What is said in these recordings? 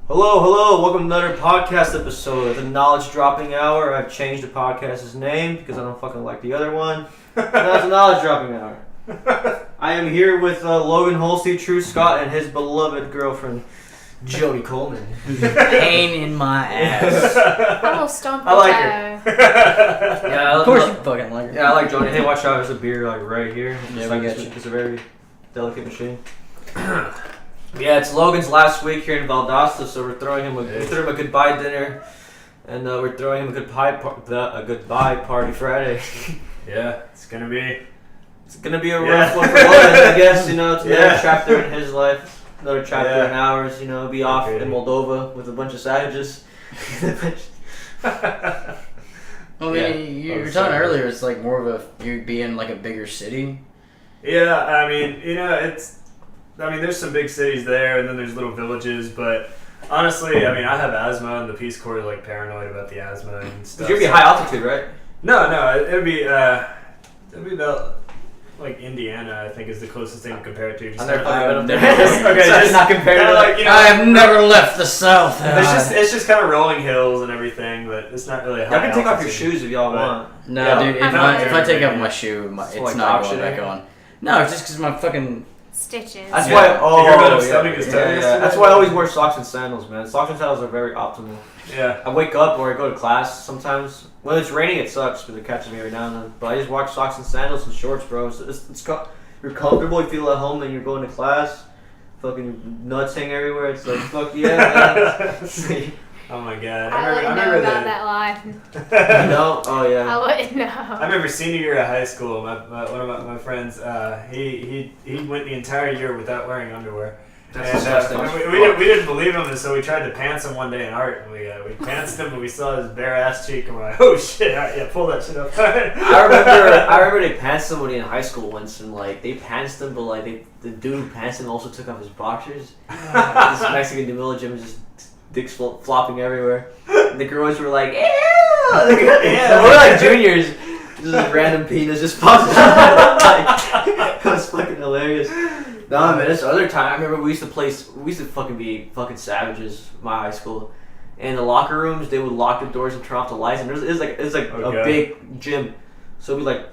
Hello, welcome to another podcast episode, the Knowledge Dropping Hour. I've changed the podcast's name because I don't fucking like the other one. Now it's the Knowledge Dropping Hour. I am here with Logan, Hulsey, True Scott, and his beloved girlfriend, Joani Coleman. Pain in my ass. I will stomp I like her. Yeah, of course you fucking like her. Yeah, I like Joani. Hey, watch out, there's a beer like right here. Yeah, It's a very delicate machine. Yeah, it's Logan's last week here in Valdosta, so we're throwing him a goodbye dinner, and we're throwing him a goodbye party Friday. Yeah, it's gonna be a rough one for Logan, I guess. You know, it's another chapter in his life, another chapter in ours. You know, be off in Moldova with a bunch of savages. I mean, you were talking earlier. It's like more of you'd be in like a bigger city. Yeah, I mean, you know, there's some big cities there, and then there's little villages, but honestly, I mean, I have asthma, and the Peace Corps are, like, paranoid about the asthma and stuff. You'd be high altitude, right? No, it'd be about, like, Indiana, I think, is the closest thing to compare it to. I've never been up there. Okay, so it's not compared to, like, you know, I have never left the South. It's just kind of rolling hills and everything, but it's not really high. Y'all can take off your shoes if y'all want. No, dude, if I take off my shoe, it's like not going back on. No, it's just because my fucking... stitches. That's why. That's why I always wear socks and sandals, man. Socks and sandals are very optimal. Yeah. I wake up or I go to class sometimes. When it's raining, it sucks because it catches me every now and then. But I just rock socks and sandals and shorts, bro. You're comfortable. You feel at home. Then you're going to class. Fucking nuts hang everywhere. It's like fuck yeah, man. Oh my god. I wouldn't know about that life. No? Oh yeah. I wouldn't know. I remember senior year of high school, one of my friends, he went the entire year without wearing underwear. That's and disgusting. we didn't believe him, and so we tried to pants him one day in art. And we pantsed him, and we saw his bare ass cheek, and we're like, oh shit, all right, yeah, pull that shit up. I remember they pantsed somebody in high school once, and like they pantsed him, but like the dude who pantsed him also took off his boxers. This Mexican DeMille gym was just dicks flopping everywhere. And the girls were like, ew! We're like juniors. Just random penis just pops out. It was fucking hilarious. No, man, this other time, I remember we used to fucking be fucking savages in my high school. And in the locker rooms, they would lock the doors and turn off the lights. And it was like a big gym. So it'd be like,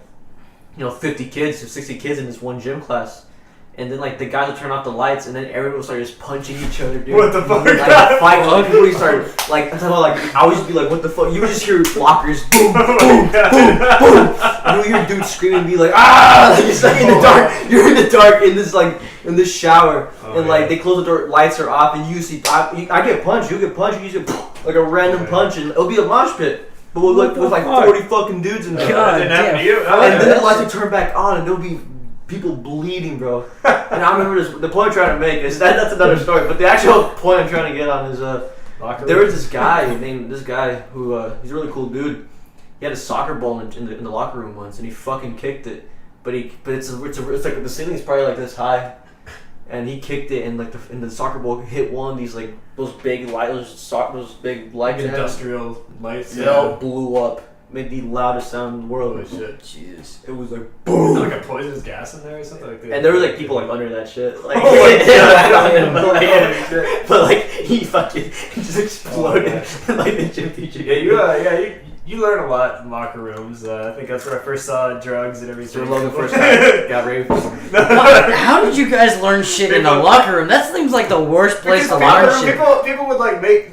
50 kids or 60 kids in this one gym class. And then, like, the guys would turn off the lights, and then everyone would start just punching each other, dude. What the fuck? Like, fight. People would start, like, I'm talking about, like, I would just be like, what the fuck? You would just hear lockers, boom, boom, boom, boom. You would hear dudes screaming and be like, ah! Like, it's like in the dark. You're in the dark in this shower. And, like, they close the door, lights are off, and you see, I get punched, you get punched, you get, like, a random punch, and it'll be a mosh pit. But with 40 fucking dudes in there. God, didn't happen to you? And then the lights would turn back on, and there'll be people bleeding, bro. And I remember the point I'm trying to make is that's another story. But the actual point I'm trying to get on is there was this guy who he's a really cool dude. He had a soccer ball in the locker room once, and he fucking kicked it. But it's like the ceiling's probably like this high, and he kicked it, and like the soccer ball hit one of these like those big lights, those big lights, industrial lights. It all blew up. Made the loudest sound in the world. Holy shit. Jesus. It was like boom. Is there like a poisonous gas in there or something like that? And there were like people like under that shit. Like, but like he fucking just exploded. Like the gym teacher. Yeah, you learn a lot in locker rooms. I think that's where I first saw drugs and everything. Logan first time got raped. How did you guys learn shit in the locker room? That seems like the worst place to learn shit.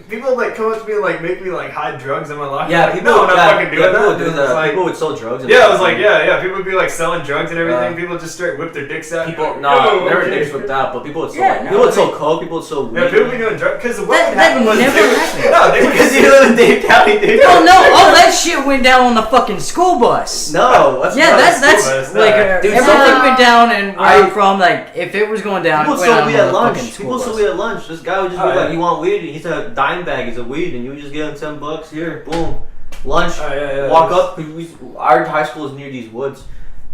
People would come up to me and like make me like hide drugs in my locker room. Yeah, people would fucking do that. People would do that. Like, people would sell drugs. Yeah, I was like, yeah. People would be like selling drugs and everything. People would just straight whip their dicks out. Never dicks whipped out, but people would sell. People would sell coke. People would sell weed. Yeah, people would be doing drugs because what That happened was never happened. No, because you live in Dade County, dude. Oh no! All that shit went down on the fucking school bus. No, that's like everything went down, and where I'm from, like if it was going down, people it went sold down weed on at the lunch. fucking school People bus. sold weed at lunch. This guy would just be like, "You want weed?" He's a dime bag. He's a weed, and you would just give him $10 here, boom, lunch. Walk up. Our high school is near these woods.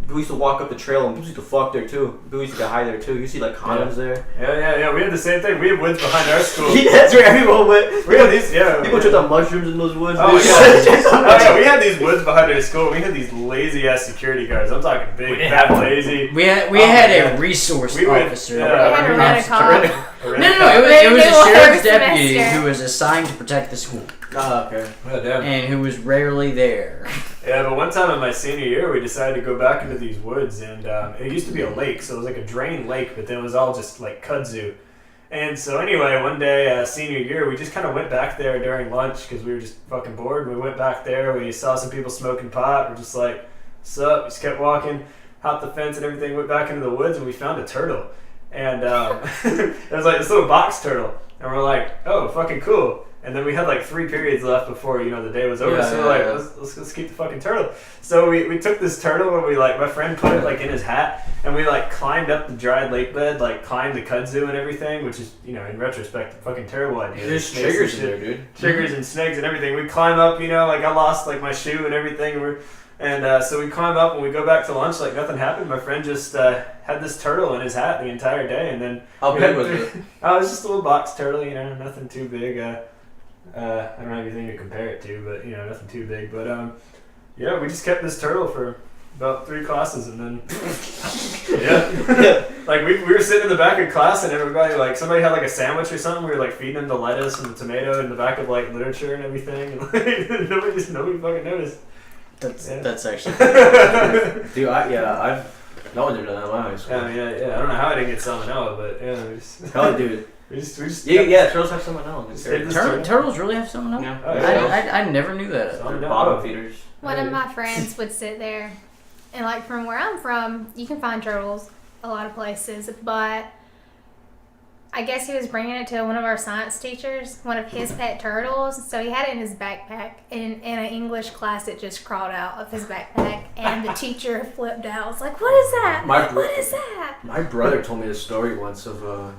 We used to walk up the trail and we used to fuck there too. We used to get high there too. You see like condoms there. Yeah. We had the same thing. We had woods behind our school. Yeah, that's where everyone went. We had these, People tripped on mushrooms in those woods. Oh yeah. We had these woods behind our school. We had these lazy ass security guards. I'm talking big, fat, lazy. We had a resource officer. We had a No, it was a sheriff's deputy who was assigned to protect the school. Oh, okay. Oh, damn. And who was rarely there. Yeah, but one time in my senior year, we decided to go back into these woods, and it used to be a lake, so it was like a drained lake, but then it was all just like kudzu. And so anyway, one day, senior year, we just kind of went back there during lunch because we were just fucking bored. We went back there, we saw some people smoking pot, we're just like, what's up? We just kept walking, hopped the fence and everything, went back into the woods, and we found a turtle. And it was like this little box turtle. And we're like, oh, fucking cool. And then we had like 3 periods left before, the day was over. So we're like, let's keep the fucking turtle. So we took this turtle and my friend put it like in his hat, and we like climbed up the dried lake bed, like climbed the kudzu and everything, which is, in retrospect, a fucking terrible idea. There's triggers in there, dude. Triggers and snakes and everything. We climb up, like I lost like my shoe and everything. So we climb up and we go back to lunch like nothing happened. My friend just had this turtle in his hat the entire day, and then how big was it? Oh, it was just a little box turtle, nothing too big. I don't have anything to compare it to, but nothing too big. But yeah, we just kept this turtle for about 3 classes, and then like we were sitting in the back of class, and everybody somebody had like a sandwich or something. We were like feeding them the lettuce and the tomato in the back of like literature and everything, and nobody fucking noticed. That's actually dude. No one did that in my high school. Yeah. I don't know how I didn't get salmonella, but yeah, we just. Hell, dude. We just turtles have salmonella. Turtles really have salmonella? Yeah. Oh, yeah. I never knew that. They're bottom feeders. One of my friends would sit there, and from where I'm from, you can find turtles a lot of places, but I guess he was bringing it to one of our science teachers, one of his pet turtles. So he had it in his backpack. And in an English class, it just crawled out of his backpack. And the teacher flipped out. Was like, what is that? What is that? My brother told me the story once of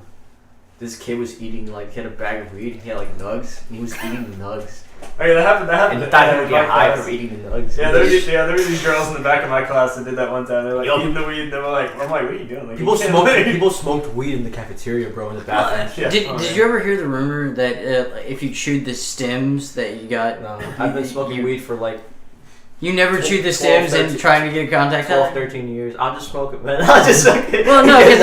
this kid was eating, he had a bag of weed. He had nugs. And he was eating the nugs. Oh yeah, that happened. And he thought he would get high from eating the nugs. Yeah, there were these girls in the back of my class that did that one time. They were eating the weed, and they were like, I'm like, what are you doing? People smoked weed in the cafeteria, bro, in the bathroom. Did you ever hear the rumor that if you chewed the stems that you got... No, I've been smoking weed for You never chewed the stems and trying to get contact high? 13 years. I'll just smoke it, man. I'll just suck it. Well, no, because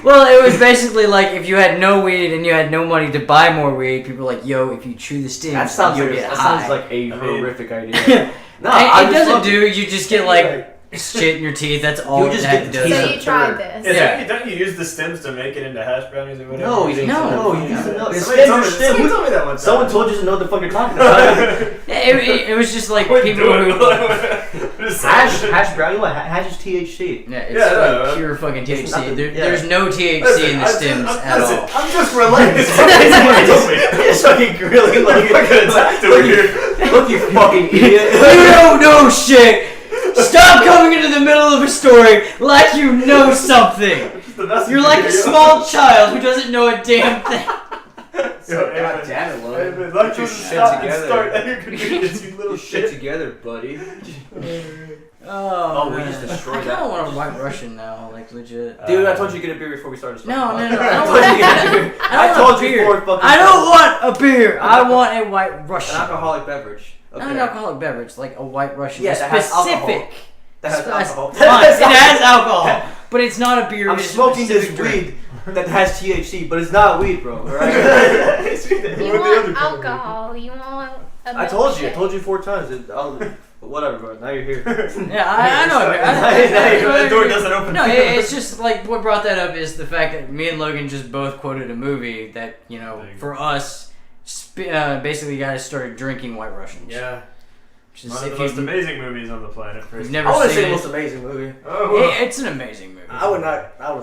well, it was basically if you had no weed and you had no money to buy more weed, people were like, yo, if you chew the stems, you'll get high. That sounds like a horrific idea. No, it doesn't you just get shit in your teeth. That's all you just that does. So you tried this. Yeah. Don't you use the stems to make it into hash brownies or whatever? No, you use the nuts. Somebody told me that one time. Someone told you to know what the fuck you're talking about. It was just people who... Hash brownie? What? Hash is THC. Yeah, it's pure fucking THC. There's no THC in the stems at all. I'm just related. It's fucking grilling Look, you fucking idiot. You don't know shit! Stop coming into the middle of a story like you know something! You're like a small child who doesn't know a damn thing. God damn it, Logan. Let your shit together. You little shit together, buddy. Oh, we just destroyed that. I kind of want a White Russian now, legit. Dude, I told you to get a beer before we started. No. I told you before fucking. I don't want a beer. I want a White Russian. An alcoholic beverage. Okay. Not an alcoholic beverage, like a White Russian. Yeah, that has alcohol. That has alcohol. Fine, it has alcohol, but it's not a beer. I'm smoking this weed that has THC, but it's not weed, bro. Right? You want alcohol. You want a I told you 4 times. Whatever, bro. Now you're here. Yeah, I know. That door doesn't open. No, it's just what brought that up is the fact that me and Logan just both quoted a movie that for us. Basically, you guys started drinking White Russians. Yeah. One of the most amazing movies on the planet. You've never I wouldn't seen say the most amazing movie. It's an amazing movie. I would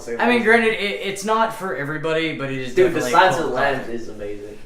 say that. I mean, granted, it's not for everybody, but it is Dude, definitely... The Silence of the Lambs is amazing.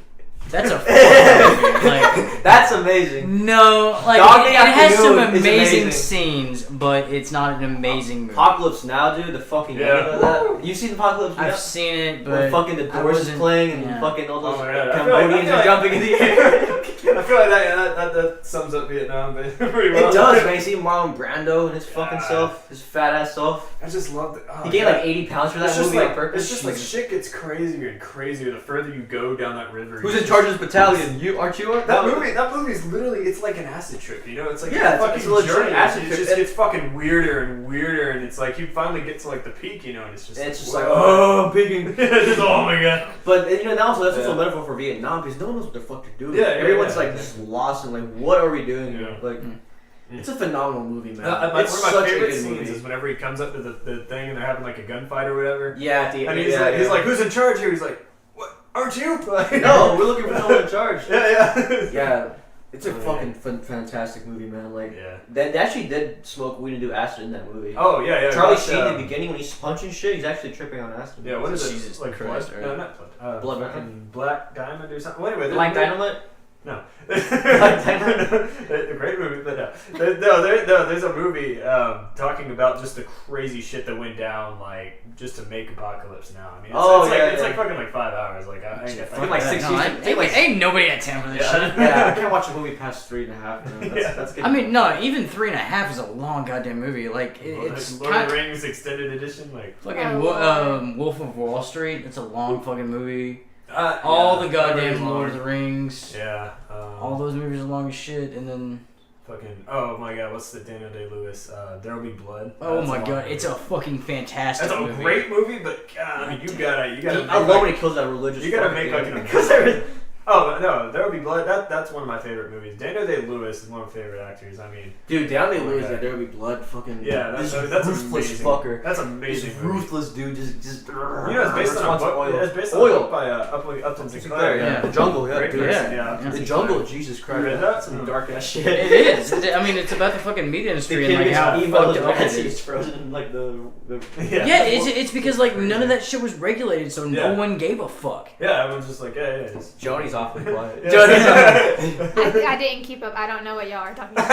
That's a fucking movie. That's amazing. No, Dog it has some amazing scenes, but it's not an amazing movie. Apocalypse Now, dude, the fucking game of that. You seen Apocalypse Now? I've seen it, but when fucking the Doors is playing and fucking all those Cambodians are jumping in the air. I feel like that sums up Vietnam pretty well. It does, man. You see Marlon Brando and his fucking self, his fat ass self. I just loved it. He gained 80 pounds for that movie on purpose. It's just shit gets crazier and crazier the further you go down that river. Who's in charge Sergeant's Battalion. Aren't you? That movie is literally, it's like an acid trip, you know? It's like yeah, a fucking it's a legit journey. acid It trip. just gets fucking weirder and weirder, and it's like you finally get to like the peak, you know, and it's just like, oh, I'm peeking. oh my god. But now that's also a metaphor for Vietnam because no one knows what the fuck they're doing. Yeah, everyone's like just lost and like, what are we doing? Yeah. Like, it's a phenomenal movie, man. It's it's one of my such favorite a good scenes movie. is whenever he comes up to the thing and they're having like a gunfight or whatever. Yeah, at the and end. he's like, who's in charge here? He's like, what? Aren't you? No, we're looking for someone in charge. Yeah. Yeah, it's a fucking fantastic movie, man. Like, Yeah. they actually did smoke weed and do acid in that movie. Oh yeah. Charlie Sheen in the beginning when he's punching shit, he's actually tripping on acid. Yeah, what is it? Jesus Like Christ, blood? No, not blood. Blood fucking Black Diamond or something. Well, anyway, Black Dynamite? No. Black Diamond? A great movie, but no. There's a movie talking about just the crazy shit that went down, like just to make Apocalypse Now. I mean, it's like fucking like 5 hours. Like I ain't got Fucking like 6 Ain't nobody had time for this shit. Yeah, I can't watch a movie past 3.5. That's good. I mean, no, even 3.5 is a long goddamn movie. Like, it's Lord of the Rings extended edition. Like fucking Wolf of Wall Street. It's a long fucking movie. the Goddamn Lord of the Rings. Yeah. All those movies are long as shit, and then fucking. Oh my god, what's the Daniel Day-Lewis? There'll Be Blood. oh my god, it's a fucking fantastic That's a movie. great movie, but God, I mean, you gotta. I love when he kills that religious. You gotta make like an. Oh no, There Will Be Blood. That's one of my favorite movies. Daniel Day-Lewis is one of my favorite actors. I mean, dude, Daniel Day-Lewis, There Will Be Blood, fucking that's ruthless amazing. fucker. That's amazing. This ruthless dude, just. You know, it's based on a book. Oil. It's based on a book by Upton Sinclair. Yeah. The Jungle, yeah, Great dude. person, Yeah. The Jungle, Jesus Christ, read that? that's some dark ass shit. It is. I mean, it's about the fucking meat industry and like how fucked up it is. frozen in like the Yeah, it's because like none of that shit was regulated, so no one gave a fuck. Yeah, everyone's just like, yeah. Joani's awfully quiet. I didn't keep up. I don't know what y'all are talking about.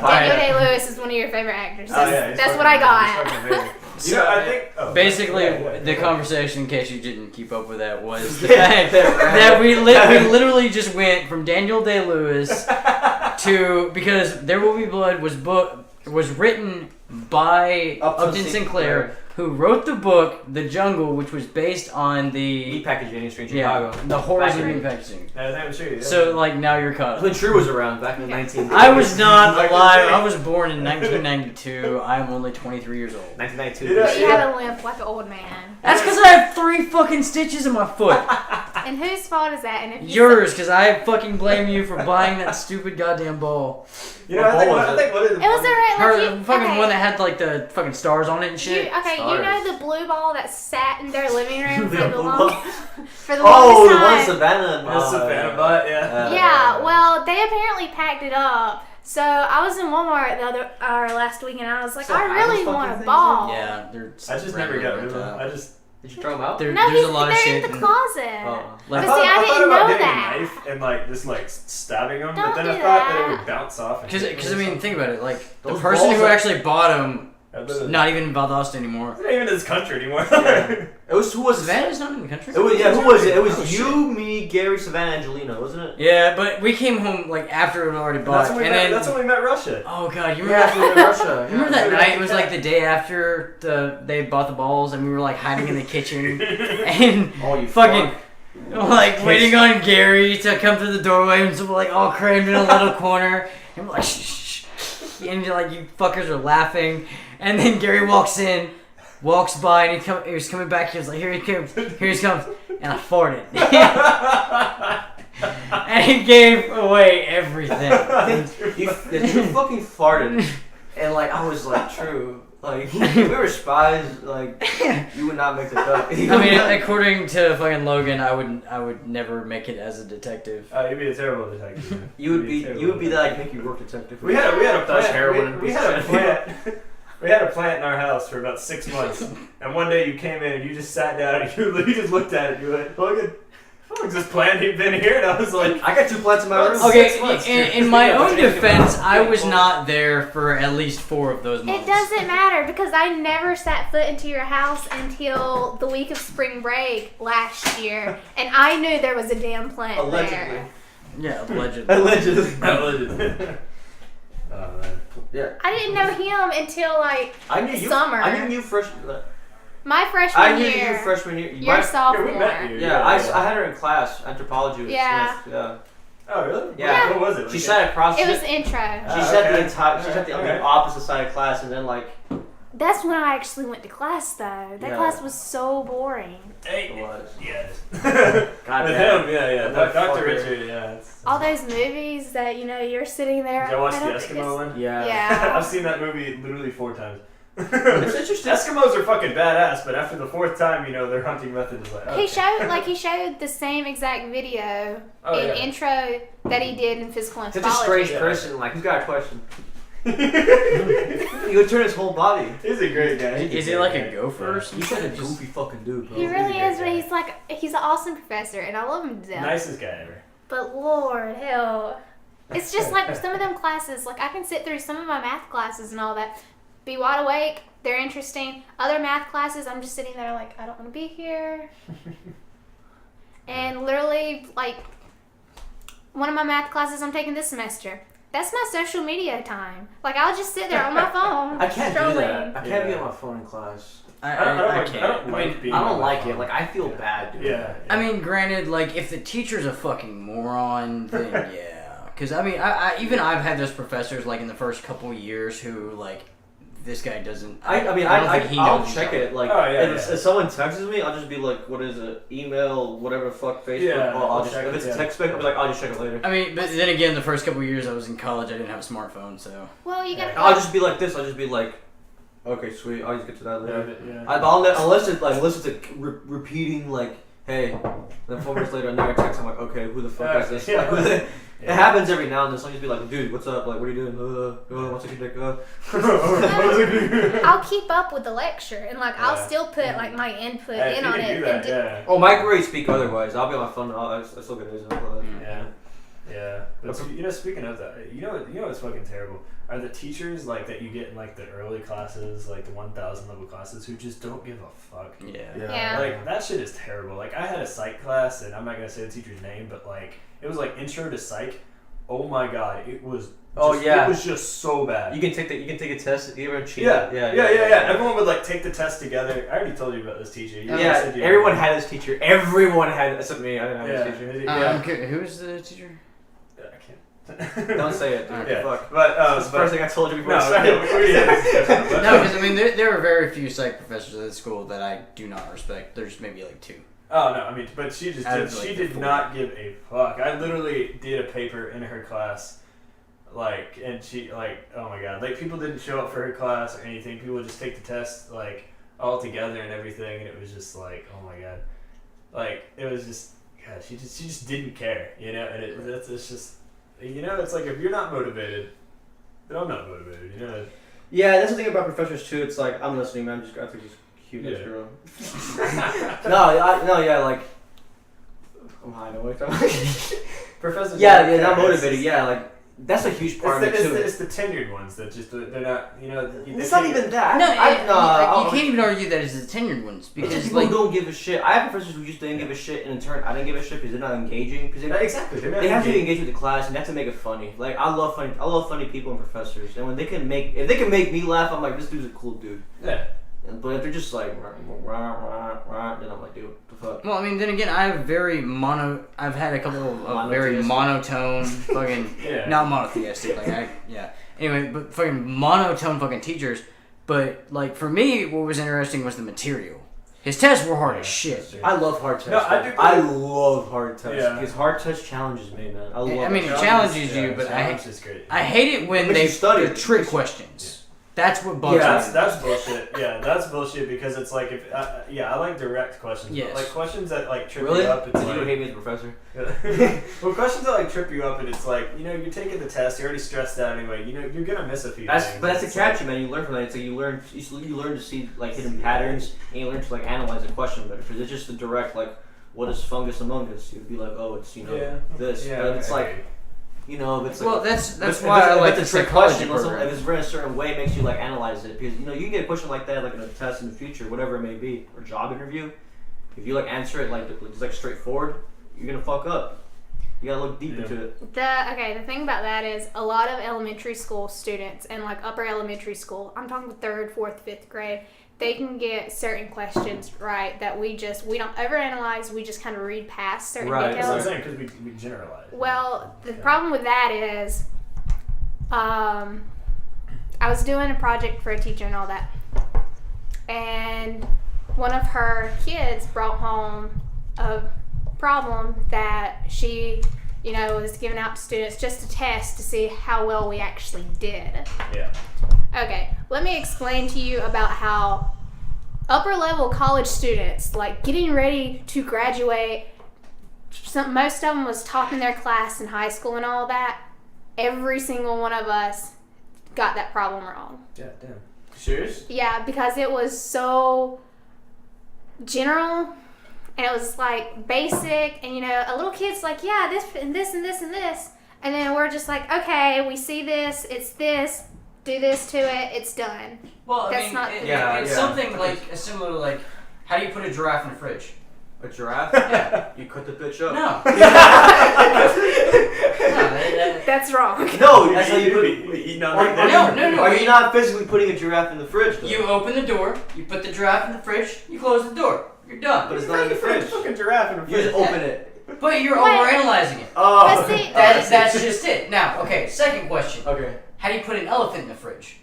Daniel Day-Lewis is one of your favorite actors. That's what I got. So I think basically the conversation, in case you didn't keep up with that, was the fact that we literally just went from Daniel Day-Lewis to, because There Will Be Blood was written by Upton Sinclair, who wrote the book The Jungle, which was based on the meat packaging industry in Chicago. The horrors of meat packaging. Sure, So like now you're caught up. When True was around back in the 19. I was not alive. I was born in 1992. I'm only 23 years old. 1992. But you have a limp like an old man. That's because I have 3 fucking stitches in my foot. And whose fault is that? And if Yours, because I fucking blame you for buying that stupid goddamn ball. You know, I think what is it was alright. Her fucking one that had like the fucking stars on it and shit. You know the blue ball that sat in their living room for the longest time? Oh, the one Savannah. Savannah butt, yeah. Yeah, well, they apparently packed it up. So I was in Walmart last week, and I was like, So I really want a ball. Yeah, they're. I just never got rid of them. Did you throw them out? No, there's a lot of they're shit. in the closet. Like, But see, I thought didn't about know getting that. a knife and like just like stabbing them, Don't but then do I thought that that. it would bounce off. Because I mean, think about it. Like the Those person balls who are- actually bought them, Not not even in Valdosta anymore. even in this country anymore. It was who was Savannah's not in the country. It was who was it? It was Oh, you, me, Gary, Savannah, Angelina, wasn't it? Yeah, but we came home like after it was already bought, and then That's when we met Russia. oh god, you remember Yeah, that? we were in Russia. Remember that Yeah. night? It was like the day after they bought the balls, and we were like hiding in the kitchen, and Oh, you fucking like waiting on Gary to come through the doorway, and so we're like all crammed in a little corner, and we're like shh, and you're like you fuckers are laughing, and then Gary walks by, and he was coming back. He was like, here he comes, and I farted, and he gave away everything. You fucking farted, and like I was like, true. Like we were spies. Like you would not make the cut. I mean, according to fucking Logan, I would never make it as a detective. You'd be a terrible detective. Man. you would be the like Mickey Rourke detective. We had a Does plant. heroin. We had a plant. We had a plant in our house for about 6 months, and one day you came in and you just sat down and you just looked at it. You went, Logan, how long's this plant been here? And I was like, I got 2 plants in my room. 6 Okay, months. in my own defense, I was not there for at least 4 of those months. It doesn't matter because I never set foot into your house until the week of spring break last year, and I knew there was a damn plant Allegedly. there. Yeah, allegedly. Allegedly. oh man. Yeah. I didn't know him until like I knew you. summer. I knew you first. My freshman I knew year. you freshman year. You're sophomore. Yeah, we met you. Yeah, I had her in class, anthropology with Yeah. Smith. Yeah. Oh, really? Yeah. What was it? She sat across. It was intro. She sat okay. the entire. She sat the Okay. opposite side of class, and then like. That's when I actually went to class, though. That Yeah. class was so boring. Hey. It was. Yes. God With damn. him, yeah. That Dr. fucker. Richard, yeah. All those movies that, you're sitting there. Did y'all watch I the don't think Eskimo it's- one? Yeah. Yeah. I've seen that movie literally 4 times. It's interesting. Eskimos are fucking badass, but after the 4th time, their hunting method is like. He showed the same exact video Oh, in yeah. intro that he did in physical Such a anthropology. strange person. Like, he's got a question. He would turn his whole body. He's a great guy. Is he like a gopher or something? He's such a goofy fucking dude, bro. He really He's a is, great but he's an awesome professor, and I love him to death. Nicest guy ever. But Lord, hell, it's just like some of them classes. Like I can sit through some of my math classes and all that, be wide awake. They're interesting. Other math classes, I'm just sitting there like I don't want to be here. And literally, like one of my math classes I'm taking this semester. That's my social media time. Like I'll just sit there on my phone. I can't strolling. do that. I can't be Yeah. on my phone in class. I can't. I don't like being I on don't my like phone. it. Like, I feel bad doing Yeah. that. I mean, granted, like if the teacher's a fucking moron, then yeah. Because I mean, I've had those professors like in the first couple years who like this guy doesn't. I don't think he I'll knows check he's it. Like, Oh, yeah, if someone texts me, I'll just be like, what is it? Email, whatever the fuck, Facebook. Yeah, I'll just, check if it, it's yeah. text back, I'll be like, I'll just check it later. I mean, but then again, the first couple of years I was in college, I didn't have a smartphone, so. Well, you gotta. I'll just be like this. I'll just be like, okay, sweet. I'll just get to that later. Yeah. Unless it's a repeating like, hey, then 4 minutes later another text. I'm like, okay, who the fuck is this? Yeah. Like, who the, It happens every now and then. So I'll just be like, dude, what's up? Like, what are you doing? What's your dick? I'll keep up with the lecture and like I'll Yeah. still put like my input Hey, in you on can it. do and that, yeah. Oh, my grades speak otherwise. I'll be on my phone. I still get A's. Yeah. But speaking of that, you know what's fucking terrible are the teachers like that you get in like the early classes, like the 1,000 level classes, who just don't give a fuck. Yeah. Like that shit is terrible. Like I had a psych class, and I'm not gonna say the teacher's name, but like it was like intro to psych. Oh my god, it was. It was just so bad. You can take a test. You ever cheat? Yeah. Everyone would like take the test together. I already told you about this teacher. Everyone had this teacher. Everyone had, except me. I didn't have this teacher. Okay, who's the teacher? I can't. Don't say it. Dude. Yeah. Fuck. But That's the first thing I told you before no, I started. we already had this discussion, but- No, because I mean, there are very few psych professors at this school that I do not respect. There's maybe like 2. Oh no, I mean, but she just Out did. of, like, She the did 4. not give a fuck. I literally did a paper in her class, like, and she like, oh my god, like people didn't show up for her class or anything. People would just take the test like all together and everything, and it was just like, oh my god, like it was just, God, she just didn't care, and it's just, it's like if you're not motivated, then I'm not motivated, Yeah, that's the thing about professors too. It's like, I'm listening, man. I think she's cute. Yeah. Girl. No, like, I'm high. No, wait. Professors. Yeah, not motivated. Yeah, like that's a huge part of it too. It's the tenured ones that just they're not. It's not even that. You can't even argue that it's the tenured ones Because because people like don't give a shit. I have professors who just didn't give a shit, and in turn, I didn't give a shit because they're not engaging. Because Exactly. they have to engage with the class, and they have to make it funny. Like I love funny people and professors, and when if they can make me laugh, I'm like, this dude's a cool dude. Yeah. But if they're just like, then I'm like, dude, what the fuck? Well, I mean, then again, I've had a couple of very monotone, fucking, not monotheistic, Anyway, but fucking monotone fucking teachers. But, like, for me, what was interesting was the material. His tests were hard as shit. I love hard tests. No, I love hard tests. Yeah. Because hard tests challenges me, man. I love it challenges you, but I hate it when they're trick questions. That's what bugs me. That's bullshit. Yeah, that's bullshit because it's like I like direct questions. Yes. But like questions that like trip Really? you up. It's You like, would hate me as a professor. well, questions that like trip you up and it's like you're taking the test. You're already stressed out anyway. You're gonna miss a few things. But that's It's a catchy, man. You learn from that. It's like you learn to see like hidden patterns, and you learn to like analyze a question better. Because it's just the direct like, what is fungus among us? You'd be like, oh, it's this. Yeah, but it's like. It's like, that's why I like the psychology program. If it's written a certain way, it makes you like analyze it because you can get a question like that like in a test in the future, whatever it may be, or job interview. If you like answer it like it's like straightforward, you're gonna fuck up. You gotta look deep into it. The thing about that is a lot of elementary school students and like upper elementary school, I'm talking 3rd, 4th, 5th grade, they can get certain questions right that we don't overanalyze. We just kind of read past certain That's what I'm details. saying, because we generalize. Well, the problem with that is, I was doing a project for a teacher and all that, and one of her kids brought home a problem that she, was giving out to students just to test to see how well we actually did. Yeah. Okay, let me explain to you about how upper level college students, like getting ready to graduate, most of them was top in their class in high school and all that. Every single one of us got that problem wrong. Yeah, damn. Serious? Yeah, because it was so general and it was like basic, and a little kid's like, yeah, this and this and this and this, and then we're just like, okay, we see this, it's this, do this to it, it's done. Well, That's not it's something like similar to like, how do you put a giraffe in a fridge? A giraffe? Yeah. You cut the bitch up. No. That's wrong. No, that's how you put it. No. Are you not physically putting a giraffe in the fridge, though? You open the door, you put the giraffe in the fridge, you close the door. You're done. But it's not in the fridge. Fucking giraffe in a You fridge. just open it. But you're Wait. overanalyzing it. Oh. But see, That's just it. Now, okay, second question. Okay. How do you put an elephant in the fridge?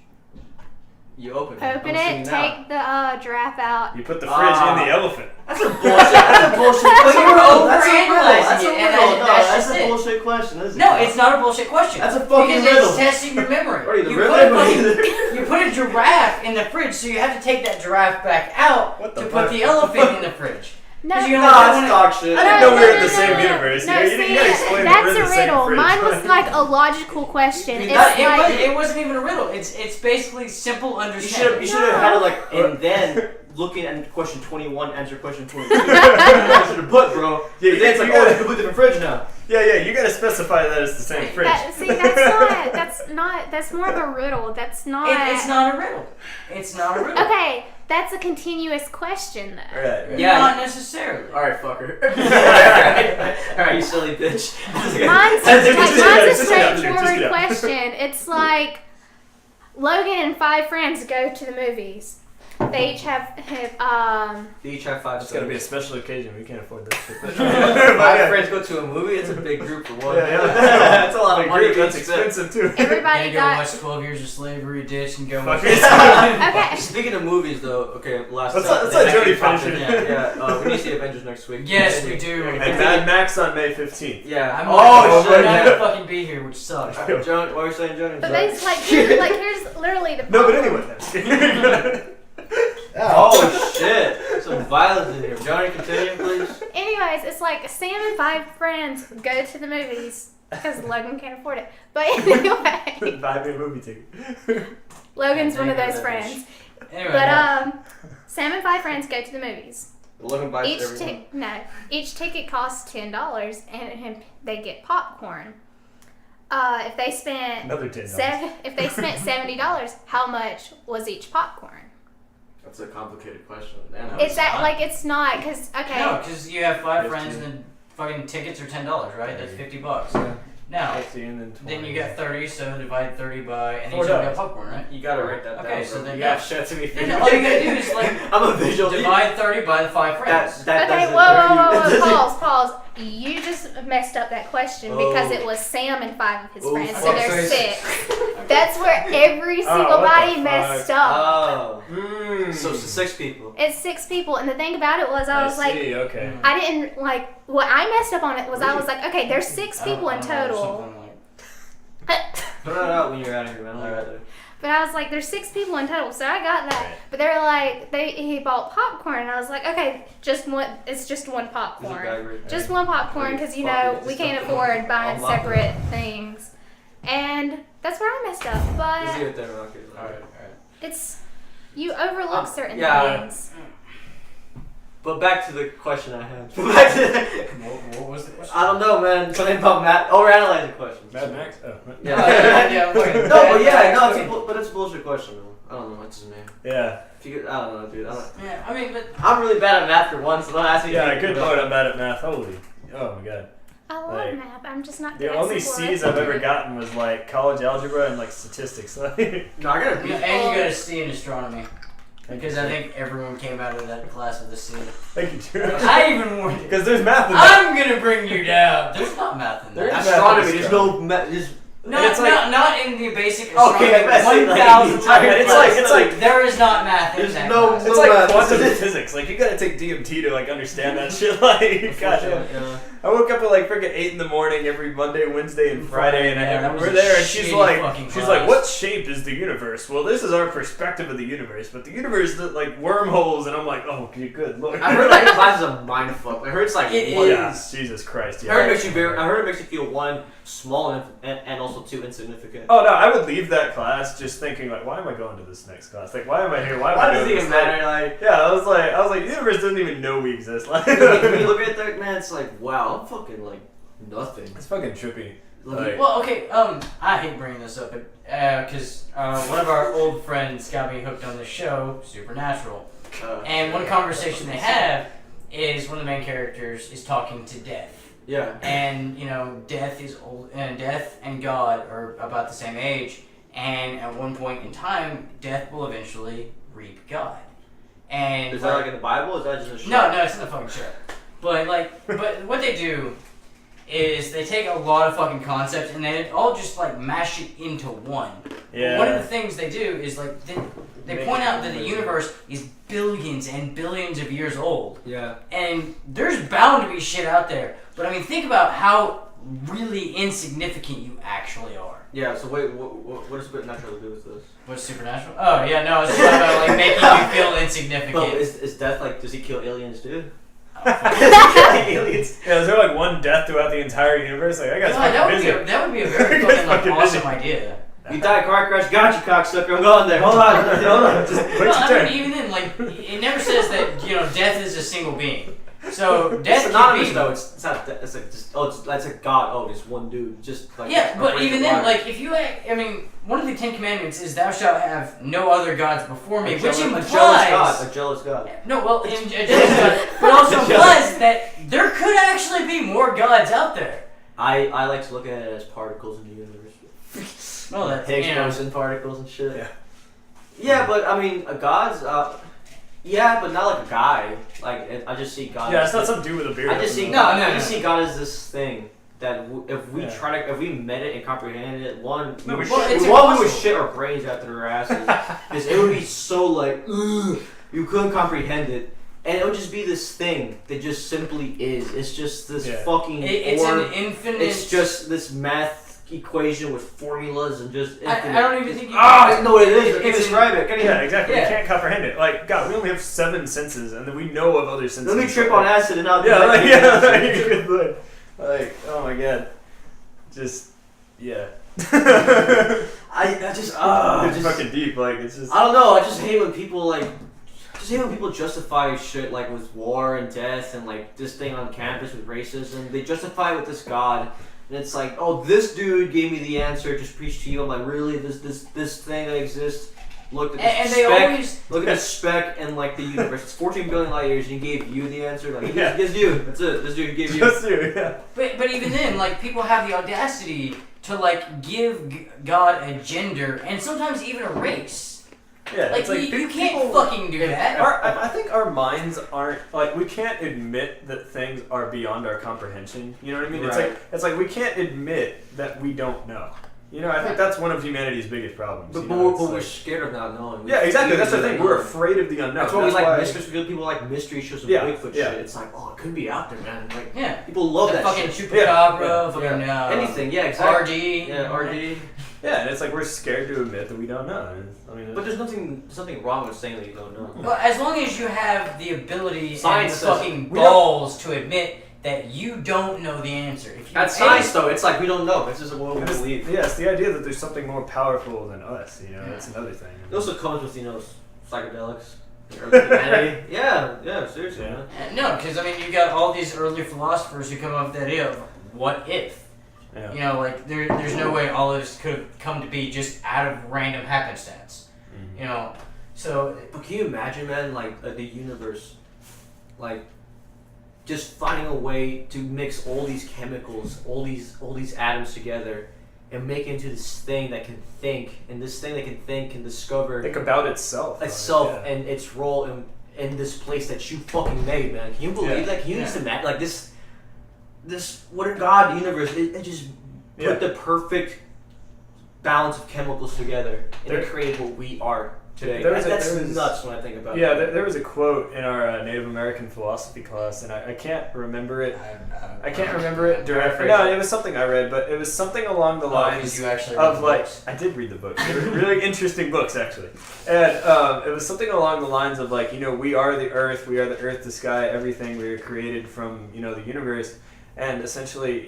You open it. Open I'm it, assuming now. take the giraffe out. You put the fridge in the elephant. That's a bullshit. That's a bullshit question. You're That's a riddle. overanalyzing That's a it, and riddle. No, that's that's just a it. bullshit question. Isn't No, it? it's not a bullshit question. That's a fucking because riddle. it's testing your memory. What are you, the you, riddle? you put a giraffe in the fridge, so you have to take that giraffe back out What the to fuck? put the elephant in the fridge. No, You're No, not that's dog shit. I didn't know we were in the same universe. No, You see, gotta explain that that's we're in a the same riddle. fridge. Mine was like a logical question. It's like, It wasn't even a riddle. It's basically simple You understanding. should have had it like, and then looking at question 21, answer question 22. That's what you put, bro. Yeah, But then it's like, oh, it's a completely different fridge now. Yeah, you gotta specify that it's the same fridge. that's more of a riddle. That's not. It's not a riddle. It's not a riddle. Okay, that's a continuous question though. Right. Yeah. Not necessarily. Alright, fucker. Alright, you silly bitch. Mine's Just a get out. straightforward question. It's like Logan and 5 friends go to the movies. They each have They each have 5 It's gotta be a special occasion. We can't afford that shit. 5 friends go to a movie. It's a big group for one. Yeah. That's a lot of Big money. group, that's to spend. expensive too. everybody And go got. watch 12 Years of Slavery, ditch, and go Fuck watch. it. Okay. Speaking of movies, though, okay, last. Let's let Jody finish it. Yeah, we need to see Avengers next week. Yes, we do. And Mad Max on May 15th. Yeah. I'm Oh not shit. gonna Yeah. fucking be here, which sucks. John, what were you saying, John? But here's literally the No, but problem. anyway. Oh shit! Some violence in here. Johnny, continue, please. Anyways, it's like Sam and 5 friends go to the movies because Logan can't afford it. But anyway, Buy me a movie ticket. Logan's one of those friends. Anyway, But Sam and 5 friends go to the movies. Logan buys everyone. Each ticket costs $10, and they get popcorn. If they spent Another $10. if they spent $70, how much was each popcorn? That's a complicated question. It's that like it's not because okay. No, because you have 5 Fifteen. friends and the fucking tickets are $10, right? That's $50. Yeah. Now, 15 and 20. then you get 30, so divide 30 by, and then you $4. got popcorn, right? You gotta write that down. Okay, so bro. then you you got got- shit to me. Then all you gotta do is like I'm a visual. divide 30 by the 5 friends. That Okay, doesn't- whoa, pause. You just messed up that question because it was Sam and 5 of his Oh, friends, so fuck, there's so 6. That's where every single what the body fuck? messed up. Oh. So it's 6 people. It's 6 people, and the thing about it was I was like, see, okay. I didn't like what I messed up on it was I was like, okay, there's 6 people in total. Put it out when you're out of here, man. Alright. But I was like, there's 6 people in total, so I got that. Right. But they were like, he bought popcorn, and I was like, okay, just one. It's just one popcorn, just one popcorn, because you know we can't afford buying separate things, and that's where I messed up. Just leave But it there, okay. Alright. it's you overlook certain yeah. things. But back to the question I had. Back to What was the question? I don't know, man. Something about Matt. Oh, we're analyzing questions. Mad Max? Oh. Yeah. fucking- No, but yeah, no, it's a bullshit question though. I don't know what's his name. Yeah. If you could, I don't know, dude. Yeah, I mean, but I'm really bad at math for once, so don't ask me. Yeah, good point. I'm bad at math. Holy. Oh my god. I love Like, math. I'm just not. The good at only support. C's I've ever gotten was like college algebra and like statistics. No, I gotta and you got a C in astronomy. Because I think everyone came out of that class with a C. Thank you, Drew. I even warned you. Because there's math in that. I'm gonna bring you down. There's not math in there. There is Astronomy, there's no Not in the basic astronomy. Okay, that's it, 1,000 like, times. it's like there is not math in there's that no- class. It's like quantum physics. Like, you gotta take DMT to, like, understand that shit. Like, goddamn. Yeah. I woke up at, like, freaking 8 in the morning every Monday, Wednesday, and Friday, and Yeah, that was we're a there, and she's shitty fucking like, class. what shape is the universe? Well, this is our perspective of the universe, but the universe is like wormholes, and I'm like, oh, good lord. I heard that class is a mindfuck. I heard it's like It one- is. Yeah, Jesus Christ, yeah. I heard it makes you feel one small and also two insignificant. Oh no, I would leave that class just thinking like, why am I going to this next class? Like, why am I here? Why am I does doing it this? even matter? Like, Yeah, I was like, the universe doesn't even know we exist. Like, when you look at that, man, it's like, wow, I'm fucking like nothing. it's fucking trippy. Like, Well, okay, I hate bringing this up, because one of our old friends got me hooked on the show, Supernatural. And one conversation they have is one of the main characters is talking to Death. yeah. And, you know, Death is old, and Death and God are about the same age. And at one point in time, Death will eventually reap God. And Is that like in the Bible? Or is that just a show? no, it's in the fucking show. But what they do is they take a lot of fucking concepts and they all just like mash it into one. Yeah. One of the things they do is like they point out that the universe is billions and billions of years old. Yeah. And there's bound to be shit out there. But I mean, think about how really insignificant you actually are. Yeah. So wait, what does Supernatural do with this? What's Supernatural? Oh yeah, no, it's just about like making you feel insignificant. Well, is Death like? Does he kill aliens too? Aliens. Yeah, is there like one death throughout the entire universe? Like, I got God, fucking busy. that would be a very That's fucking like, fucking awesome busy. idea. You die car crash, got you, cocksucker. I'm going there. Hold on. Just wait No, your I turn. mean, even then, like, it never says that, you know, Death is a single being. So, It's Death anonymous can be... though. It's not. It's like just. Oh, that's a god. Oh, just one dude. Just like. Yeah, but even then, like. like, if you... I mean, one of the 10 Commandments is, thou shalt have no other gods before me, which implies... A jealous god. No, well, a jealous god, but also implies that there could actually be more gods out there. I like to look at it as particles in the universe. Well, that's, Higgs you know... boson particles and shit. Yeah. Yeah, but I mean, gods. Yeah, but not like a guy. Like I just see God. Yeah, it's not something to do with a beard. I just see. No, I no, just no. see God as this thing that if we Yeah. try to, if we met it and comprehended it, No, we it's would impossible. shit our brains after our asses because it would be so like, ugh, you couldn't comprehend it, and it would just be this thing that just simply is. It's just this fucking. It's orb. an infinite... It's just this math equation with formulas and just. I don't even think you... I know what it is. I can't It's describe it. Can you? Yeah, exactly. Yeah. We can't comprehend it. Like, God, we only have 7 senses, and then we know of other senses. Let me trip on acid and I'll. Yeah, do like, that. yeah, like, like, oh my God. Just, yeah. I just It's just fucking deep. Like, it's just. I don't know. I just hate when people like. Just hate when people justify shit like with war and death and like this thing on campus with racism. They justify it with this god, and it's like, oh, this dude gave me the answer. Just preach to you. I'm like, really? This thing that exists. Look at this And they speck. always... Look at this speck and like the universe. It's 14 billion light years, and he gave you the answer. Like, Yeah. it's you. That's it. This dude gave you. Just you, yeah. But even then, like, people have the audacity to, like, give God a gender and sometimes even a race. Yeah, Like, it's like you people- can't fucking do that. I think our minds aren't like we can't admit that things are beyond our comprehension. You know what I mean? Right. It's like we can't admit that we don't know. You know, I think that's one of humanity's biggest problems. But, you but, know, we're, it's but we're like- scared of not knowing. yeah, exactly. Fear That's the of thing. not We're knowing. afraid of the unknown. That's why we like why- mysteries. Because people like mystery shows and Yeah, Bigfoot yeah. shit. It's like, oh, it could be out there, man. Like, Yeah. people love The that fucking shit. chupacabra, Yeah. fucking Anything, yeah, exactly. RD. Yeah, RD. Yeah, and it's like we're scared to admit that we don't know. I mean, But there's nothing wrong with saying that you don't know. Well, as long as you have the ability Science and says the fucking we don't- balls to admit that you don't know the answer. If you At science, though, it's like we don't know. It's just what we it's, believe. yeah, it's the idea that there's something more powerful than us. You know, that's another thing. It also comes with, psychedelics. Humanity. Yeah, seriously, Yeah. man. No, because I mean, you got all these early philosophers who come up with the idea of what if. Yeah. You know, like there's no way all of this could have come to be just out of random happenstance. Mhm. You know, so But can you imagine, man, like the universe, like just finding a way to mix all these chemicals, all these atoms together, and make it into this thing that can think, and this thing that can think can discover Think about itself. and its role in this place that you fucking made, man. Can you believe that? Can you just imagine, like, this what a God universe, it just put the perfect balance of chemicals together, and it created what we are today. That's nuts when I think about it. Yeah, there was a quote in our Native American philosophy class, and I can't remember it. I can't remember it directly. No, it was something I read, but it was something along the lines you actually of read like books. I did read the books. They were really interesting books, actually, and it was something along the lines of like, we are the earth, the sky, everything. We are created from the universe, and essentially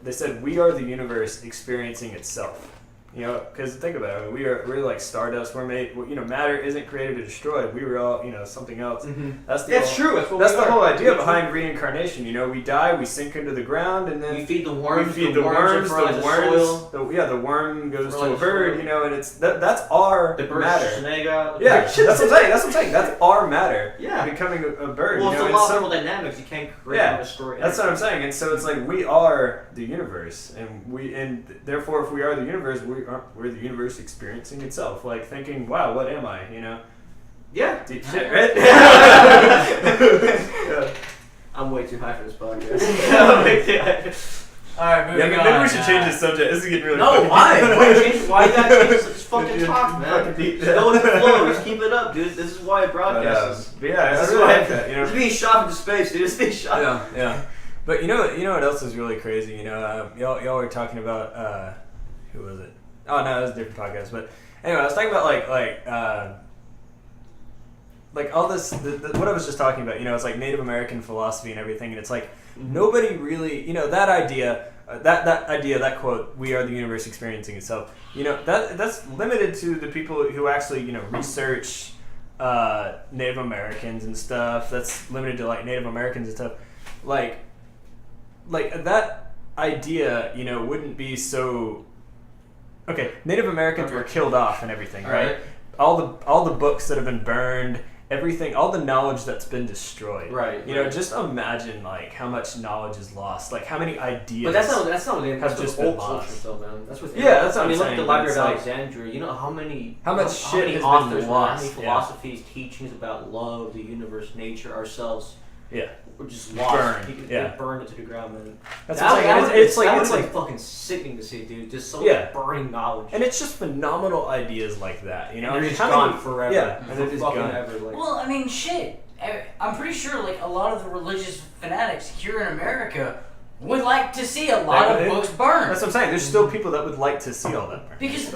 They said we are the universe experiencing itself. Because think about it, we're like stardust. We're made. Matter isn't created or destroyed. We were all something else. Mm-hmm. That's true. That's the whole idea behind reincarnation. We die, we sink into the ground, and then we feed the worms. The worm goes to a bird. And it's that's our matter. That's what I'm saying. That's our matter. Yeah, becoming a bird. Well, it's a lot of thermodynamics. You can't create or destroy. That's what I'm saying. And so it's like we are the universe, and therefore, if we are the universe, we're the universe experiencing itself, like thinking, wow, what am I, Yeah. Deep shit, right? I'm way too high for this podcast. Alright, moving on. Maybe we should change the subject. This is getting really No, funny. why? Why you gotta change this fucking talk, man? Just go with the flow. Just keep it up, dude. This is why I broadcast. But yeah, I really like that. It's being shot into space, dude. It's being shot. Yeah. But you know what else is really crazy? Y'all were talking about who was it? Oh no, it was a different podcast. But anyway, I was talking about like all this. What I was just talking about. It's like Native American philosophy and everything, and it's like nobody really. That idea. That quote, "We are the universe experiencing itself." That's limited to the people who actually research Native Americans and stuff. That's limited to like Native Americans and stuff. Like that idea, wouldn't be so. Okay, Native Americans were killed off and everything, right? All the books that have been burned, everything, all the knowledge that's been destroyed. Right. Just imagine like how much knowledge is lost, like how many ideas. But that's not what have just been old lost. culture, though, man. That's what. That's what I'm look saying. at the Library of Alexandria. How many shit has authors, been lost? How many philosophies, teachings about love, the universe, nature, ourselves. Yeah. We're just lost. Burned. They burned it to the ground, man. That's what I'm saying. It's like fucking sickening to see, dude. Just so burning knowledge. And it's just phenomenal ideas like that, And they're just gone forever. Yeah, and they're just gone. Ever, well, I mean, shit. I'm pretty sure like a lot of the religious fanatics here in America would like to see a lot of books burned. That's what I'm saying. There's still people that would like to see all that burned. Because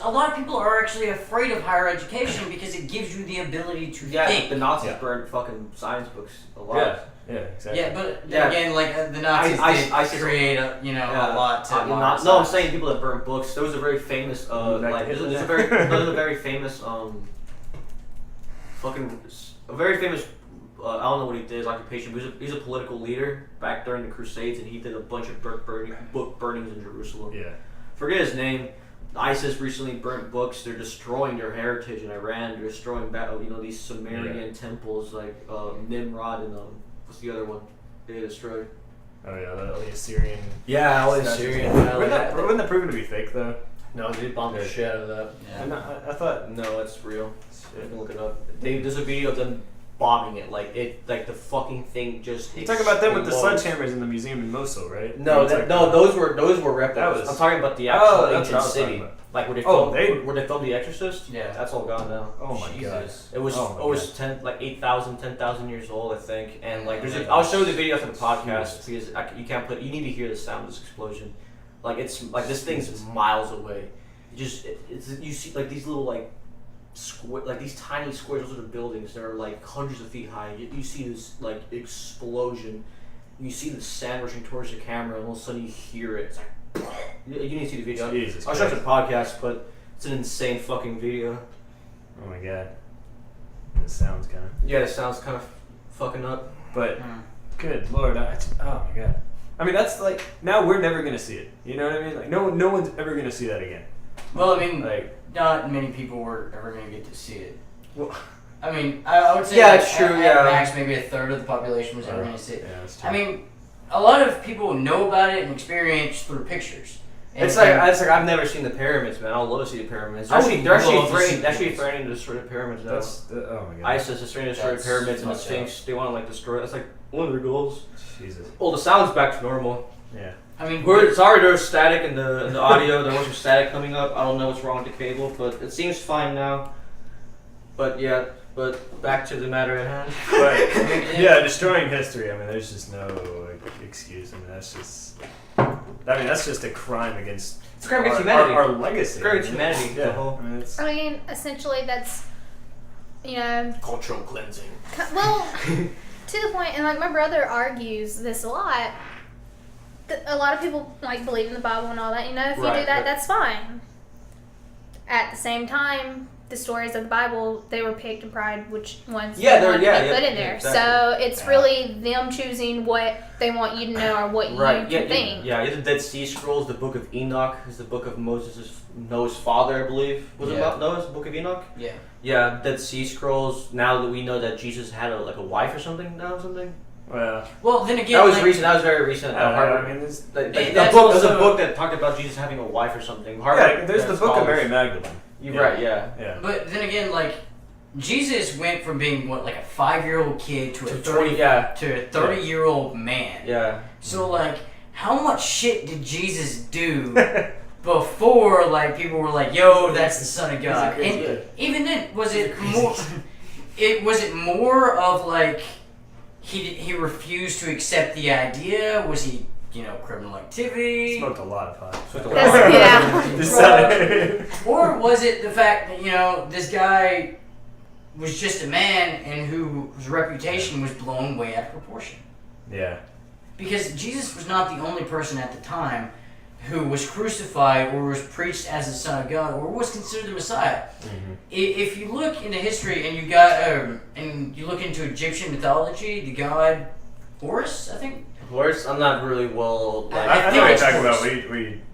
a lot of people are actually afraid of higher education because it gives you the ability to think. The Nazis burned fucking science books a lot. Yeah, exactly. Yeah, but again, like the Nazis did create a lot to. No, I'm saying people that burn books. There was a very famous there's a very famous a very famous. I don't know what he did, his occupation, but he's a political leader back during the Crusades, and he did a bunch of book burnings in Jerusalem. Yeah. Forget his name. ISIS recently burnt books. They're destroying their heritage in Iran. They're destroying these Sumerian temples like Nimrod and what's the other one they destroyed? Oh yeah, the Assyrian. Yeah, all the Assyrian. Wasn't that proven to be fake though? No, they bombed the shit out of that. Yeah. I thought no, it's real. You can look it up. There's a video of them bombing it, like the fucking thing just. You're talking about them with the sledgehammers in the museum in Mosul, right? No, those were replicas. I'm talking about the actual ancient city, like where they filmed The Exorcist. Yeah, that's all gone now. Oh my god! It was 10,000 years old, I think, and like I'll show you the video after the podcast because you can't put. You need to hear the sound of this explosion, like it's like this thing's miles away. You see like these little like these tiny squares. Those are the buildings that are like hundreds of feet high. You see this like explosion. You see the sand rushing towards the camera, and all of a sudden you hear it. It's like you need to see the video. I'll show you the podcast, but it's an insane fucking video. Oh my god, it sounds kind of. Yeah, it sounds kind of fucking up. But good lord, oh my god. I mean, that's like now we're never gonna see it. You know what I mean? Like no one's ever gonna see that again. Well, I mean, like not many people were ever going to get to see it. Well, I mean, I would say it's true. At max, maybe a third of the population was ever going to see it. Yeah, that's true. I mean, a lot of people know about it and experience through pictures. And, It's like I've never seen the pyramids, man. I'll love to see the pyramids. They're actually threatening to destroy the pyramids now. Oh my god. ISIS is threatening to destroy the pyramids and the Sphinx. They want to like destroy. That's like one of their goals. Jesus. Well, the sound's back to normal. Yeah. I mean, Sorry, there's static in the audio. There was some static coming up. I don't know what's wrong with the cable, but it seems fine now. But yeah, back to the matter at hand. But yeah, destroying history. I mean, there's just no excuse. I mean, that's just a crime against. It's a crime against humanity. Our legacy. It's a crime against humanity. Yeah. I mean, essentially, that's, you know, Cultural cleansing. well, to the point, and like my brother argues this a lot. A lot of people like believe in the Bible and all that. You know, if you do that, that's fine. At the same time, the stories of the Bible, they were picked and pride which ones they wanted to be put in there. Exactly. So it's really them choosing what they want you to know or what you think. Yeah, the Dead Sea Scrolls, the Book of Enoch is the book of Noah's father, I believe. Was it about Noah's Book of Enoch? Yeah. Yeah, Dead Sea Scrolls. Now that we know that Jesus had a wife or something now, something. Well, then again, that was recent. That was very recent. I mean, there's a book that talked about Jesus having a wife or something. There's the Book of Mary Magdalene. You're right. Yeah. But then again, like Jesus went from being like a 5-year-old kid to a 30-year-old man. Yeah. So like, how much shit did Jesus do before like people were like, "Yo, that's the Son of God"? And even then, was it more? Was it more of like? He refused to accept the idea? Was he, criminal activity? Smoked a lot of pot. Or was it the fact that, this guy was just a man and whose reputation was blown way out of proportion? Yeah. Because Jesus was not the only person at the time who was crucified or was preached as the Son of God or was considered the Messiah. Mm-hmm. If you look into history and you look into Egyptian mythology, the god Horus, I think. Horus? I'm not really well. I know what you're talking about.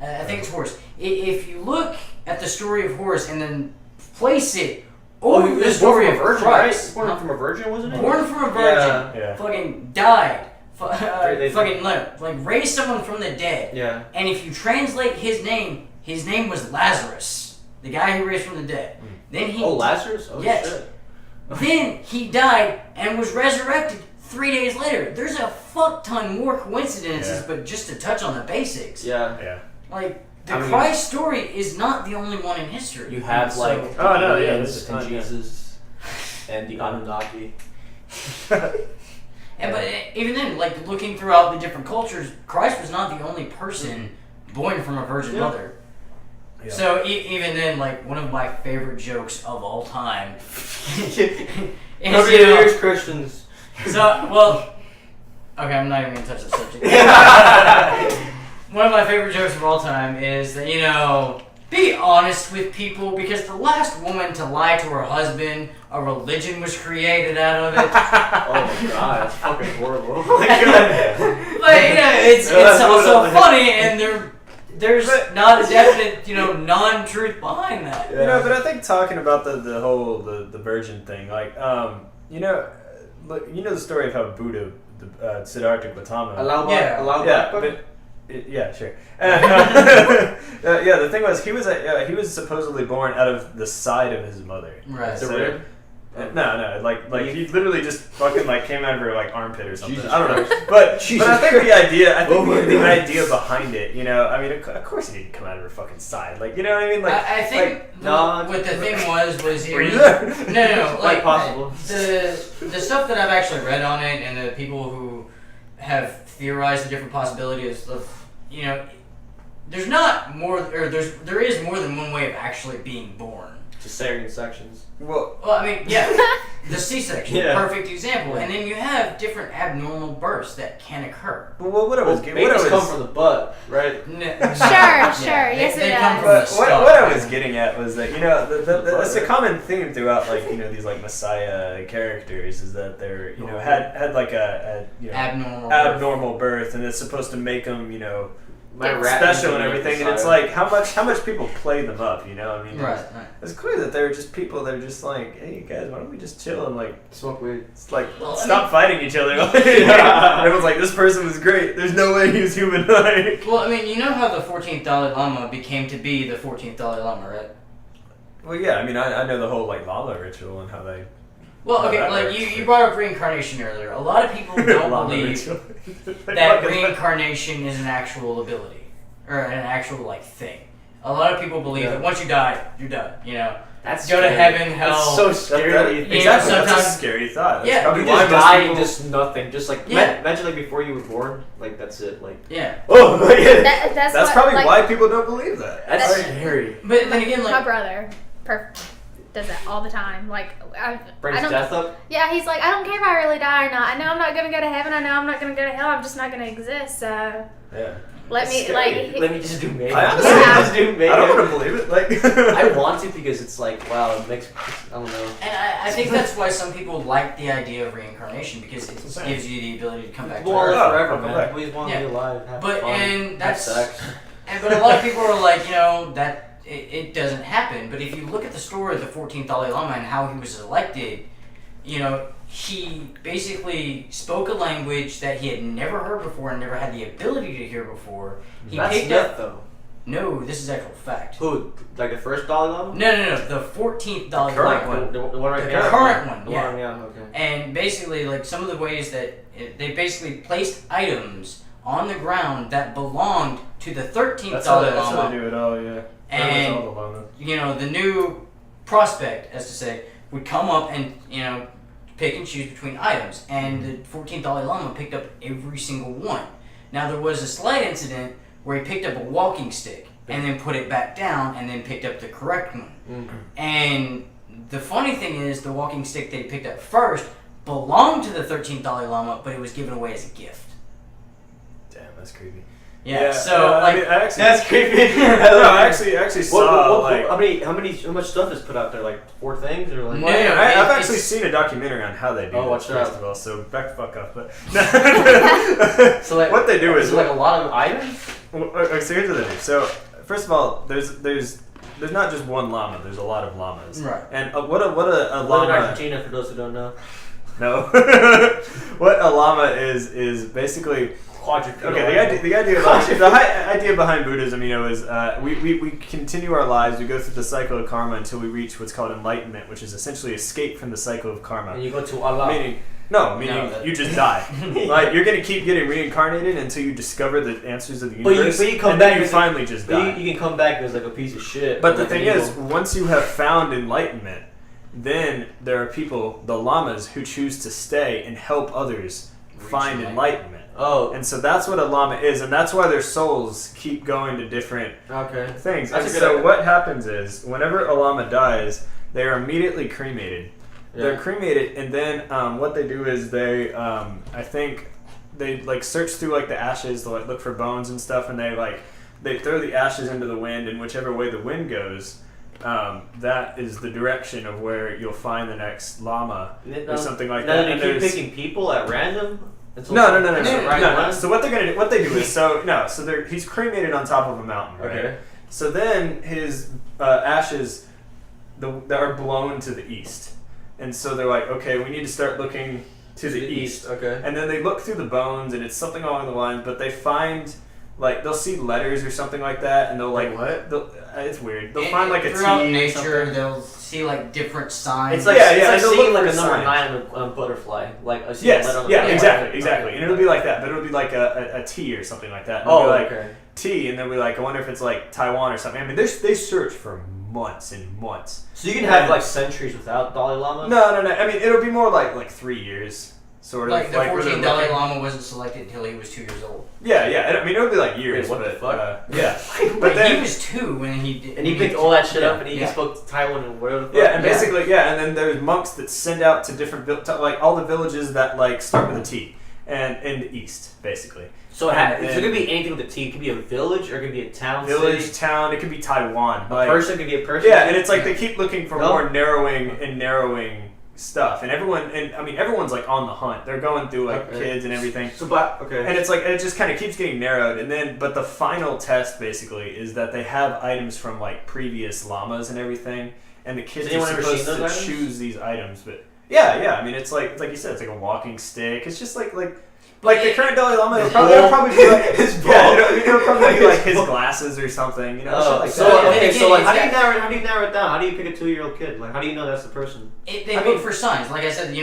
I think it's Horus. If you look at the story of Horus and then place it over the story of Christ, right? Born from a virgin, wasn't it? Born from a virgin, fucking died. Raised someone from the dead. Yeah. And if you translate his name was Lazarus, the guy who raised from the dead. Then Lazarus? Oh, yes. shit. Then he died and was resurrected 3 days later. There's a fuck ton more coincidences, but just to touch on the basics. Yeah. Yeah. Like, Christ story is not the only one in history. You have, this and Jesus and the Anunnaki. But even then, like, looking throughout the different cultures, Christ was not the only person born from a virgin mother. Yeah. So even then, like, one of my favorite jokes of all time is, Christians. So, okay, I'm not even going to touch the subject. One of my favorite jokes of all time is that, be honest with people, because the last woman to lie to her husband, a religion was created out of it. Oh my god, that's fucking horrible. But it's also funny, and there's not a definite, non-truth behind that. Yeah. But I think talking about the whole the virgin thing, like, the story of how Buddha, Siddhartha Gautama. Yeah, sure. The thing was, he was supposedly born out of the side of his mother. Right. The rib? No, like he literally just fucking came out of her armpit or something. Jesus, I don't know, but I think the idea behind it, I mean, of course he didn't come out of her fucking side, you know what I mean? I think what the thing was no, quite possible. The stuff that I've actually read on it and the people who have theorized the different possibilities of, there is more than one way of actually being born. Cesarean sections. Well, I mean, yeah, the C-section, perfect example. And then you have different abnormal births that can occur. Well, babies come from the butt, right? Sure, yes they it come does. from the what I was getting at was that that's a common theme throughout these Messiah characters is that they're had like a abnormal abnormal birth, and it's supposed to make them my get rap special and music everything, and is it's like how much people play them up, you know? I mean, Right. it's clear that they're just people that are just like, hey guys, why don't we just chill and like smoke weed. it's like Well, I stop mean- fighting each other. Everyone's like, this person was great. There's no way he was human. Like, Well, I mean, you know how the 14th Dalai Lama became to be the 14th Dalai Lama, right? well, yeah, I mean, I know the whole like lama ritual and how they. Well, how okay, that like works. you brought up reincarnation earlier. A lot of people don't Lama believe ritual. that Fucking- reincarnation is an actual ability or an actual like thing. A lot of people believe that once you die, you're done. You know, That's go to scary. heaven, hell. That's so scary. That- You know, exactly, that's a sometimes- scary thought. That's Yeah, probably You why just most die people- and just nothing. Just like Yeah. imagine like before you were born. Like that's it. Like Yeah, oh yeah. That's That's what, probably like, why people don't believe that. That's That's- scary. but then again, my like brother does that all the time. Like I Brings don't. death up. Yeah, he's like, I don't care if I really die or not. I know I'm not gonna go to heaven. I know I'm not gonna go to hell. I'm just not gonna exist. So Yeah. let That's me scary. like. Let me just do mayhem. I honestly- Let me just do mayhem. I don't want to believe it. Like, I want to because it's like wow, it makes I don't know. and I think that's why some people like the idea of reincarnation because it Insane. gives you the ability to come back to Well, Earth. Oh, forever, welcome man. back. We just want to Yeah. be alive. Have But- fun, and have that's- sex. But a lot of people are like, you know, that it doesn't happen. But if you look at the story of the 14th Dalai Lama and how he was elected, you know, he basically spoke a language that he had never heard before and never had the ability to hear before. He That's picked myth, up. though. No, this is actual fact. Who? Like the first Dalai Lama? No, the 14th Dalai current Lama. one. The one right The now. current one, The yeah. one, yeah. Okay. And basically, like some of the ways that they basically placed items on the ground that belonged to the 13th that's how Dalai they, that's how Lama. they do it all, yeah. And all the lamas. you know, the new prospect, as to say, would come up and, you know, pick and choose between items. And the 14th Dalai Lama picked up every single one. Now, there was a slight incident where he picked up a walking stick and then put it back down and then picked up the correct one. And the funny thing is, the walking stick that he picked up first belonged to the 13th Dalai Lama, but it was given away as a gift. Damn, that's creepy. Yeah, so, I like, mean, I actually, That's creepy. no, I actually saw like. How much stuff is put out there? Like 4 things or like? No, I've it's- actually seen a documentary on how they do Oh, this, watch it out. first of all, so back the fuck up. But So like, what they do is like a lot of items. so here's what they do. So first of all, there's not just one llama. There's a lot of llamas. Right. And what a Live in llama. Argentina, for those who don't know. No. What a llama is basically. Quadrupedal. Okay, the idea behind Buddhism, you know, is we continue our lives. We go through the cycle of karma until we reach what's called enlightenment, which is essentially escape from the cycle of karma. And you go to Allah. Meaning No, you just die. Like you're gonna keep getting reincarnated until you discover the answers of the But universe. you come and back then you as finally just die. You can come back as like a piece of shit. But or the like thing an is, evil. once you have found enlightenment, then there are people, the lamas, who choose to stay and help others find enlightenment. Oh, And so that's what a lama is, and that's why their souls keep going to different okay. things. That's And a good so idea. what happens is, whenever a lama dies, they are immediately cremated. They're Yeah. cremated, and then what they do is they, I think, they like search through like the ashes to like look for bones and stuff, and they throw the ashes into the wind, and whichever way the wind goes, that is the direction of where you'll find the next lama or something like that. Now, And do you keep there's- picking people at random? Until no. it's the right one? So what they're gonna do? What they do is he's cremated on top of a mountain, right? Okay. So then his ashes that are blown to the east, and so they're like, okay, we need to start looking to the east. Okay. And then they look through the bones, and it's something along the lines, but they find like they'll see letters or something like that, and they'll like what? It's weird. They'll find like a T throughout or nature, something. they'll see like different signs. It's like Yeah, it's like and they'll seeing look like a for number signs. 9 on a butterfly. Like a Yes, on yeah, the exactly. Okay. And it'll be like that, but it'll be like a T or something like that. And it'll Oh, be like okay. T, and they'll be like, I wonder if it's like Taiwan or something. I mean, they search for months and months. So you can have like centuries without Dalai Lama. No. I mean, it'll be more like 3 years, sort of. like the where 14th they're Dalai looking. Lama wasn't selected until he was 2 years old. Yeah. I mean, it'll be like years. Wait, what the but, fuck? Yeah. But But he then, was 2 when he did. And he picked all that shit yeah, up, and he yeah. spoke Taiwan and whatever. The fuck. yeah, and Yeah. basically, and then there's monks that send out to different, like all the villages that like start with a T, and in the east, basically. So And it then- could be anything with a T. It could be a village, or it could be a town, Village, city. town, it could be Taiwan. A Like, person could be a person. yeah, and it's like they keep looking for No. more narrowing stuff, and everyone's like on the hunt. They're going through like kids and everything. And it's like it just kind of keeps getting narrowed, and then but the final test basically is that they have items from like previous llamas and everything, and the kids are supposed to choose these items. But yeah, I mean it's like you said, it's like a walking stick. It's just like the current Dalai Lama, it'll probably be like his ball. Yeah, it'll probably be like his glasses or something, you know. Shit like that. So like, how do you narrow it down? How do you pick a 2-year-old kid? Like, how do you know that's the person? They look for signs. Like I said,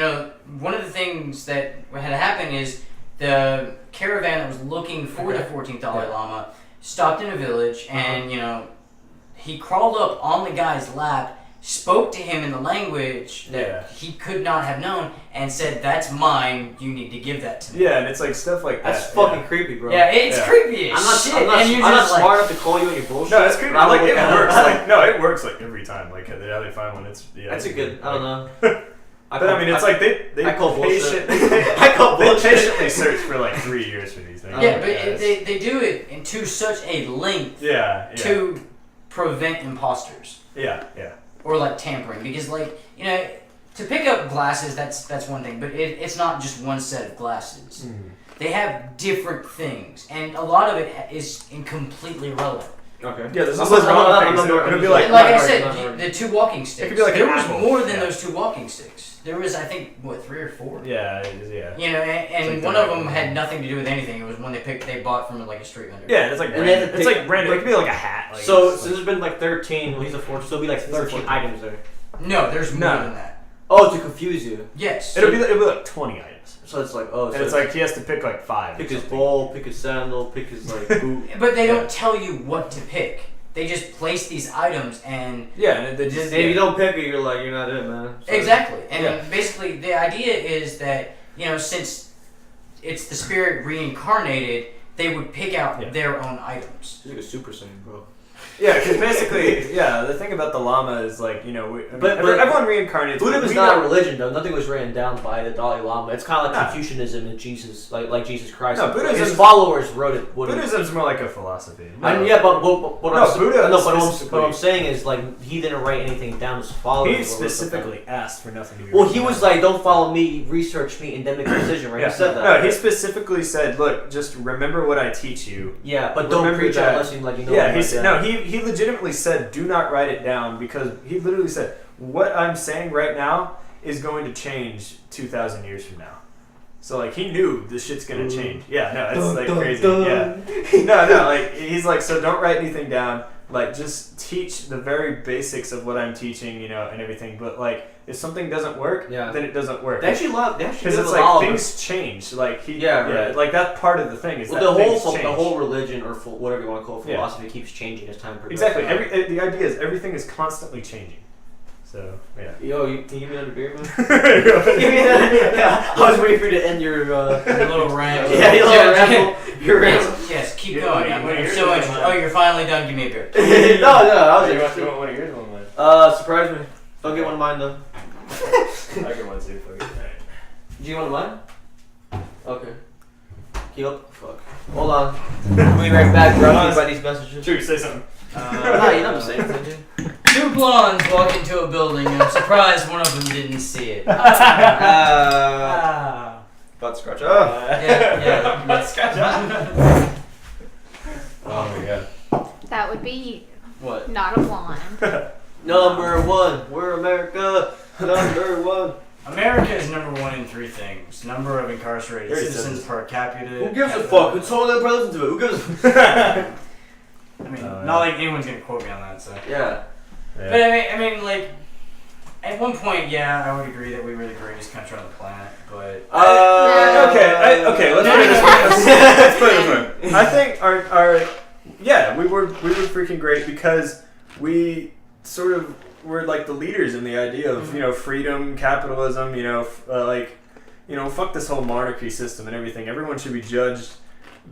one of the things that had happened is the caravan that was looking for the 14th Dalai Lama stopped in a village, and he crawled up on the guy's lap, spoke to him in the language that he could not have known, and said, "That's mine. You need to give that to me." Yeah, and it's like stuff like that. That's fucking creepy, bro. Yeah, it's creepy as shit. I'm not smart enough to call you on your bullshit. No, it's creepy. Like it works. It works like every time. Like how they find one. That's a good. I don't know. But I mean, it's like they patiently search for like 3 years for these things. Yeah, but they do it to such a length. To prevent imposters. Yeah. Or like tampering, because to pick up glasses, that's one thing, but it's not just one set of glasses. They have different things, and a lot of it is completely irrelevant. Okay. Yeah, there's also it'll be like I said, the 2 walking sticks. It could be like there was more than those 2 walking sticks. There was, I think, 3 or 4. Yeah. And one of them had nothing to do with anything. It was one they bought from like a street vendor. Yeah, it's like random. It's like random. It could be like a hat. Like, so there's been like 13. Well, he's a 4, so there'll be like 13 items there. No, there's more than that. Oh, to confuse you. Yes. It'll be like 20 items. So it's like and it's like he has to pick like 5. Pick his bowl, pick his sandal, pick his like boot. But they don't tell you what to pick. They just place these items and and if you don't pick it, you're not it, man. So exactly. And basically the idea is that since it's the spirit reincarnated, they would pick out their own items. It's like a Super Saiyan, bro. Yeah, because basically, the thing about the Lama is like, but everyone reincarnates. Buddhism is not a religion, though. Nothing was written down by the Dalai Lama. It's kind of like Confucianism and Jesus, like Jesus Christ. No, Buddhism. His followers wrote it. Buddhism's more like a philosophy. What I'm saying is like he didn't write anything down. His followers. He specifically asked for nothing to be. Well, he was like, "Don't follow me, research me, endemic precision." Right? Yeah. He said that. No, he specifically said, "Look, just remember what I teach you." Yeah, but don't preach that unless you Yeah, he legitimately said, do not write it down, because he literally said, what I'm saying right now is going to change 2,000 years from now. So like he knew this shit's gonna change. Yeah, no, it's like crazy. Yeah, no, like he's like, so don't write anything down. Like just teach the very basics of what I'm teaching, and everything. But like if something doesn't work, then it doesn't work. They actually because it's like things change. Like like that part of the thing is the whole religion or whatever you want to call it, philosophy keeps changing as time progresses. Exactly. The idea is everything is constantly changing. So Yo, can you give me another beer, man? Give me another. Yeah, I was waiting for you to end your little rant. Yeah, your little ramble. Your ramble. Yes, keep going. I'm so interested. Oh, you're finally done. Give me a beer. No, I was you want one of yours or one of mine? Surprise me. Don't get one of mine though. I get one too. Fuck it. Do you want mine? Okay. Keep up. Fuck. Hold on. I'll be right back, bro. By these messages. True, say something. No, you never say anything, dude. 2 blondes walk into a building, and I'm surprised one of them didn't see it. Butt scratch. Yeah. Butt scratch. Oh my god. That would be you. What? Not a blonde. Number 1. We're America. Number 1. America is number 1 in 3 things: number of incarcerated citizens per capita. Who gives a fuck? It's all that listen to it. Who gives a fuck? I mean, not like anyone's gonna quote me on that, so. Yeah. But I mean, like, at one point, I would agree that we were the greatest country on the planet, but. Okay. Let's put it this way. I think we were freaking great because we sort of were like the leaders in the idea of freedom, capitalism, fuck this whole monarchy system and everything. Everyone should be judged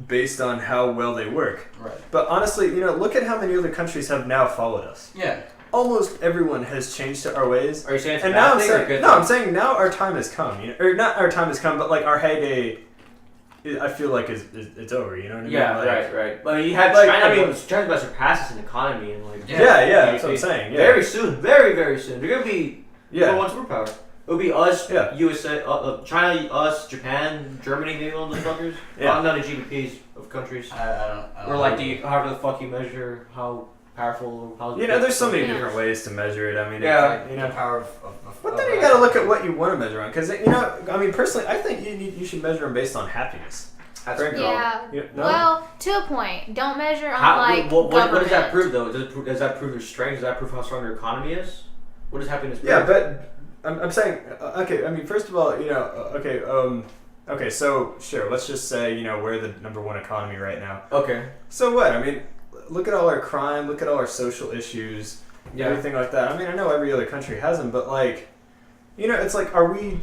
based on how well they work. Right. But honestly, look at how many other countries have now followed us. Yeah. Almost everyone has changed to our ways. Are you saying it's and a now bad thing or a good thing? I'm saying now our time has come. Or not our time has come, but like our heyday, I feel like it's over. You know what I mean? Yeah, right. But you had China's about to surpass us in economy and like. Yeah, that's what I'm saying. Yeah. Very soon, very, very soon. They're gonna be number 1 superpower. It would be us, Yeah. USA, China, us, Japan, Germany, maybe all those fuckers. Yeah. Not the GDPs of countries. I don't Or like, however the fuck you measure how powerful, how. There's so many Yeah. different ways to measure it. I mean, Yeah. the power of But then you got to look at what you want to measure on, because I mean, personally, I think you should measure them based on happiness. That's Right. Yeah. No? Well, to a point. Don't measure on How, like what does that government. prove though? Does that prove their strength? Does that prove how strong their economy is? What does happiness prove? Yeah, but I'm saying, okay. I mean, first of all, okay. So sure, let's just say we're the #1 economy right now. Okay. So what? I mean, look at all our crime. Look at all our social issues. Yeah. Everything like that. I mean, I know every other country has them, but like, it's like, are we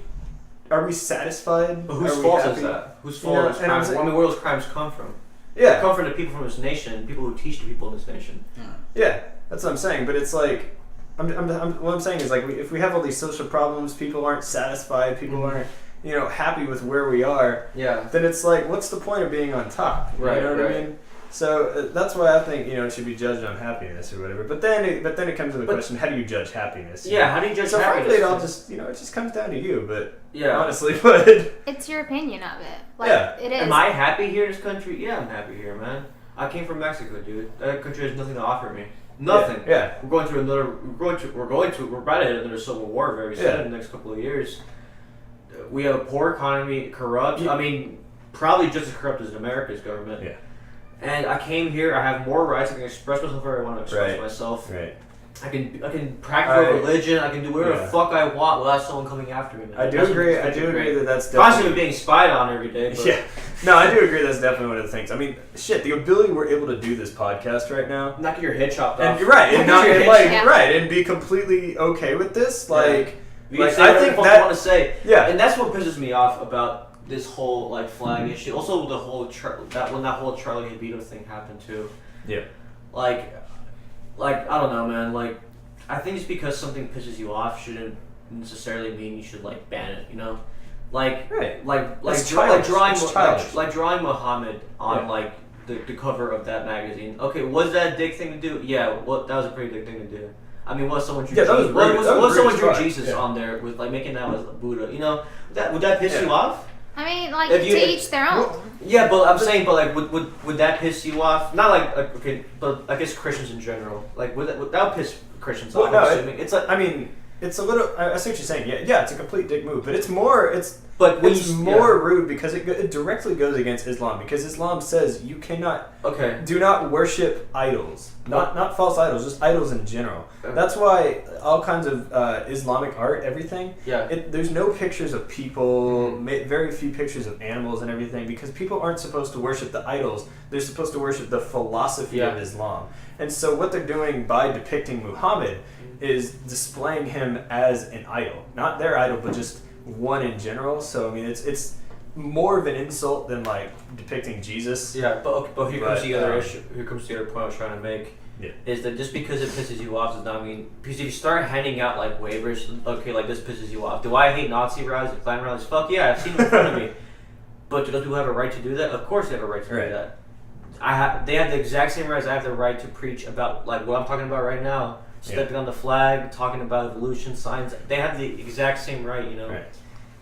satisfied? But whose Are we fault happy? is that? Whose fault are those and I'm crimes? saying- I mean, where those crimes come from? They Yeah, come from the people from this nation, people who teach the people in this nation. yeah. That's what I'm saying. But it's like, what I'm saying is like, if we have all these social problems, people aren't satisfied, people aren't, happy with where we are. Yeah. Then it's like, what's the point of being on top? Right, You know what right. I mean? So that's why I think it should be judged on happiness or whatever. But then it comes to the question: how do you judge happiness? Yeah. How do you judge So happiness? frankly, it all just it just comes down to you. But Yeah. honestly, but It's your opinion of it. Like, Yeah. it is. Am I happy here in this country? Yeah, I'm happy here, man. I came from Mexico, dude. That country has nothing to offer me. Nothing. Yeah. We're going through another. We're about to hit another civil war very soon Yeah. in the next couple of years. We have a poor economy, corrupt. Yeah. I mean, probably just as corrupt as America's government. Yeah. And I came here. I have more rights. I can express myself where I want to express Right. myself. Right. I can practice religion. I can do whatever Yeah. the fuck I want without someone coming after me. Man. I do That's agree. what's I do great. agree that that's Constantly definitely. being spied on every day. But Yeah. No, I do agree. That's definitely one of the things. I mean, shit. The ability we're able to do this podcast right now. Not get your head chopped And off. you're right, and not Your and head like Yeah. right, and be completely okay with this. Like, You can like say I whatever think the fuck you that want to say. yeah, And that's what pisses me off about this whole like flag issue. Also, the whole when that whole Charlie Hebdo thing happened too. Yeah. Like I don't know, man. Like, I think just because something pisses you off shouldn't necessarily mean you should like ban it. You know, like Right. like It's childish. drawing It's childish. like drawing Muhammad on Yeah. like the cover of that magazine. Okay, was that a dick thing to do? Yeah, well, that was a pretty big thing to do. I mean, what someone drew Yeah, that was Jesus, rude. what That was someone rude drew as fuck. Jesus Yeah. on there with like making that was Buddha? You know, would that piss Yeah. you off? I mean, like, If you- to each their own. Yeah, but I'm saying, but like, would that piss you off? Not like okay, but I guess Christians in general. Like, would that piss Christians Well, off? no, I'm assuming it's like, I mean, it's a little. I see what you're saying. Yeah, it's a complete dick move, but it's more. but when It's you, more rude because it directly goes against Islam, because Islam says you cannot okay. do not worship idols, not false idols, just idols in general. Okay. That's why all kinds of Islamic art, everything. Yeah. There's no pictures of people, Mhm. very few pictures of animals and everything, because people aren't supposed to worship the idols. They're supposed to worship the philosophy Yeah. of Islam. And so what they're doing by depicting Muhammad is displaying him as an idol, not their idol, but just one in general. So I mean, it's more of an insult than like depicting Jesus. Yeah, but here comes But, the other issue. Here comes the other point I was trying to make. Yeah. Is that just because it pisses you off does not mean, because if you start handing out like waivers, okay, like this pisses you off. Do I hate Nazi rallies and Klan rallies? Fuck yeah, I've seen them in front of me. But do those people have a right to do that? Of course they have a right to Right. do that. They have the exact same rights I have the right to preach about like what I'm talking about right now. Stepping on the flag, talking about evolution, science. They have the exact same right, you know. Right.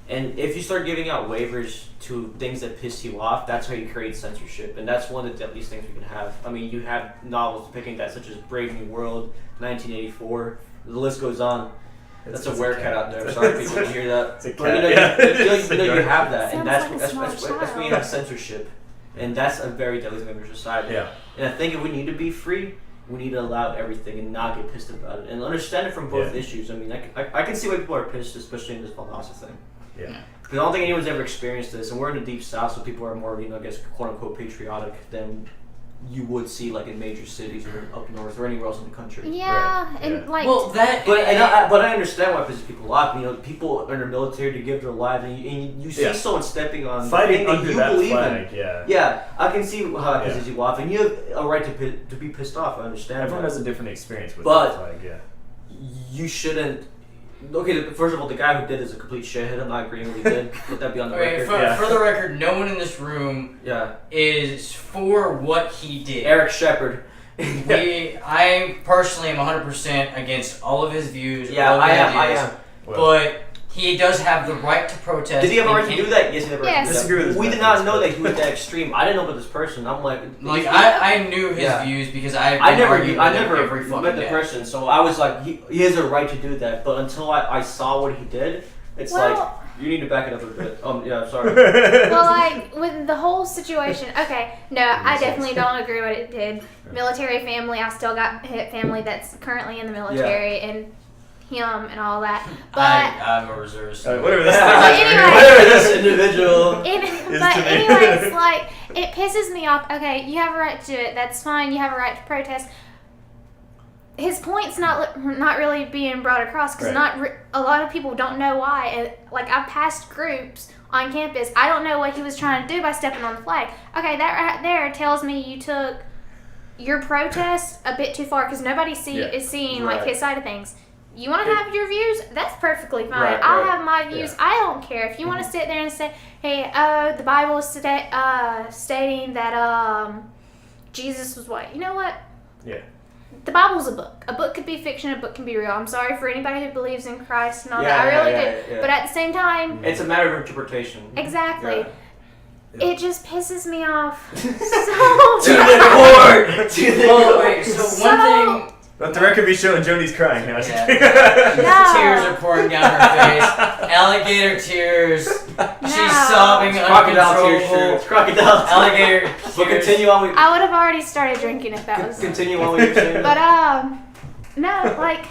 And if you start giving out waivers to things that piss you off, that's how you create censorship. And that's one of the deadliest things we can have. I mean, you have novels depicting that, such as Brave New World, 1984. The list goes on. That's a werecat out there. Sorry, people to hear that. It's a But cat, you know, yeah. you have that, and Sounds that's like a that's, small that's, that's when you child. have censorship, and that's a very deadly thing in our society. Yeah. And I think if we need to be free, we need to allow everything and not get pissed about it, and understand it from both Yeah. issues. I mean, I can see why people are pissed, especially in this philosophy thing. Yeah. Because I don't think anyone's ever experienced this, and we're in the deep south, so people are more, I guess, quote unquote patriotic than you would see like in major cities or up north or anywhere else in the country. Yeah, Right, and yeah. like, Well, that. But I understand why it pisses people off. People are in the military to give their lives, and you see Yeah. someone stepping on the Fighting thing that under you that believe flag, in. yeah. Yeah, I can see how it Yeah. pisses you off, and you have a right to be pissed off. I understand. Everyone that. has a different experience with But- that flag, yeah. You shouldn't. Okay, first of all, the guy who did is a complete shithead. I'm not agreeing with what he did. Let that be on the Okay, record. Yeah. for the record, no one in this room Yeah, is for what he did. Eric Sheppard. I personally am 100% against all of his views. Yeah, all of I his am. ideas, Well, But he does have the right to protest. Did he have a right to do that? Yes, he had a right Yes. to do Disagree with that. his We did methods, not know but- that he was that extreme. I didn't know about this person. I'm like I knew his Yeah. views because I every never fucking met the day. person, so I was like, he has a right to do that. But until I saw what he did, it's like you need to back it up a bit. Yeah, sorry. Well, like with the whole situation, okay, no, I definitely don't agree what it did. Military family, I still got family that's currently in the military, and him and all that. But I'm a reservist. Whatever this But thing is. anyway. Whatever this individual. but to me. anyways, like it pisses me off. Okay, you have a right to do it. That's fine. You have a right to protest. His point's not really being brought across because a lot of people don't know why. And like I've passed groups on campus, I don't know what he was trying to do by stepping on the flag. Okay, that right there tells me you took your protest a bit too far because nobody is seeing like his side of things. You want to have your views? That's perfectly fine. Right, I'll right. have my views. I don't care. If you want to sit there and say, hey, the Bible is stating that Jesus was white. You know what? Yeah. The Bible's a book. A book could be fiction, a book can be real. I'm sorry for anybody who believes in Christ and all that. I really do. Yeah. But at the same time, It's a matter of interpretation. exactly. Yeah. It just pisses me off so To the core. To the Well, core. wait, so So- one thing. Let the record be shown Joni's crying now. Yeah. No. Tears are pouring down her face. Alligator tears. She's sobbing Crocodile tears. uncontrollable. Crocodile. Alligator tears. But continue on with. I would have already started drinking if that was. Continue on with your saying. But no, like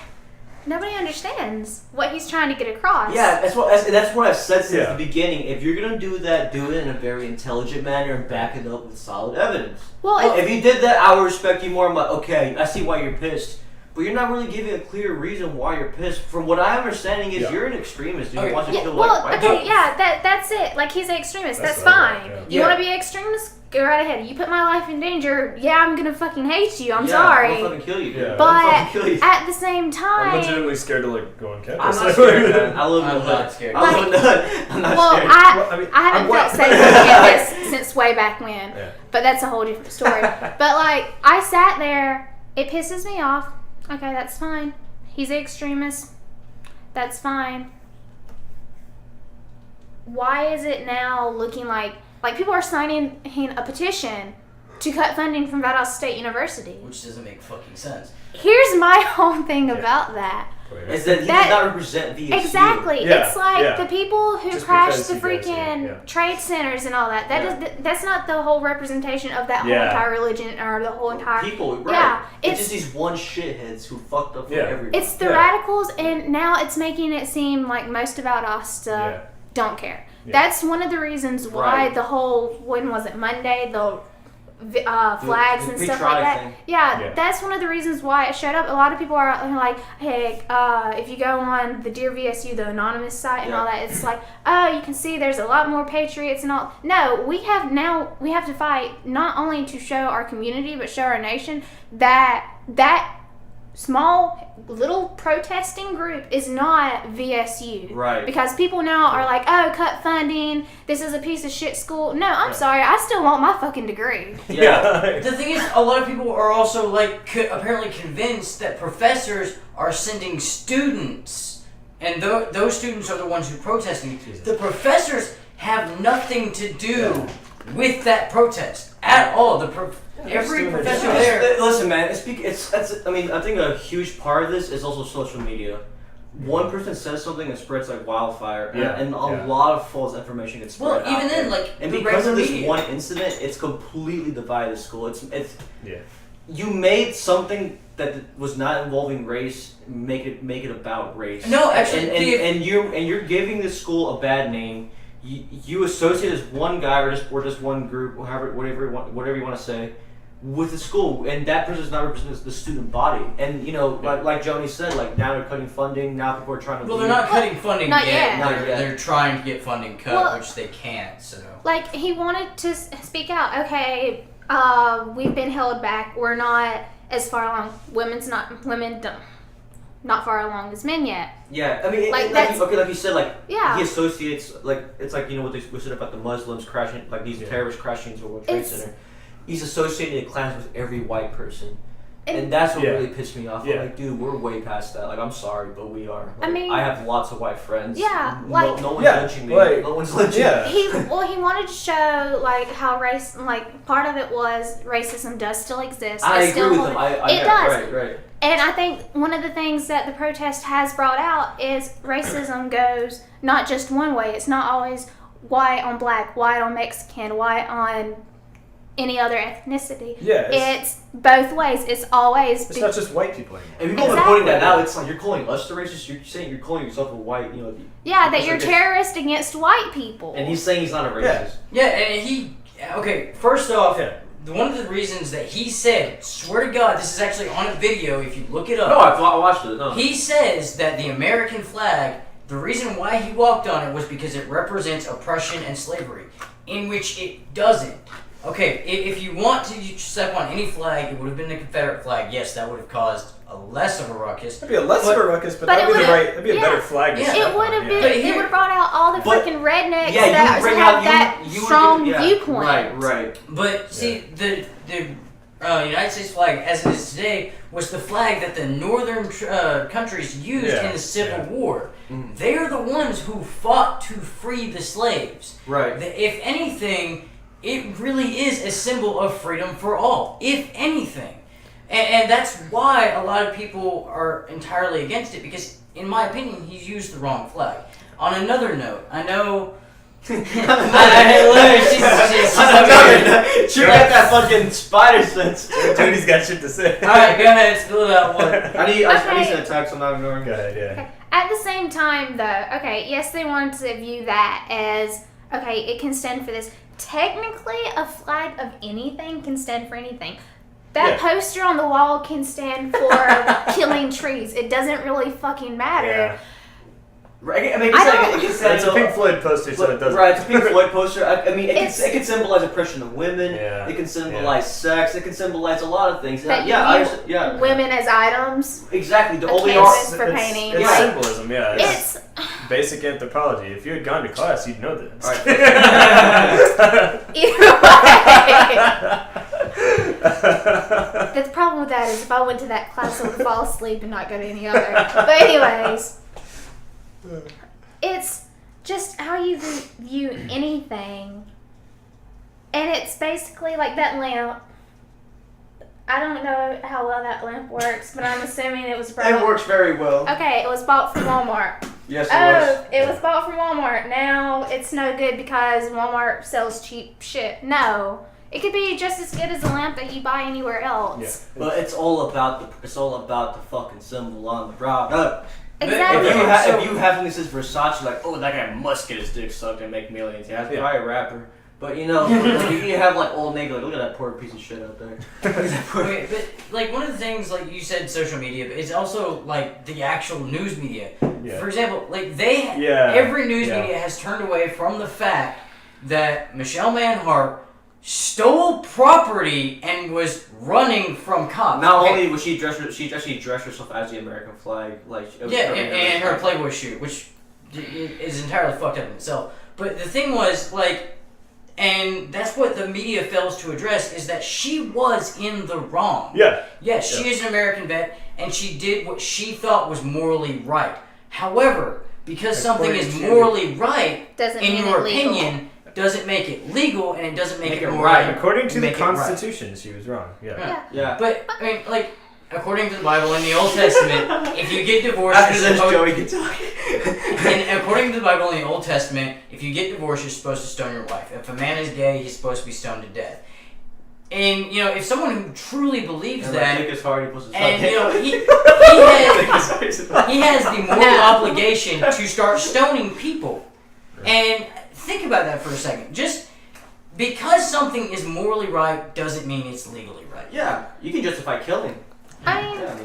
nobody understands what he's trying to get across. Yeah, that's what I've said since Yeah. the beginning. If you're gonna do that, do it in a very intelligent manner and back it up with solid evidence. Well, If you did that, I would respect you more. I'm like, okay, I see why you're pissed, but you're not really giving a clear reason why you're pissed. From what I'm understanding is you're an extremist who Okay. wants to yeah, kill well, white okay, people. yeah, that's it. Like he's an extremist. That's what I fine. got, yeah. You Yeah. want to be an extremist? Go right ahead. You put my life in danger. Yeah, I'm gonna fucking hate you. I'm Yeah, sorry. I'll fucking kill you. Dude. Yeah. I'll But fucking kill you. at the same I'm time, legitimately scared to like go on I'm campus. not scared, man. I live in I'm the not hood. scared. I live in the hood. I'm not well, scared. Well, I mean, I haven't I'm felt what- safe on campus since way back when. Yeah. But that's a whole different story. But like, I sat there. It pisses me off. Okay, that's fine. He's an extremist. That's fine. Why is it now looking like people are signing a petition to cut funding from Valdosta State University? Which doesn't make fucking sense. Here's my whole thing about that. Is that he That- does not represent VSU. Exactly. Yeah, It's like yeah. the people who Just crashed because the you guys, freaking yeah. trade centers and all that. That's not the whole representation of that whole Yeah. entire religion or the whole entire People, right? Yeah, It's it's just these one shitheads who fucked up for Yeah. everyone. it's the Yeah. radicals, and now it's making it seem like most of Valdosta Yeah. don't care. Yeah. That's one of the reasons why Right. the whole when was it Monday the flags the and stuff patriotic like that. thing. Yeah, that's one of the reasons why it showed up. A lot of people are like, hey, if you go on the Dear VSU, the anonymous site and all that, it's like, oh, you can see there's a lot more patriots and all. No, we have to fight not only to show our community but show our nation that small little protesting group is not VSU. Right. Because people now are like, oh, cut funding, this is a piece of shit school. No, I'm sorry, I still want my fucking degree. Yeah. The thing is, a lot of people are also like apparently convinced that professors are sending students, and those students are the ones who are protesting. The professors have nothing to do with that protest at all. Every student professor is- there. Listen, man. I mean, I think a huge part of this is also social media. One person says something and spreads like wildfire, and a lot of false information gets spread. Well, out even then, there. like and the because of regular this media. one incident, it's completely divided the school. It's Yeah. you made something that was not involving race make it about race. No, actually, and you're giving the school a bad name. You associate as one guy or just one group, whatever you want to say, with the school, and that person does not represent the student body. And like Joani said, like now they're cutting funding. Now people are trying to. Well, they're not cutting funding Not yet. yet. Not They're, yet. they're trying to get funding cut, Well- which they can't. So. Like, he wanted to speak out. Okay, we've been held back. We're not as far along. Women not far along as men yet. Yeah, I mean, Like, like you said, like Yeah. he associates it's like what we said about the Muslims crashing, like these terrorist crashings or World Trade It's- Center. He's associating a class with every white person, And that's what Yeah. really pissed me off. Yeah. I'm like, dude, we're way past that. Like, I'm sorry, but we are. Like, I mean- I have lots of white friends. Yeah, no, like- no one's Yeah, lynching me. like- no one's lynching Yeah. me. He wanted to show like how part of it was racism does still exist. I It's agree still with holding- him. I It does. Right. And I think one of the things that the protest has brought out is racism goes not just one way. It's not always white on black, white on Mexican, white on any other ethnicity. Yeah, It's both ways. It's always it's not just white people anymore. And people have been pointing that out. It's like you're calling us the racist. You're saying you're calling yourself a white. You know. yeah, that it's you're like terrorist against white people. And he's saying he's not a racist. Yeah, and okay, first off, Yeah. one of the reasons that he said, swear to God, this is actually on a video if you look it up. No, I watched it. No. He says that the American flag, the reason why he walked on it was because it represents oppression and slavery, in which it doesn't. Okay, if you want to step on any flag, it would have been the Confederate flag. Yes, that would have caused a less of a ruckus. That'd be a less of a ruckus, but But that'd it be would've- that'd be a better flag to Yeah. step It would have on, been. yeah. But here- It would have brought out all the But- freaking rednecks Yeah, that you bring have out that you strong yeah, viewpoint. Right. But see, the United States flag, as it is today, was the flag that the northern countries used Yeah, in the Civil yeah. War. Mhm. They're the ones who fought to free the slaves. Right. If anything, it really is a symbol of freedom for all. If anything. And that's why a lot of people are entirely against it, because, in my opinion, he's used the wrong flag. On another note, I know... she's She got that fucking spider sense. Tony's got shit to say. Alright, go ahead, spill it out. What? I need Okay. to attack, so I'm not ignoring. Go ahead, yeah. Okay. At the same time, though, okay, yes, they want to view that as, okay, it can stand for this. Technically, a flag of anything can stand for anything. That Yeah. poster on the wall can stand for killing trees. It doesn't really fucking matter. Yeah. Right. I mean, I It's a Pink Floyd poster, so it doesn't. Right, it's a Pink Floyd poster. I mean, it It's- can symbolize oppression of women. Yeah. It can symbolize sex. It can symbolize a lot of things. That yeah, you I view understand- yeah. women as items. Exactly. The A only canvas art. for painting. It's Like, symbolism, yeah. it's Basic anthropology. If you had gone to class, you'd know this. Right. either way. The problem with that is if I went to that class, I would fall asleep and not go to any other. But anyways, it's just how you view anything. And it's basically like that lamp. I don't know how well that lamp works, but I'm assuming it was brought. It works very well. Okay, it was bought from Walmart. Yes, it was. Oh, it was bought from Walmart. Now it's no good because Walmart sells cheap shit. No. It could be just as good as a lamp that you buy anywhere else. Yeah. But it's all about the fucking symbol on the product. Exactly. If you, So- if you have something that says Versace, like, oh, that guy must get his dick sucked and make millions. Yeah, he's probably a rapper. But you know, you have like Old Navy, like, look at that poor piece of shit out there. Okay, but like one of the things, like you said, social media, but it's also like the actual news media. Yeah. For example, like Yeah. every news Yeah. media has turned away from the fact that Michelle Manhart stole property and was running from cops. Not Okay, only was she actually dressed herself as the American flag, like it was yeah, covering and her flag. Playboy shoot, which is entirely fucked up in itself. But the thing was, like, and that's what the media fails to address, is that she was in the wrong. Yeah. Yes, she is an American vet, and she did what she thought was morally right. However, because something is According to- morally right, Doesn't in mean your it legal. opinion, doesn't make it legal, and it doesn't make, Make it it morally right. According to the make it right. Constitution, she was wrong. Yeah. Yeah. Yeah. But I mean, like, according to the Bible in the Old Testament, if you get divorced, After you're this, supposed- Joey can talk. and according to the Bible in the Old Testament, if you get divorced, you're supposed to stone your wife. If a man is gay, he's supposed to be stoned to death. And you know, if someone who truly believes And that, dick is hard, he puts his and fucking- you know, he has the moral obligation to start stoning people. And think about that for a second. Just because something is morally right doesn't mean it's legally right. Yeah, you can justify killing. I mean, Yeah,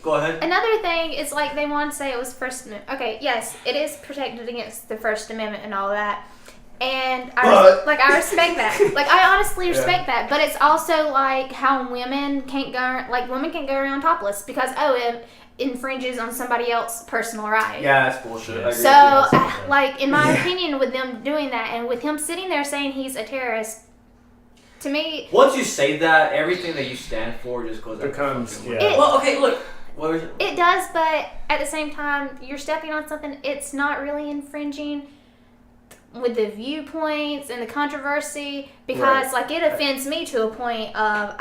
go ahead. another thing is like they want to say it was First Amendment. Okay, yes, it is protected against the First Amendment and all that. And I respect that. Like I honestly respect that. But it's also like how women can't go around topless because it infringes on somebody else's personal right. Yeah, that's bullshit. I agree So, with you. like in my opinion, with them doing that and with him sitting there saying he's a terrorist, to me, Once you say that, everything that you stand for just goes becomes Well, okay, look. What was it? it does, but at the same time, you're stepping on something. It's not really infringing with the viewpoints and the controversy because, like, it offends me to a point of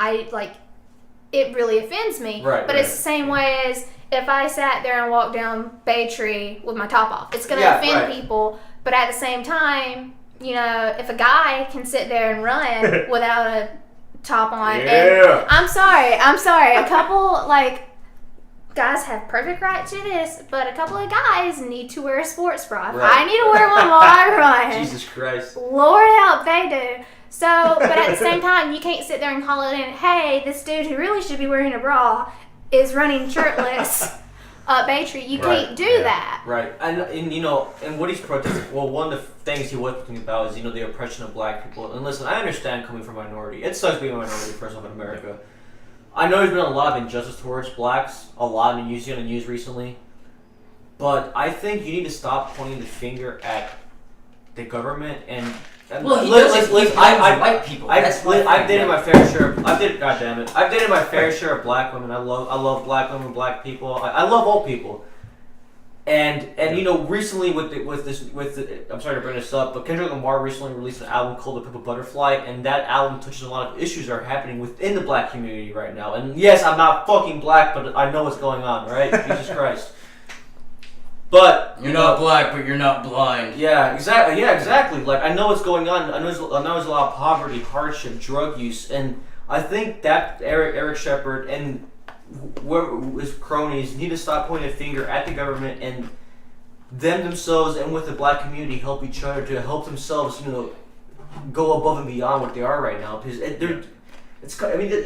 it really offends me. Right. But it's the same way as if I sat there and walked down Bay Tree with my top off. It's going to offend people, but at the same time, you know, if a guy can sit there and run without a top on, and I'm sorry, a couple, like, guys have perfect right to this, but a couple of guys need to wear a sports bra. Right. I need to wear one while I run. Jesus Christ. Lord help, they do. So, but at the same time, you can't sit there and call it in, hey, this dude who really should be wearing a bra is running shirtless up Bay Tree. You can't do that. Right. And you know, and what he's protesting, well, one of the things he was talking about is, you know, the oppression of black people. And listen, I understand coming from a minority. It sucks being a minority, first off, in America. I know there's been a lot of injustice towards blacks, a lot in the news recently. But I think you need to stop pointing the finger at the government and Well, he doesn't. White people. I've dated my fair share. I've dated my fair share of black women. I love black women, black people. I love all people. And you know, recently I'm sorry to bring this up, but Kendrick Lamar recently released an album called The Pimple Butterfly, and that album touches a lot of issues that are happening within the black community right now. And yes, I'm not fucking black, but I know what's going on, right? Jesus Christ. But you're not black, but you're not blind. Yeah, exactly. Yeah, exactly. Like, I know what's going on. I know there's a lot of poverty, hardship, drug use, and I think that Eric Sheppard and his cronies need to stop pointing a finger at the government and themselves and with the black community help each other to help themselves, you know, go above and beyond what they are right now. Because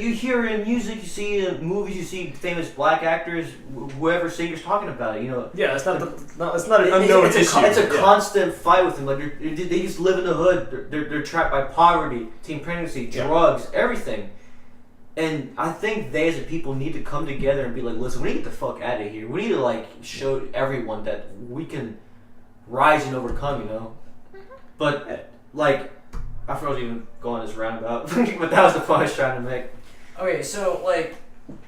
you hear in music, you see in movies, you see famous black actors, whoever singers talking about it. You know. Yeah, it's not an unknown issue. It's a constant fight with them. Like they just live in the hood. They're trapped by poverty, teen pregnancy, drugs, everything. And I think they as a people need to come together and be like, listen, we need to get the fuck out of here. We need to like show everyone that we can rise and overcome. You know. But like. I forgot I was even going this roundabout, but that was the point I was trying to make. Okay, so, like,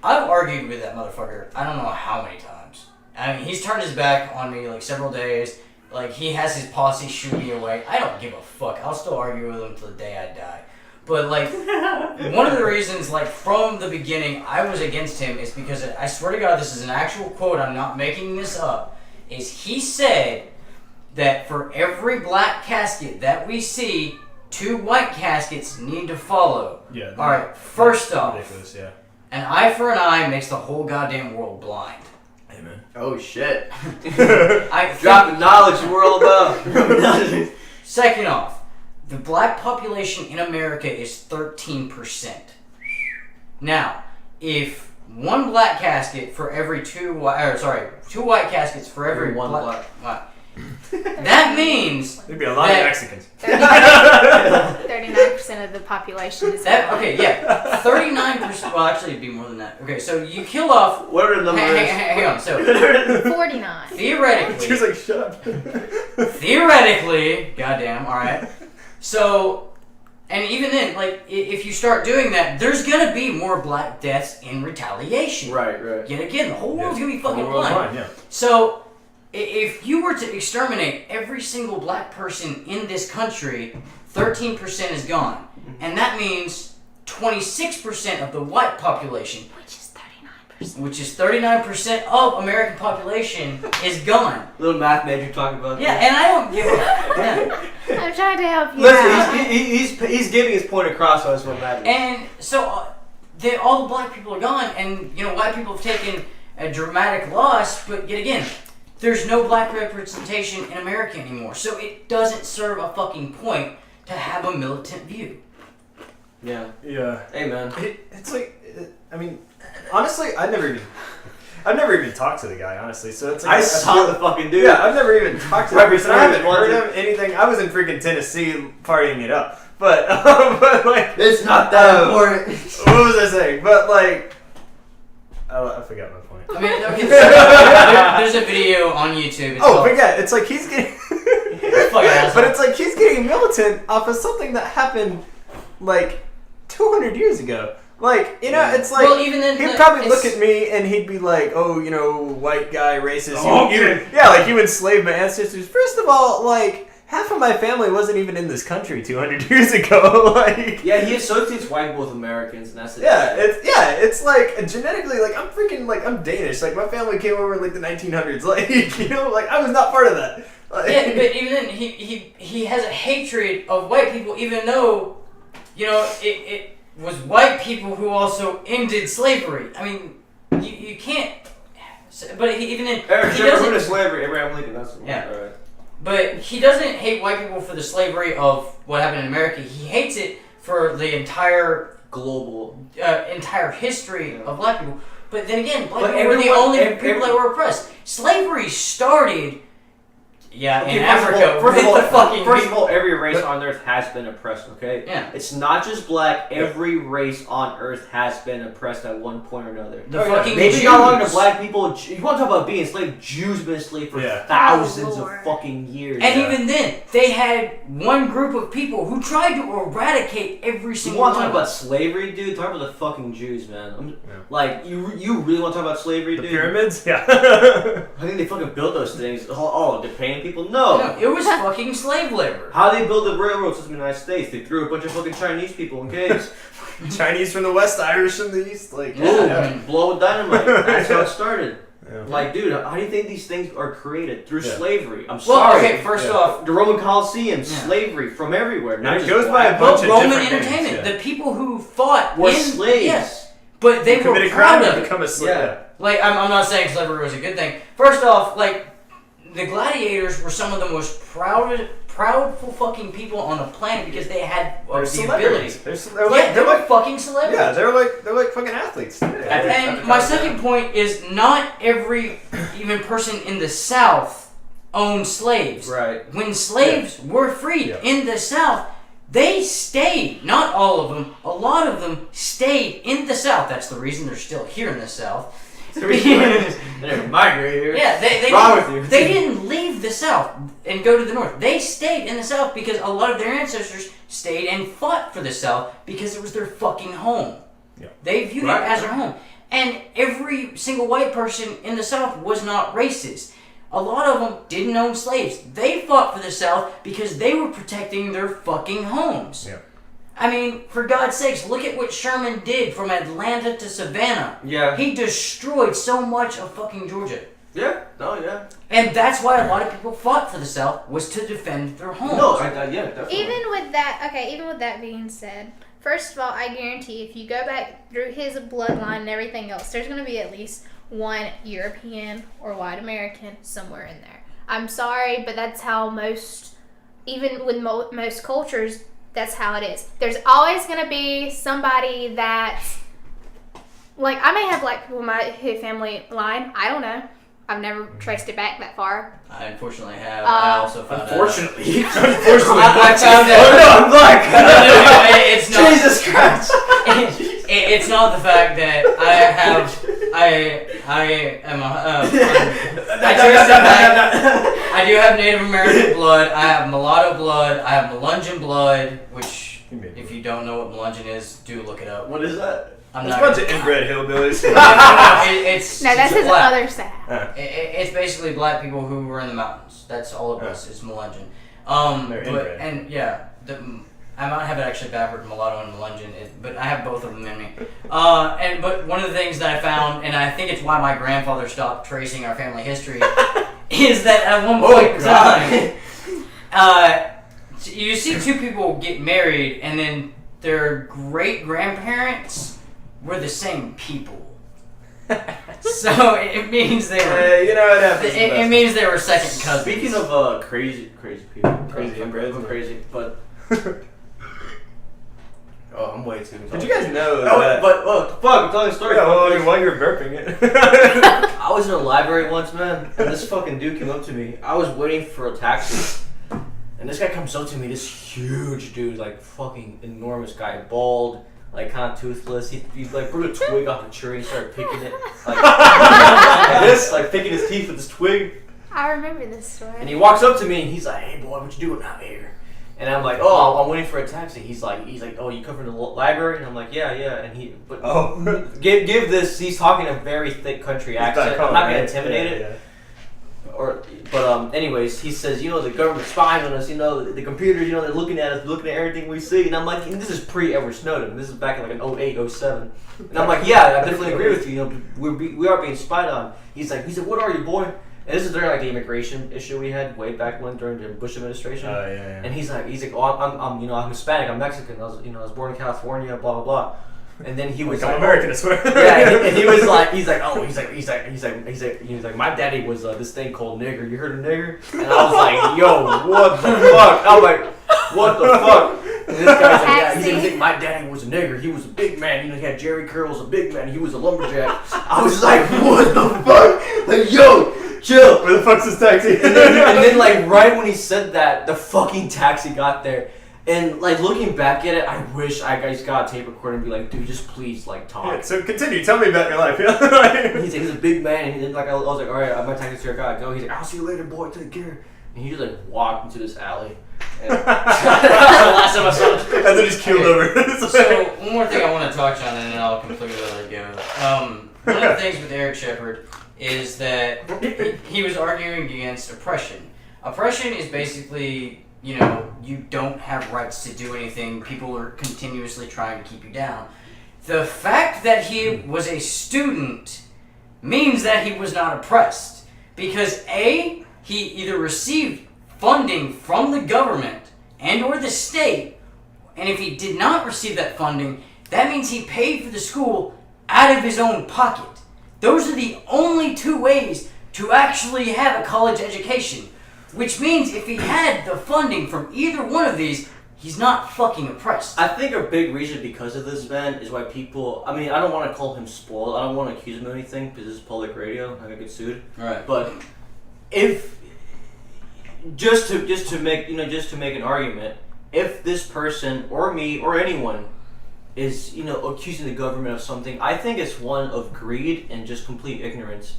I've argued with that motherfucker I don't know how many times. I mean, he's turned his back on me, like, several days. Like, he has his posse shoot me away. I don't give a fuck. I'll still argue with him till the day I die. But, like, one of the reasons, like, from the beginning I was against him is because, I swear to God, this is an actual quote, I'm not making this up, is he said that for every black casket that we see, 2 white caskets need to follow. Yeah. All right. First off, ridiculous. Yeah. an eye for an eye makes the whole goddamn world blind. Amen. Oh shit! I dropping knowledge world up. Second off, the black population in America is 13%. Now, if 1 black casket for every 2 white caskets for every one black. That means there'd be a lot of Mexicans. 39% of the population is that. Okay, yeah, 39%. Well, actually, it'd be more than that. Okay, so you kill off. What are the numbers? Hang on. So 49. Theoretically. She was like, shut up. Theoretically, goddamn. All right. So, and even then, like, if you start doing that, there's gonna be more black deaths in retaliation. Right. Yet again, the whole world's gonna be fucking blind. Yeah. So. If you were to exterminate every single black person in this country, 13% is gone. And that means 26% of the white population, which is 39% of American population, is gone. Little math major talking about Yeah, that. and I don't give a yeah. I'm trying to help you Listen, out. he's getting his point across, so that's what matters. And so all the black people are gone, and you know white people have taken a dramatic loss, but yet again, there's no black representation in America anymore, so it doesn't serve a fucking point to have a militant view. Yeah. Hey man. It's like, I mean, honestly, I've never even talked to the guy, honestly. So it's like I saw the fucking dude. Yeah, I've never even talked to him. I haven't heard wanted- him anything. I was in freaking Tennessee partying it up, but like, it's not that important. What was I saying? But like, I forgot my point. I mean, okay, there's a video on YouTube. But yeah, it's like he's getting. But it's like he's getting militant off of something that happened, like, 200 years ago. Like, you know, it's like, well, even then, he'd probably look at me and he'd be like, oh, you know, white guy, racist. You enslaved my ancestors. First of all, like, half of my family wasn't even in this country 200 years ago. Like, yeah, he associates white people with Americans, and that's it. It's like, genetically, like, I'm Danish. Like, my family came over in, like, the 1900s. Like, you know, like, I was not part of that. Like, yeah, but even then, he has a hatred of white people, even though, you know, it was white people who also ended slavery. I mean, you can't. But even then, he doesn't. Slavery, Abraham Lincoln. That's the one. Yeah. Right. But he doesn't hate white people for the slavery of what happened in America. He hates it for the entire global, entire history of black people. But then again, black people were the only people that were oppressed. Slavery started. Yeah, in Africa. First of all, every race on Earth has been oppressed, okay? Yeah. It's not just black. Every race on Earth has been oppressed at one point or another. Maybe Jews. Not only black people. You want to talk about being enslaved? Jews have been enslaved for thousands of fucking years. And even then, they had one group of people who tried to eradicate every single one. You want to talk about slavery, dude? Talk about the fucking Jews, man. Like, you really want to talk about slavery, dude? The pyramids? Yeah. I think they fucking built those things. Oh, they're paying people? No, it was fucking slave labor. How they build the railroad system in the United States? They threw a bunch of fucking Chinese people in caves. Chinese from the west, Irish from the east. Like, blow with dynamite. That's how it started. Yeah. Like, dude, how do you think these things are created? Through slavery. I'm sorry. Well, okay, first off, the Roman Coliseum, slavery from everywhere. Now it goes by a bunch of Roman different entertainment. Names, the people who fought were slaves. Yes, but they were proud of it. Become a slave. Yeah. Like, I'm not saying slavery was a good thing. First off, like, the gladiators were some of the most proudful fucking people on the planet because they had the ability. They're like fucking celebrities. Yeah, they're like fucking athletes. And my second point is not every even person in the South owned slaves. Right. When slaves were freed in the South, they stayed. Not all of them. A lot of them stayed in the South. That's the reason they're still here in the South. They're migrated here. Yeah, they didn't leave the South and go to the North. They stayed in the South because a lot of their ancestors stayed and fought for the South because it was their fucking home. Yeah. They viewed it as their home. And every single white person in the South was not racist. A lot of them didn't own slaves. They fought for the South because they were protecting their fucking homes. Yeah. I mean, for God's sakes, look at what Sherman did from Atlanta to Savannah. Yeah. He destroyed so much of fucking Georgia. Yeah. Oh, yeah. And that's why a lot of people fought for the South, was to defend their homes. No, yeah, definitely. Even with that being said, first of all, I guarantee if you go back through his bloodline and everything else, there's going to be at least one European or white American somewhere in there. I'm sorry, but that's how even with most cultures, that's how it is. There's always going to be somebody that's, like, I may have black people in my family line. I don't know. I've never traced it back that far. I unfortunately have. I also found out. Unfortunately. I found out. Oh, no, I'm black. No, it's not. Jesus Christ. It's not the fact that I do have Native American blood. I have mulatto blood. I have Melungeon blood, which, if you don't know what Melungeon is, do look it up. What is that? It's a bunch of inbred hillbillies. That's his other side. It's basically black people who were in the mountains. That's all it was. It's Melungeon. They're inbred. And yeah, I might have it actually backward, mulatto and Melungeon, but I have both of them in me. But one of the things that I found, and I think it's why my grandfather stopped tracing our family history, is that at one point in time, you see two people get married, and then their great grandparents were the same people. So it means they were. You know what happens. It means they were second cousins. Speaking of crazy people, crazy inbreds, I'm crazy, but. Oh, I'm way too. Did you guys know that? Fuck, I'm telling a story. Yeah, well, while you're burping it. I was in a library once, man, and this fucking dude came up to me. I was waiting for a taxi, and this guy comes up to me, this huge dude, like fucking enormous guy, bald, like kind of toothless. He like broke a twig off a tree and started picking it, like picking his teeth with this twig. I remember this story. And he walks up to me and he's like, "Hey boy, what you doing out here?" And I'm like, oh, I'm waiting for a taxi. He's like, oh, you come from the library? And I'm like, yeah. And give this. He's talking a very thick country accent. I'm not gonna intimidate it. Yeah. Anyways, he says, the government's spying on us. The computers, they're looking at us, looking at everything we see. And I'm like, and this is pre-Edward Snowden. This is back in like an 08, 07. And I'm like, yeah, I definitely agree with you. We are being spied on. He's like, what are you, boy? And this is during like the immigration issue we had way back when during the Bush administration. Oh yeah. And he's like, oh, I'm Hispanic, I'm Mexican. I was born in California, blah blah blah. And then he was I'm American, I swear. Yeah, and he was like, he's like, my daddy was this thing called nigger. You heard of nigger? And I was like, yo, what the fuck? I was like, what the fuck? And this guy's like, yeah, he's like, my daddy was a nigger. He was a big man. He had Jerry curls, a big man. He was a lumberjack. I was like, what the fuck? Like, yo, chill. Where the fuck's this taxi? And then like right when he said that, the fucking taxi got there. And like looking back at it, I wish I just got a tape recorder and be like, dude, just please like talk. Yeah, so continue. Tell me about your life. He's a big man. And then like I was like, all right, my taxi here, gotta go. He's like, I'll see you later, boy. Take care. And he just like walked into this alley. And that's the last time I saw him. And then just keeled over. So one more thing I want to touch on, and then I'll completely let it go. One of the things with Eric Sheppard is that he was arguing against oppression. Oppression is basically, you don't have rights to do anything. People are continuously trying to keep you down. The fact that he was a student means that he was not oppressed. Because A, he either received funding from the government and or the state, and if he did not receive that funding, that means he paid for the school out of his own pocket. Those are the only two ways to actually have a college education. Which means if he had the funding from either one of these, he's not fucking oppressed. I think a big reason because of this, Ben, is why people... I mean, I don't want to call him spoiled. I don't want to accuse him of anything because this is public radio. I could get sued. Right. But if... Just to make an argument, if this person, or me, or anyone, is, accusing the government of something, I think it's one of greed and just complete ignorance.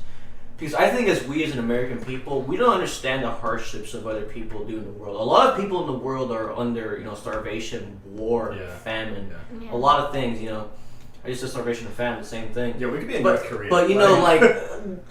Because I think as an American people, we don't understand the hardships of other people do in the world. A lot of people in the world are under, Yeah. starvation, war, famine, Yeah. a lot of things, I just said starvation and famine, the same thing. Yeah, we could be in North Korea. But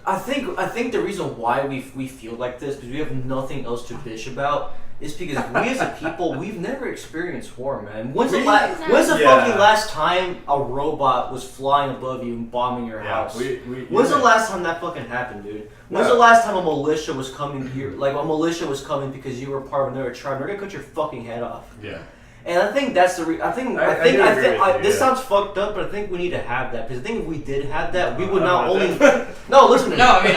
I think the reason why we feel like this, because we have nothing else to bitch about, is because we as a people, we've never experienced war, man. When's the fucking last time a robot was flying above you and bombing your house? When's the last time that fucking happened, dude? When's the last time a militia was coming here? Like a militia was coming because you were part of another tribe. They're gonna cut your fucking head off. Yeah. And I think that's the. This sounds fucked up, but I think we need to have that because I think if we did have that, we would not only. No, listen to me. No, I mean,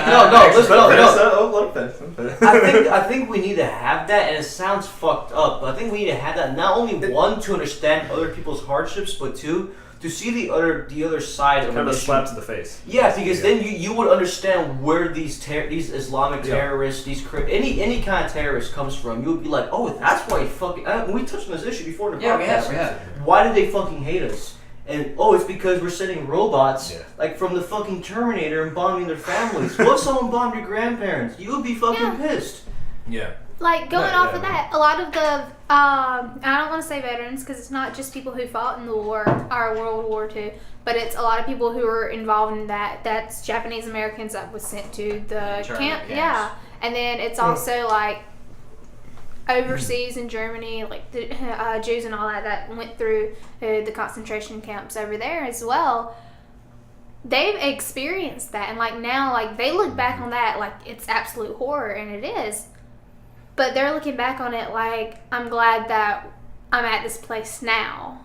I think we need to have that, and it sounds fucked up, but I think we need to have that not only one to understand other people's hardships, but two to see the other side of kind of an a issue. slap to the face. Yeah, because then you would understand where these Islamic terrorists, any kind of terrorist comes from. You would be like, oh, that's why he fucking. We touched on this issue before in the podcast. We have. Why did they fucking hate us? And it's because we're sending robots like from the fucking Terminator and bombing their families. What if someone bombed your grandparents? You would be fucking pissed. Yeah. Like, going off of that, a lot of the, I don't want to say veterans, because it's not just people who fought in the war, or World War II, but it's a lot of people who were involved in that. That's Japanese Americans that was sent to the camp. Yeah. And then it's also, like, overseas in Germany, like, the Jews and all that went through the concentration camps over there as well. They've experienced that, and, like, now, like, they look back on that like it's absolute horror, and it is. But they're looking back on it like, I'm glad that I'm at this place now.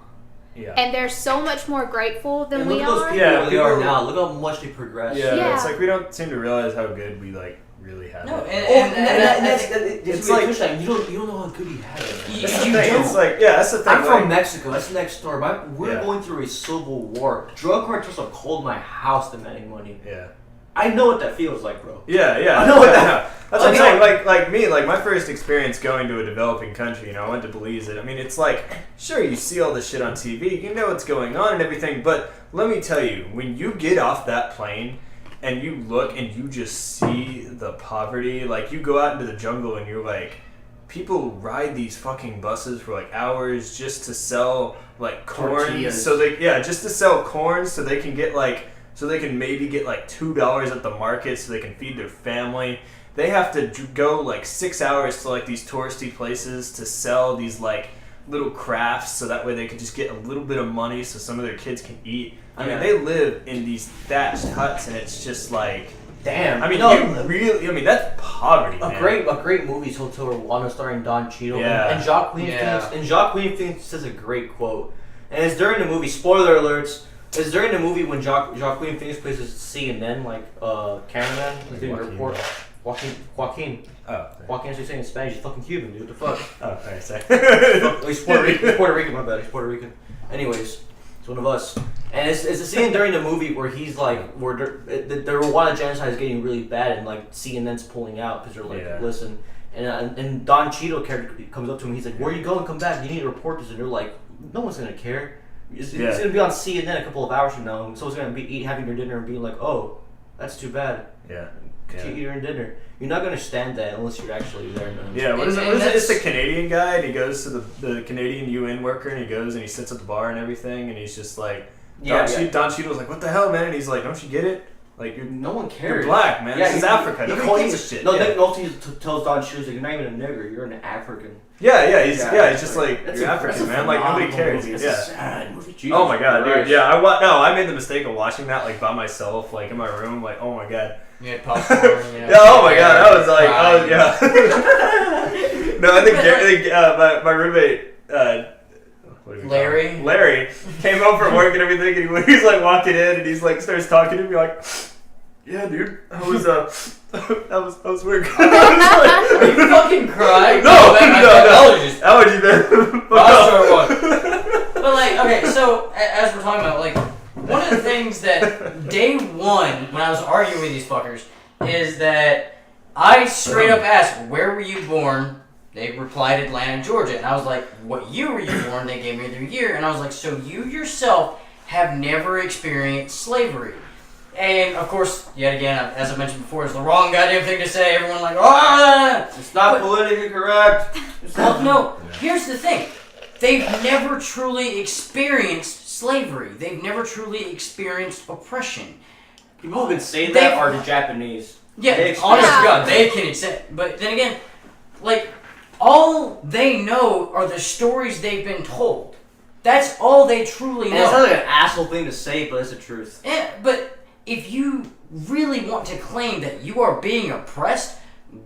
Yeah. And they're so much more grateful than we look at those are. people where they are now. Look how much they progressed. Yeah, it's like we don't seem to realize how good we really have No, it. It's like you don't know how good you have it. That's the thing. It's like, that's the thing. I'm from Mexico. That's next door. We're going through a civil war. Drug cartels are called my house demanding money. Yeah. I know what that feels like, bro. Yeah. I know what that. That's what I'm saying. Like me, my first experience going to a developing country, I went to Belize. I mean, it's like, sure, you see all this shit on TV, you know what's going on and everything, but let me tell you, when you get off that plane and you look and you just see the poverty, like you go out into the jungle and you're like, people ride these fucking buses for like hours just to sell like corn. Tortillas. So just to sell corn so they can get like, so they can maybe get like $2 at the market so they can feed their family. They have to go like 6 hours to like these touristy places to sell these like little crafts so that way they can just get a little bit of money so some of their kids can eat. I mean, they live in these thatched huts and it's just like, damn. I mean, that's poverty, A great movie is Hotel Rwanda starring Don Cheadle. Yeah. And Joaquin Phoenix says a great quote. And it's during the movie, spoiler alerts, it's during the movie when Joaquin Phoenix plays a CNN, like, cameraman, he's doing a report. Joaquin. Oh. Joaquin's saying in Spanish, he's fucking Cuban, dude. What the fuck? Oh, alright, sorry. He's Puerto Rican, my bad. He's Puerto Rican. Anyways, it's one of us. And it's a scene during the movie where he's like, where the Rwanda genocide is getting really bad, and like CNN's pulling out because they're like, listen. And Don Cheadle character comes up to him. He's like, "Where are you going? Come back. You need to report this." And they're like, "No one's gonna care. It's gonna be on CNN a couple of hours from now. Someone's gonna be having your dinner and being like, oh, that's too bad. Yeah. Eat your dinner. You're not gonna stand that unless you're actually there." Man. Yeah, what is it? It's the Canadian guy, and he goes to the Canadian UN worker, and he goes and he sits at the bar and everything, and he's just like, Don Cheadle's like, "What the hell, man?" And he's like, "Don't you get it? Like, no one cares. You're black, man. This is Africa. Nobody gives a shit." No, Nick Nolte tells Don Cheadle, like, "You're not even a nigger. You're an African." He's just like, "You're African, man. Like, nobody cares." It's a sad movie. Jesus oh my god, Christ. dude. Yeah, I made the mistake of watching that like by myself, like in my room. Like, oh my god. You had popcorn. Oh my god, I was like, No, I think my roommate. Larry came home from work and everything, and he's like walking in, and he's like starts talking to me like, "Yeah, dude, I was I was weird." Are you fucking crying? No, allergies, man. But like, okay, so as we're talking about, like, one of the things that day one when I was arguing with these fuckers is that I straight up asked, "Where were you born?" They replied, "Atlanta, Georgia." And I was like, "What year were you born?" They gave me their year. And I was like, "So you yourself have never experienced slavery." And of course, yet again, as I mentioned before, it's the wrong goddamn thing to say. Everyone like, "Ah!" It's not politically correct. Well, no, here's the thing. They've never truly experienced slavery. They've never truly experienced oppression. People who can say that are the Japanese. Yeah, honest to God, they can accept. But then again, like, all they know are the stories they've been told. That's all they truly know. And it's not like an asshole thing to say, but it's the truth. Yeah, but if you really want to claim that you are being oppressed,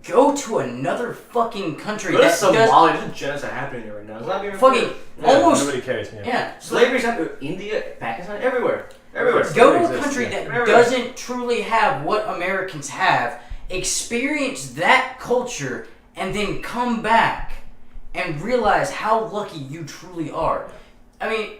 go to another fucking country. Go to Somalia. There's a genocide happening there right now. It's not being fucking almost. Nobody cares. Yeah. Slavery's happening in India, Pakistan, everywhere. Everywhere. Go to a country that doesn't truly have what Americans have, experience that culture, and then come back and realize how lucky you truly are. I mean,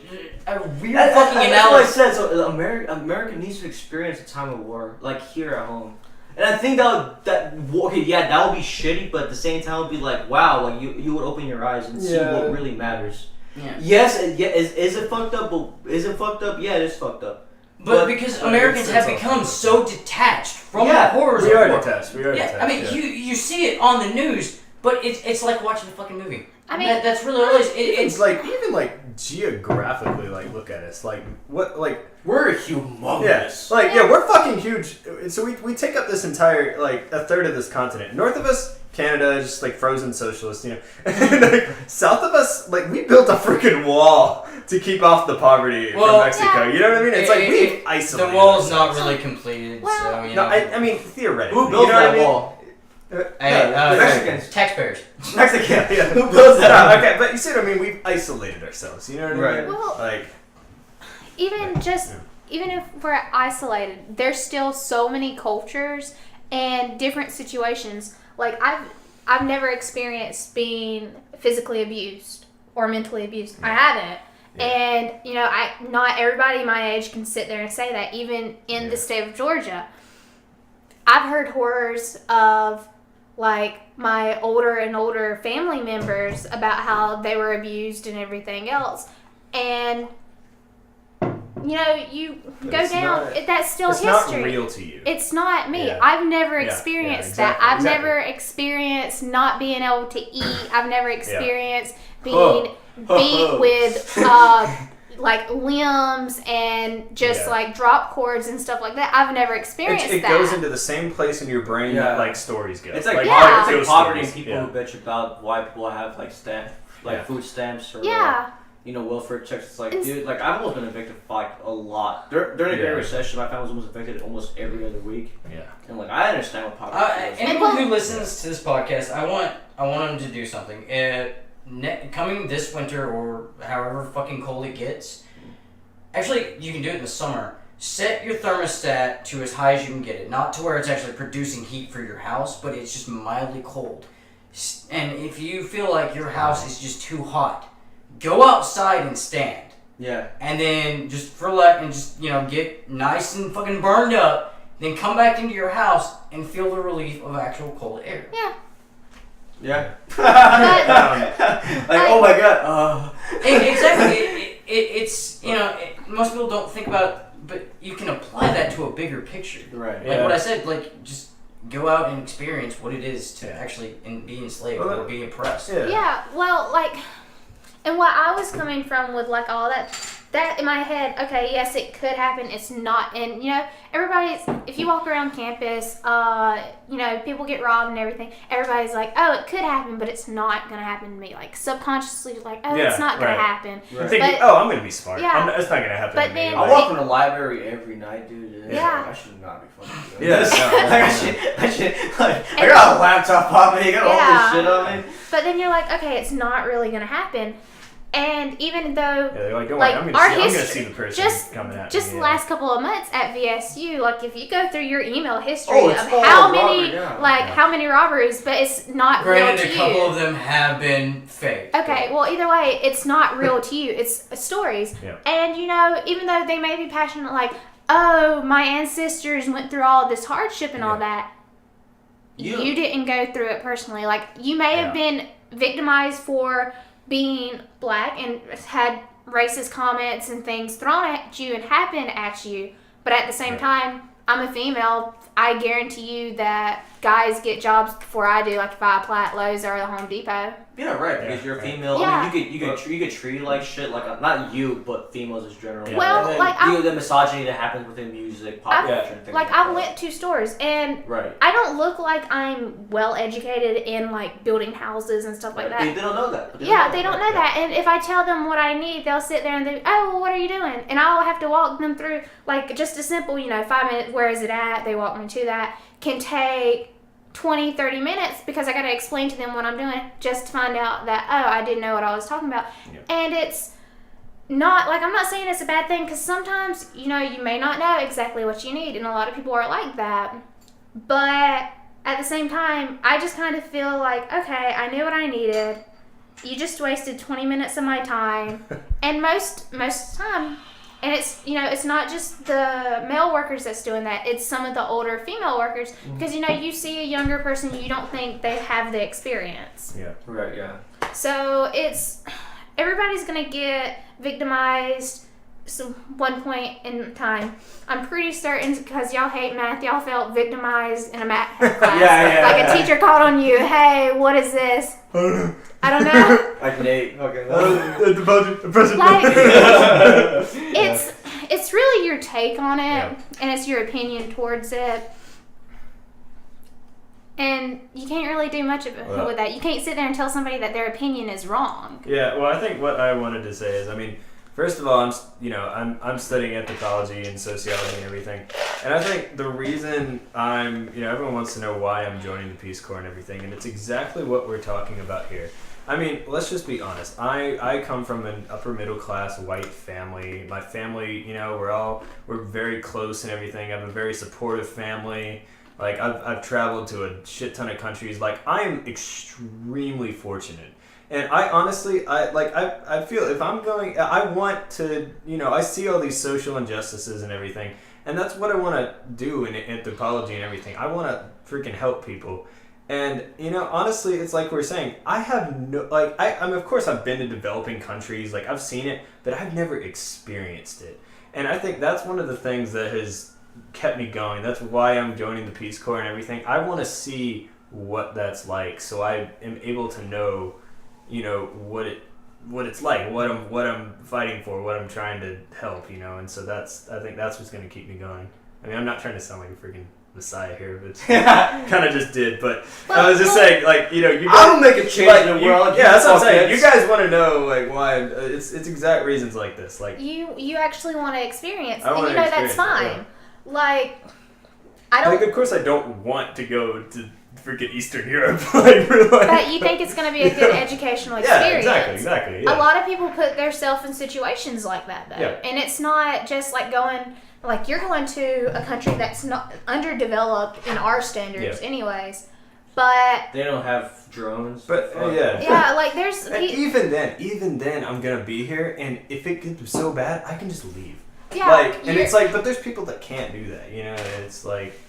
a real fucking That's what I analysis. said. So America needs to experience a time of war, like here at home. And I think that would be shitty, but at the same time, it would be like, wow, like you would open your eyes and see what really matters. Yeah. Yes, is it fucked up? But is it fucked up? Yeah, it is fucked up. But because Americans have become so detached from the horrors of war. We are detached. detached. I mean, you see it on the news, but it's like watching a fucking movie. I mean, that's really what it is. It's like even like geographically, like look at us, like what, like we're humongous. We're fucking huge. So we take up this entire like a third of this continent. North of us, Canada, just like frozen socialist, you know. And like, south of us, like we built a freaking wall to keep off the poverty from Mexico. You know what I mean? It's like we've isolated. The wall's not really completed, so you know. I mean theoretically. Who built that wall? Mexicans. Taxpayers. Mexican. Yeah. Who built that? Okay, but you see what I mean? We've isolated ourselves. You know what I mean? Well, like, even if we're isolated, there's still so many cultures and different situations. Like I've never experienced being physically abused or mentally abused. I haven't. Yeah. And you know, not everybody my age can sit there and say that. Even in the state of Georgia, I've heard horrors of like my older and older family members about how they were abused and everything else. And you But go it's down. not- That's still It's history. not real to you. It's not me. Yeah. I've never Yeah, experienced yeah, that. I've exactly. never experienced not being able to eat. I've never experienced being Huh. beat with like limbs and just Yeah. like drop cords and stuff like that. I've never experienced It that. goes into the same place in your brain that Yeah. like stories go. It's like, Yeah. it's like ghost poverty and stories. people Yeah. who bitch about why people have like Yeah. food stamps or yeah. welfare checks. It's like, It's- dude, like I've almost been evicted like a lot during the Great Yeah. Recession. My family was almost evicted almost every other week, Yeah. and like I understand what poverty is. Anyone who listens to this podcast, I want them to do something. Coming this winter or however fucking cold it gets. Actually, you can do it in the summer. Set your thermostat to as high as you can get it. Not to where it's actually producing heat for your house, but it's just mildly cold. And if you feel like your house is just too hot, go outside and stand. Yeah. And then just get nice and fucking burned up. Then come back into your house and feel the relief of actual cold air. Yeah. Yeah. But- like, oh my god. Exactly. It's most people don't think about, but you can apply that to a bigger picture. Right. Like Yeah. what I said, like just go out and experience what it is to actually be enslaved or be oppressed. Yeah, well, like, and what I was coming from with, like, all that in my head, okay, yes, it could happen, it's not, and, everybody's, if you walk around campus, people get robbed and everything, everybody's like, oh, it could happen, but it's not gonna happen to me, like, subconsciously, like, oh, Yeah, it's not gonna right. happen. I'm thinking, But- oh, I'm gonna be smart. Yeah. It's not gonna happen But to me. then- I walk in the library every night, dude. And Yeah. I should not be fucking Yeah, doing this. no, Like, no, I got a laptop popping. I got all Yeah. this shit on me. But then you're like, okay, it's not really gonna happen. And even though, Yeah, they're like, don't like, worry, I'm our gonna history, see the person just coming at just me. the yeah. last couple of months at VSU, like if you go through your email history Oh, of it's all how robbery, many, yeah. how many robberies, but it's not real Granted, to a you. couple of them have been fake. Okay, well, either way, it's not real to you. It's stories. Yeah. And, even though they may be passionate, like, oh, my ancestors went through all this hardship and all Yeah. that, You- you didn't go through it personally. Like, you may have been victimized for being black and had racist comments and things thrown at you and happened at you, but at the same time, I'm a female. I guarantee you that guys get jobs before I do. Like if I apply at Lowe's or the Home Depot. Yeah, right. Because Yeah, you're a right. female. Yeah. I mean, you get treated like shit. Like not you, but females in general. Yeah. Well, And then like, the misogyny that happens within music, pop I've- culture, and things Like like I that. went to stores and Right. I don't look like I'm well educated in like building houses and stuff like that. They don't know that. Yeah, they don't know that. And if I tell them what I need, they'll sit there and they, oh, well, what are you doing? And I'll have to walk them through, like, just a simple, 5 minutes, where is it at? They walk me to that. Can take 20, 30 minutes because I got to explain to them what I'm doing just to find out that, oh, I didn't know what I was talking about. Yeah. And it's not, like, I'm not saying it's a bad thing because sometimes, you may not know exactly what you need. And a lot of people are like that. But at the same time, I just kind of feel like, okay, I knew what I needed. You just wasted 20 minutes of my time. And most of the time, and it's, it's not just the male workers that's doing that. It's some of the older female workers. Because, you see a younger person, you don't think they have the experience. Yeah. Right. Yeah. So everybody's going to get victimized one point in time. I'm pretty certain because y'all hate math, y'all felt victimized in a math class. Yeah. Like a teacher called on you, hey, what is this? I don't know. Like Nate. Okay. Like, it's really your take on it, Yeah. and it's your opinion towards it. And you can't really do much of it with that. You can't sit there and tell somebody that their opinion is wrong. Yeah, well, I think what I wanted to say is, first of all, I'm studying anthropology and sociology and everything, and I think the reason everyone wants to know why I'm joining the Peace Corps and everything, and it's exactly what we're talking about here. Let's just be honest. I come from an upper middle class white family. My family, we're very close and everything. I have a very supportive family. Like I've traveled to a shit ton of countries. Like I am extremely fortunate. And I honestly, I feel if I'm going, I want to, I see all these social injustices and everything, and that's what I want to do in anthropology and everything. I want to freaking help people. And, honestly, it's like we're saying, I have no, of course I've been to developing countries, like I've seen it, but I've never experienced it. And I think that's one of the things that has kept me going. That's why I'm joining the Peace Corps and everything. I want to see what that's like, so I am able to know, what it's like, what I'm fighting for, what I'm trying to help, and so I think that's what's going to keep me going. I mean, I'm not trying to sound like a freaking messiah here, but kind of just did. But I was just saying, you guys, I'll make a change in the world. Yeah, that's what I'm saying. You guys want to know, why it's exact reasons like this. You actually want to experience, I and that's fine. Yeah. I don't. Of course, I don't want to go to freaking Eastern Europe. But you think it's going to be a good educational experience. Yeah, exactly. Yeah. A lot of people put themselves in situations like that, though. Yeah. And it's not just you're going to a country that's not underdeveloped in our standards anyways. But they don't have drones. But yeah, there's even then I'm going to be here, and if it gets so bad, I can just leave. Yeah. It's but there's people that can't do that, it's like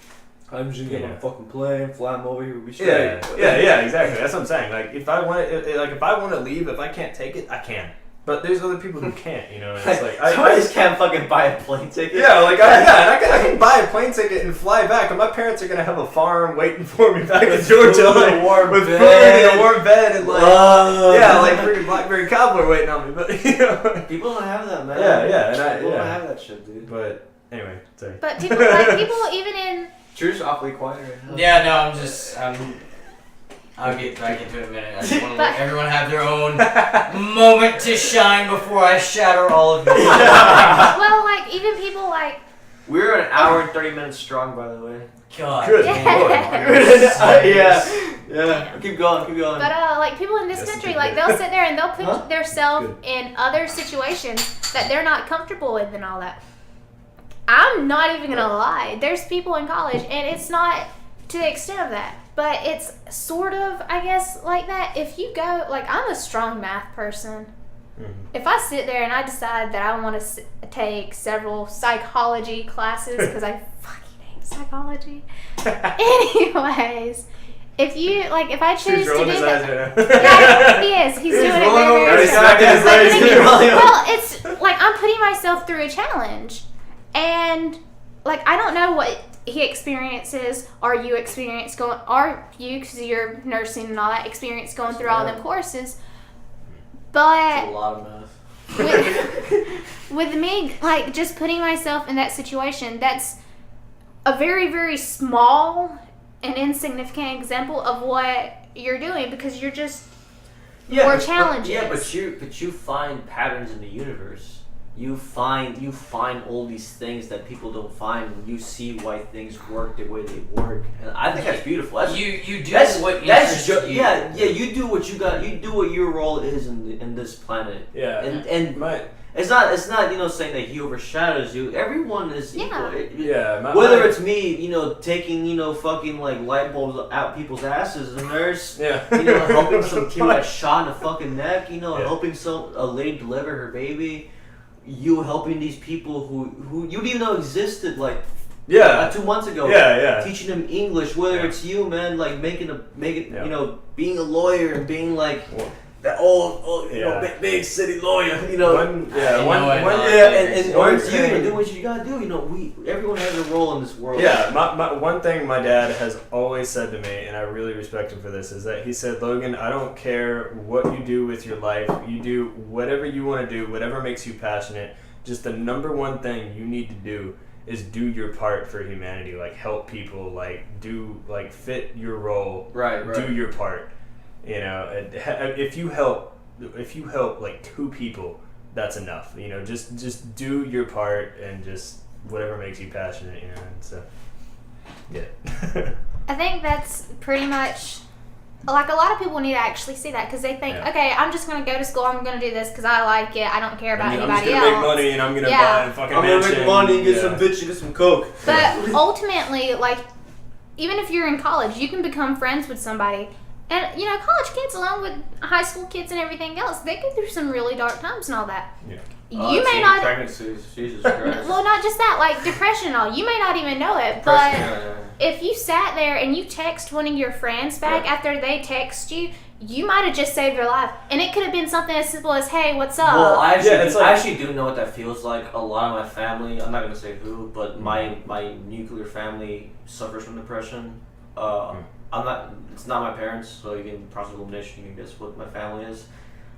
I'm just gonna get on a fucking plane, fly them over here, we'll be straight. Yeah, exactly. That's what I'm saying. If I want to leave, if I can't take it, I can. But there's other people who can't, And it's I just can't fucking buy a plane ticket. Yeah, I can buy a plane ticket and fly back, and my parents are gonna have a farm waiting for me back in Georgia, with food and a warm bed, and freaking BlackBerry Cobbler waiting on me. But people don't have that, man. Yeah, people don't have that shit, dude. But anyway, sorry. But people even in. Drew's awfully quiet right now. Yeah, no, I'll get to it in a minute. I just want to let everyone have their own moment to shine before I shatter all of you. Well, even people We're an hour and 30 minutes strong, by the way. God. Good Lord. Yeah. Keep going. But people in this country, they'll sit there and they'll put themselves in other situations that they're not comfortable with and all that. I'm not even gonna lie. There's people in college, and it's not to the extent of that, but it's sort of, I guess, like that. If you go, I'm a strong math person. Mm-hmm. If I sit there and I decide that I want to take several psychology classes because I fucking hate psychology. Anyways, if I choose to do that, yeah, he is. He's doing it very strong. Well, it's I'm putting myself through a challenge. And I don't know what he experiences, or you experience because you're nursing and all that, experience going through all them courses. But it's a lot of math. with me, just putting myself in that situation, that's a very, very small and insignificant example of what you're doing, because you're just more challenges. But you find patterns in the universe. You find all these things that people don't find when you see why things work the way they work, and I think that's beautiful. You do what interests you. Yeah. You do what you got. You do what your role is in this planet. Yeah. And it's not saying that he overshadows you. Everyone is equal. Whether it's me, taking fucking light bulbs out people's asses as a nurse. Yeah. Helping some kid that shot in the fucking neck. Helping a lady deliver her baby. You helping these people who you didn't even know existed 2 months ago. Yeah. Teaching them English, whether it's you, man, being a lawyer and being that old big city lawyer, or it's you do what you gotta do. Everyone has a role in this world. Yeah, my one thing my dad has always said to me, and I really respect him for this, is that he said, Logan, I don't care what you do with your life. You do whatever you want to do, whatever makes you passionate. Just the number one thing you need to do is do your part for humanity. Help people. Fit your role. Right. Do your part. If you help 2 people, that's enough. Just do your part and just whatever makes you passionate. And so, yeah. I think that's pretty much a lot of people need to actually see that, because they think, okay, I'm just gonna go to school. I'm gonna do this because I like it. I don't care about anybody else. I'm just gonna make money and I'm gonna buy a fucking mansion. I'm gonna make money and get some bitch and get some coke. But ultimately, even if you're in college, you can become friends with somebody. And, college kids, along with high school kids and everything else, they go through some really dark times and all that. Yeah. You may not... Pregnancies, Jesus Christ. Well, not just that, depression and all. You may not even know it, but if you sat there and you text one of your friends back after they text you, you might have just saved their life, and it could have been something as simple as, "Hey, what's up?" Well, I like, actually do know what that feels like. A lot of my family, I'm not gonna say who, but my nuclear family suffers from depression. It's not my parents, so you can process elimination. You can guess what my family is.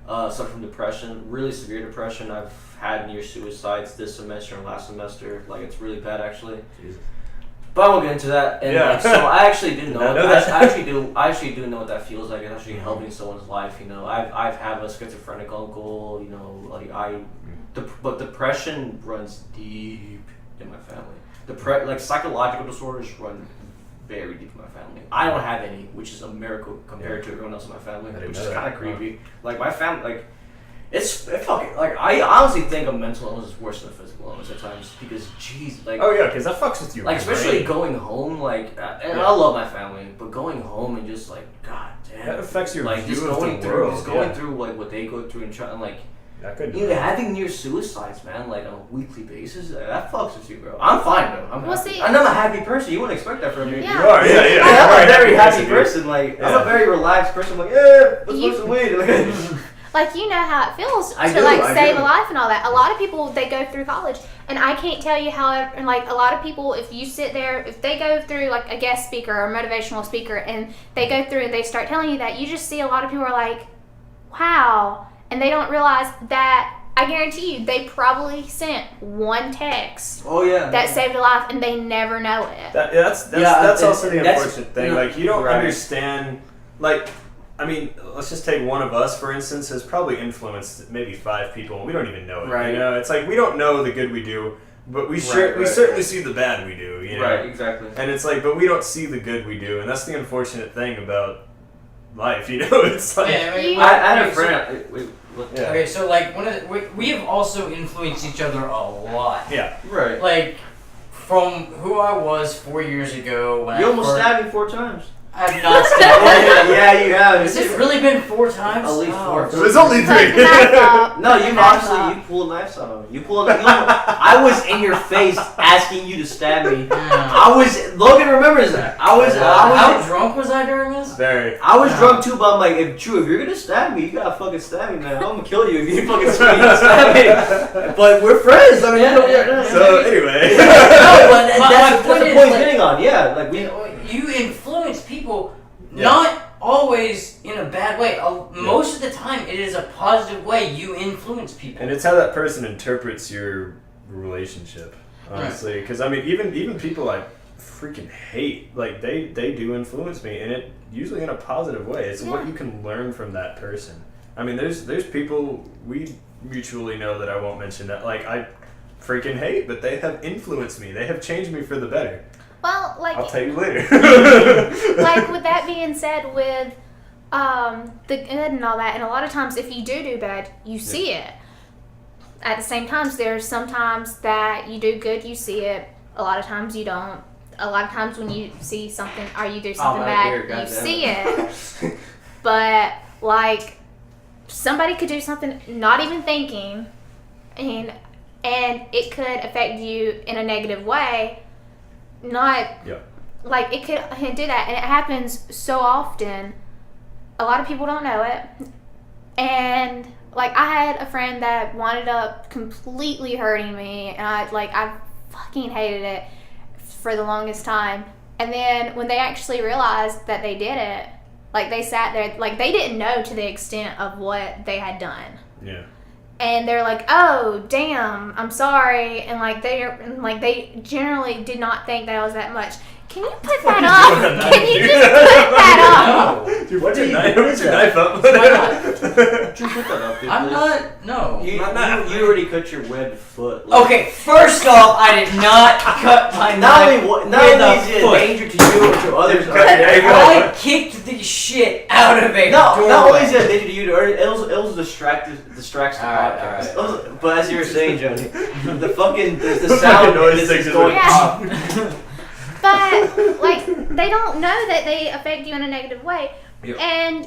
Suffer from depression, really severe depression. I've had near suicides this semester and last semester. Like, it's really bad, actually. Jesus. But I won't get into that. And like, so I actually do know. I actually do know what that feels like. It's actually helping someone's life. You know, I've had a schizophrenic uncle. You know, like but depression runs deep in my family. Like psychological disorders run very deep in my family. I don't have any, which is a miracle compared to everyone else in my family, which is kind of creepy. Like my family, like it's fucking like I honestly think a mental illness is worse than a physical illness at times because jeez, like because that fucks with you. Like especially going home, like and I love my family, but going home and just like god damn, that affects your like view just of going the through, world. just going through like what they go through and trying like. Having near suicides, man, like on a weekly basis, that fucks with you, bro. I'm fine, though. I'm happy. I'm a happy person. You wouldn't expect that from me. Yeah. You are, yeah. I'm a very happy person. Like, I'm a very relaxed person. Like, let's smoke some weed. Like, you know how it feels to I save do. a life and all that. A lot of people, they go through college, and I can't tell you how. And like a lot of people, if you sit there, if they go through like a guest speaker or a motivational speaker, and they go through and they start telling you that, you just see a lot of people are like, wow, and they don't realize that. I guarantee you, they probably sent one text. That saved a life, and they never know it. That's also the unfortunate thing. You know, like, you don't understand. Like, I mean, let's just take one of us, for instance, has probably influenced maybe 5 people, and we don't even know it. Right. You know, it's like we don't know the good we do, but we certainly see the bad we do. You know? Right. Exactly. And it's like, but we don't see the good we do, and that's the unfortunate thing about life. You know, it's like I had a friend. Okay, so like we have also influenced each other a lot. Yeah. Right. Like from who I was 4 years ago when you almost stabbed me 4 times. I have not stabbed you. Yeah, you have. Has it really been 4 times? At least 4. It was only 3. No, you obviously you pulled knives out of me. You pulled. I was in your face asking you to stab me. Logan remembers that. How drunk was I during this? Very. I was drunk too, but I'm like, if you're gonna stab me, you gotta fucking stab me, man. I'm gonna kill you if you fucking stab me. But we're friends. I mean, So anyway. No, but that's my the point point is, getting on. Yeah, like you influence people, not always in a bad way. Most of the time, it is a positive way you influence people. And it's how that person interprets your relationship, honestly. Because I mean, even people I freaking hate, like they do influence me, and it usually in a positive way. It's what you can learn from that person. I mean, there's people we mutually know that I won't mention that like I freaking hate, but they have influenced me. They have changed me for the better. Well, like I'll tell you later. like with that being said, with the good and all that, and a lot of times if you do bad, you see it. At the same time, there's sometimes that you do good, you see it. A lot of times you don't. A lot of times when you see something or you do something bad, you see it. But like somebody could do something not even thinking, and it could affect you in a negative way. Like it could do that, and it happens so often. A lot of people don't know it, and like I had a friend that wound up completely hurting me, and I fucking hated it for the longest time. And then when they actually realized that they did it, like they sat there, like they didn't know to the extent of what they had done. Yeah. And they're like, "Oh, damn, I'm sorry," and they generally did not think that I was that much. Can you put that up? Can you just put that up? Dude, what's your knife up? Just put that up, dude. I'm please. not. No. You already cut your webbed foot. Okay, first off, I did not cut my knife. Not only is it a danger to you or to others. I kicked the shit out of it. Not only is it a danger to you, it also distracts the podcast. Alright. But as you were saying, Joani, the sound noise is going off. But like they don't know that they affect you in a negative way. Yep. And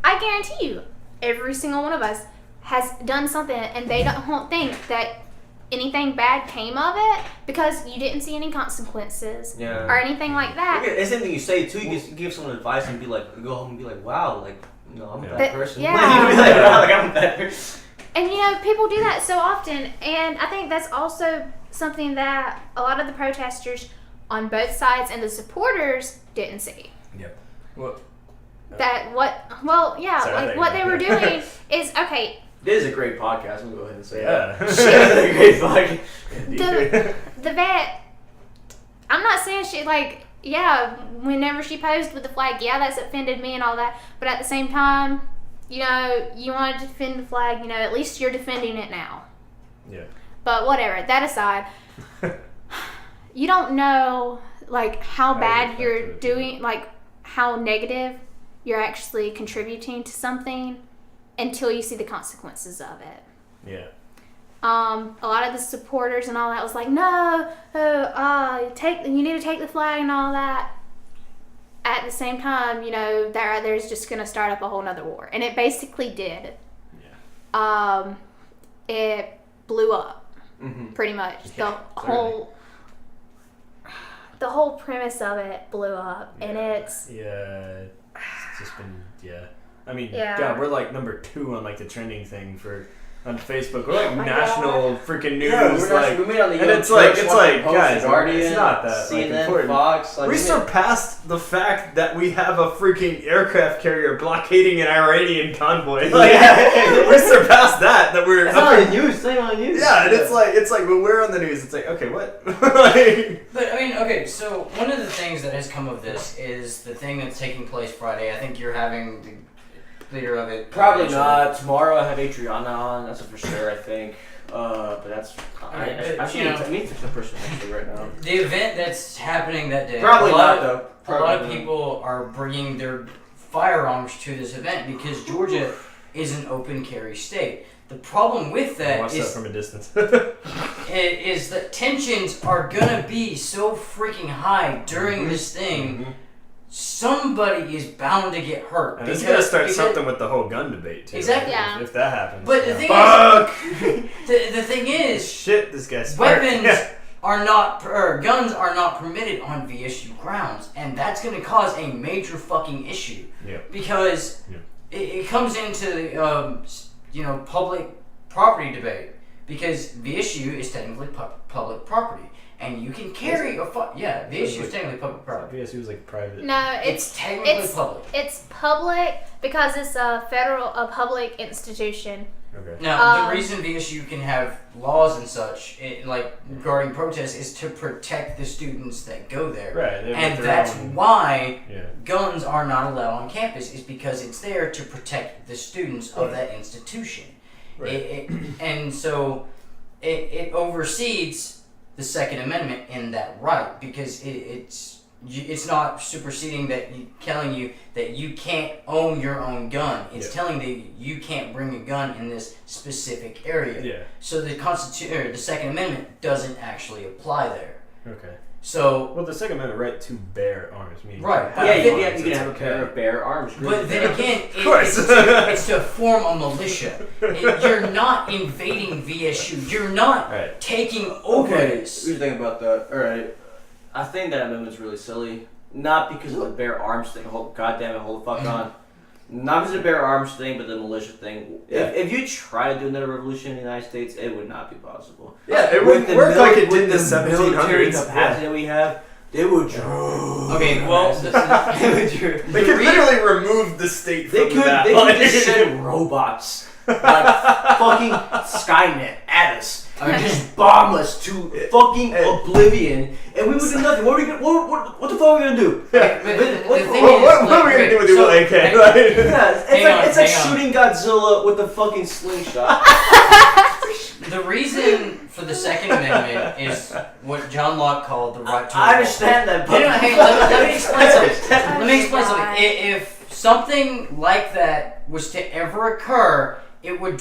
I guarantee you, every single one of us has done something, and they don't think that anything bad came of it because you didn't see any consequences or anything like that. It's something you say too. You give someone advice and be like, go home and be like, wow, like No, I'm a Yeah. bad person. Yeah. You'd be like, I'm a bad person. And people do that so often, and I think that's also something that a lot of the protesters on both sides and the supporters didn't see. Yep. Well, Sorry, what they were doing is, okay, This is a great podcast. I'm gonna go ahead and say yeah. that. This is a great podcast. the vet, I'm not saying she, whenever she posed with the flag, that's offended me and all that, but at the same time, you want to defend the flag, at least you're defending it now. Yeah. But whatever, that aside, you don't know, how bad you're doing, how negative you're actually contributing to something until you see the consequences of it. Yeah. A lot of the supporters and all that was like, no, you need to take the flag and all that. At the same time, there's just going to start up a whole nother war. And it basically did. Yeah. It blew up, pretty much. Yeah, The whole premise of it blew up. Yeah. And it's... Yeah. It's just been, yeah. I mean, Yeah. God, we're number 2 on the trending thing on Facebook. We're Oh my national freaking news. Yeah, we made on the and Young it's Turks, it's Washington Post, guys, The Guardian, it's not that CNN, important. Fox. We surpassed the fact that we have a freaking aircraft carrier blockading an Iranian convoy. We surpassed that we're. It's not on the news. It's not even on the news. Yeah, and it's like when we're on the news, it's like, okay, what? But I mean, okay, so one of the things that has come of this is the thing that's taking place Friday. I think you're having the leader of it. Probably not. Tomorrow I have Adriana on. That's for sure, I think. But that's... I need to the person actually right now. The event that's happening that day. Probably not, though. A lot of people are bringing their firearms to this event because Georgia is an open carry state. The problem with that Watch that from a distance. is that tensions are gonna be so freaking high during this thing. Somebody is bound to get hurt. And it's gonna start something with the whole gun debate too. Exactly. Yeah. If that happens. But the thing is, the thing is, shit, this guy's weapons are not, or guns are not permitted on VSU grounds, and that's going to cause a major fucking issue. Yeah. Because it comes into the public property debate, because VSU is technically public property. And you can carry VSU is technically public property. VSU was private. No, It's technically public. It's public because it's a public institution. Okay. Now, the reason VSU can have laws and such, regarding protests, is to protect the students that go there. Right. And that's why guns are not allowed on campus, is because it's there to protect the students of that institution. Right. And so it oversees the Second Amendment in that right, because it's not superseding telling you that you can't own your own gun. It's telling you you can't bring a gun in this specific area. Yeah. So the Second Amendment doesn't actually apply there. Okay. So the Second Amendment right to bear arms means right. You can have a pair of bear arms. But then again, it's to form a militia. You're not invading VSU. You're not taking over this. Here's the thing about that. Alright. I think that amendment's really silly. Not because of the bear arms thing. Hold the fuck on. Not because of the bear arms thing, but the militia thing. Yeah. If you try to do another revolution in the United States, it would not be possible. Yeah, it wouldn't work like it did in the military 1700s. capacity that we have, they would Okay, well, they could literally remove the state from They could just send robots, fucking Skynet, at us. Just bomb us to fucking oblivion, and we would do nothing. What the fuck are we gonna do? What are we gonna do with the AK? It's like shooting Godzilla with a fucking slingshot. The reason for the Second Amendment is what John Locke called the right to revolt. I understand that, but let me explain something. Let me explain something. If something like that was to ever occur, it would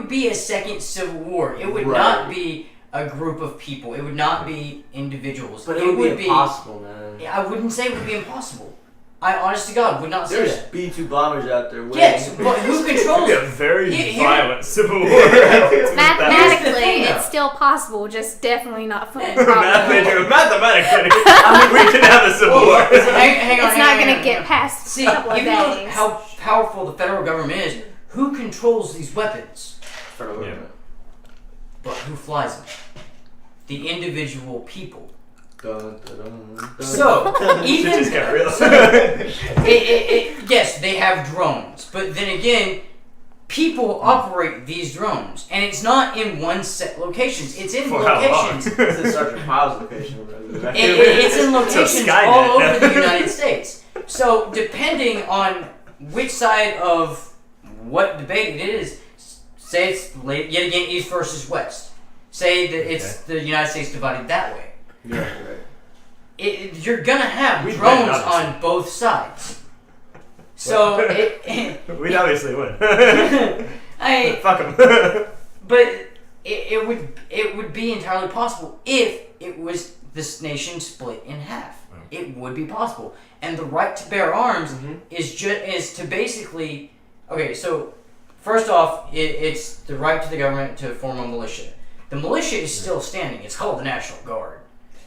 be a second civil war. It would not be a group of people. It would not be individuals. But it would be impossible, man. I wouldn't say it would be impossible. I honest to God would not say There's that. B-2 bombers out there. Yes, but who It could controls be a it? very violent civil war. Mathematically, thing, though. it's still possible, just definitely not fucking Mathematically, probable. we can have a civil war. Hang on, It's not going to get past See, a couple of even though days. how powerful the federal government is, who controls these weapons? Federal government. But who flies them? The individual people. Dun, dun, dun, dun. So, Shit even just got real. yes, they have drones, but then again, people operate these drones, and it's not in one set locations. It's in For how long? locations. It's in Sergeant Pile's location. It's in locations Skynet. all over the United States. So, depending on which side of what debate it is, say it's yet again East versus West. Say that it's the United States divided that way. Yeah, right. You're gonna have We'd drones win, obviously. on both sides. So We'd obviously win. Fuck them. but it would be entirely possible if it was this nation split in half. It would be possible, and the right to bear arms is to basically So first off, it's the right to the government to form a militia. The militia is still standing. It's called the National Guard.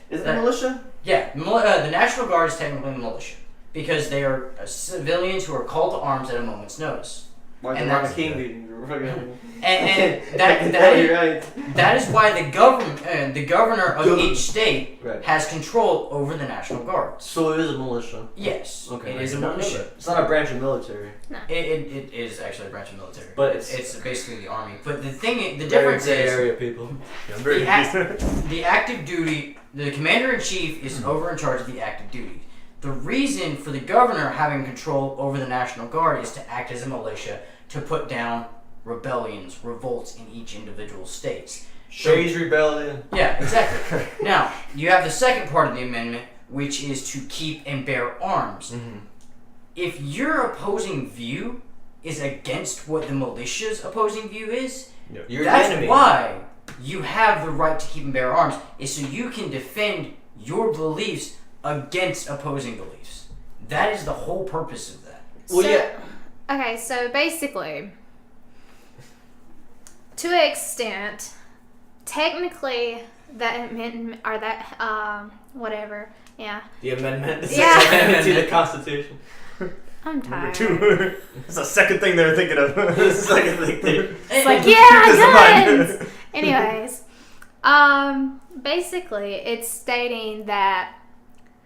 Is it a militia? Yeah, the National Guard is technically a militia because they are civilians who are called to arms at a moment's notice. Like And the Martin that's- King meeting. And that is why the governor of each state Right. has control over the National Guard. So it is a militia. Yes, Okay. it is a I did not know militia. that. It's not a branch of military. It is actually a branch of military, But it's basically the army. But the Very difference gray is area people. I'm very the, the active duty. The commander-in-chief is over in charge of the active duty. The reason for the governor having control over the National Guard is to act as a militia to put down rebellions, revolts in each individual state. Shades rebellion. Yeah, exactly. Now, you have the second part of the amendment, which is to keep and bear arms. Mm-hmm. If your opposing view is against what the militia's opposing view is, You're that's the enemy. why you have the right to keep and bear arms, is so you can defend your beliefs against opposing beliefs. That is the whole purpose of that. Well, yeah. Okay, so basically, to an extent, technically, that amendment, or that, whatever, yeah. The amendment. Yeah. Amendment to the Constitution. I'm Number tired. 2. It's the second thing they're thinking of. This is like a thing. It's like, This yeah, is guns! Anyways, basically, it's stating that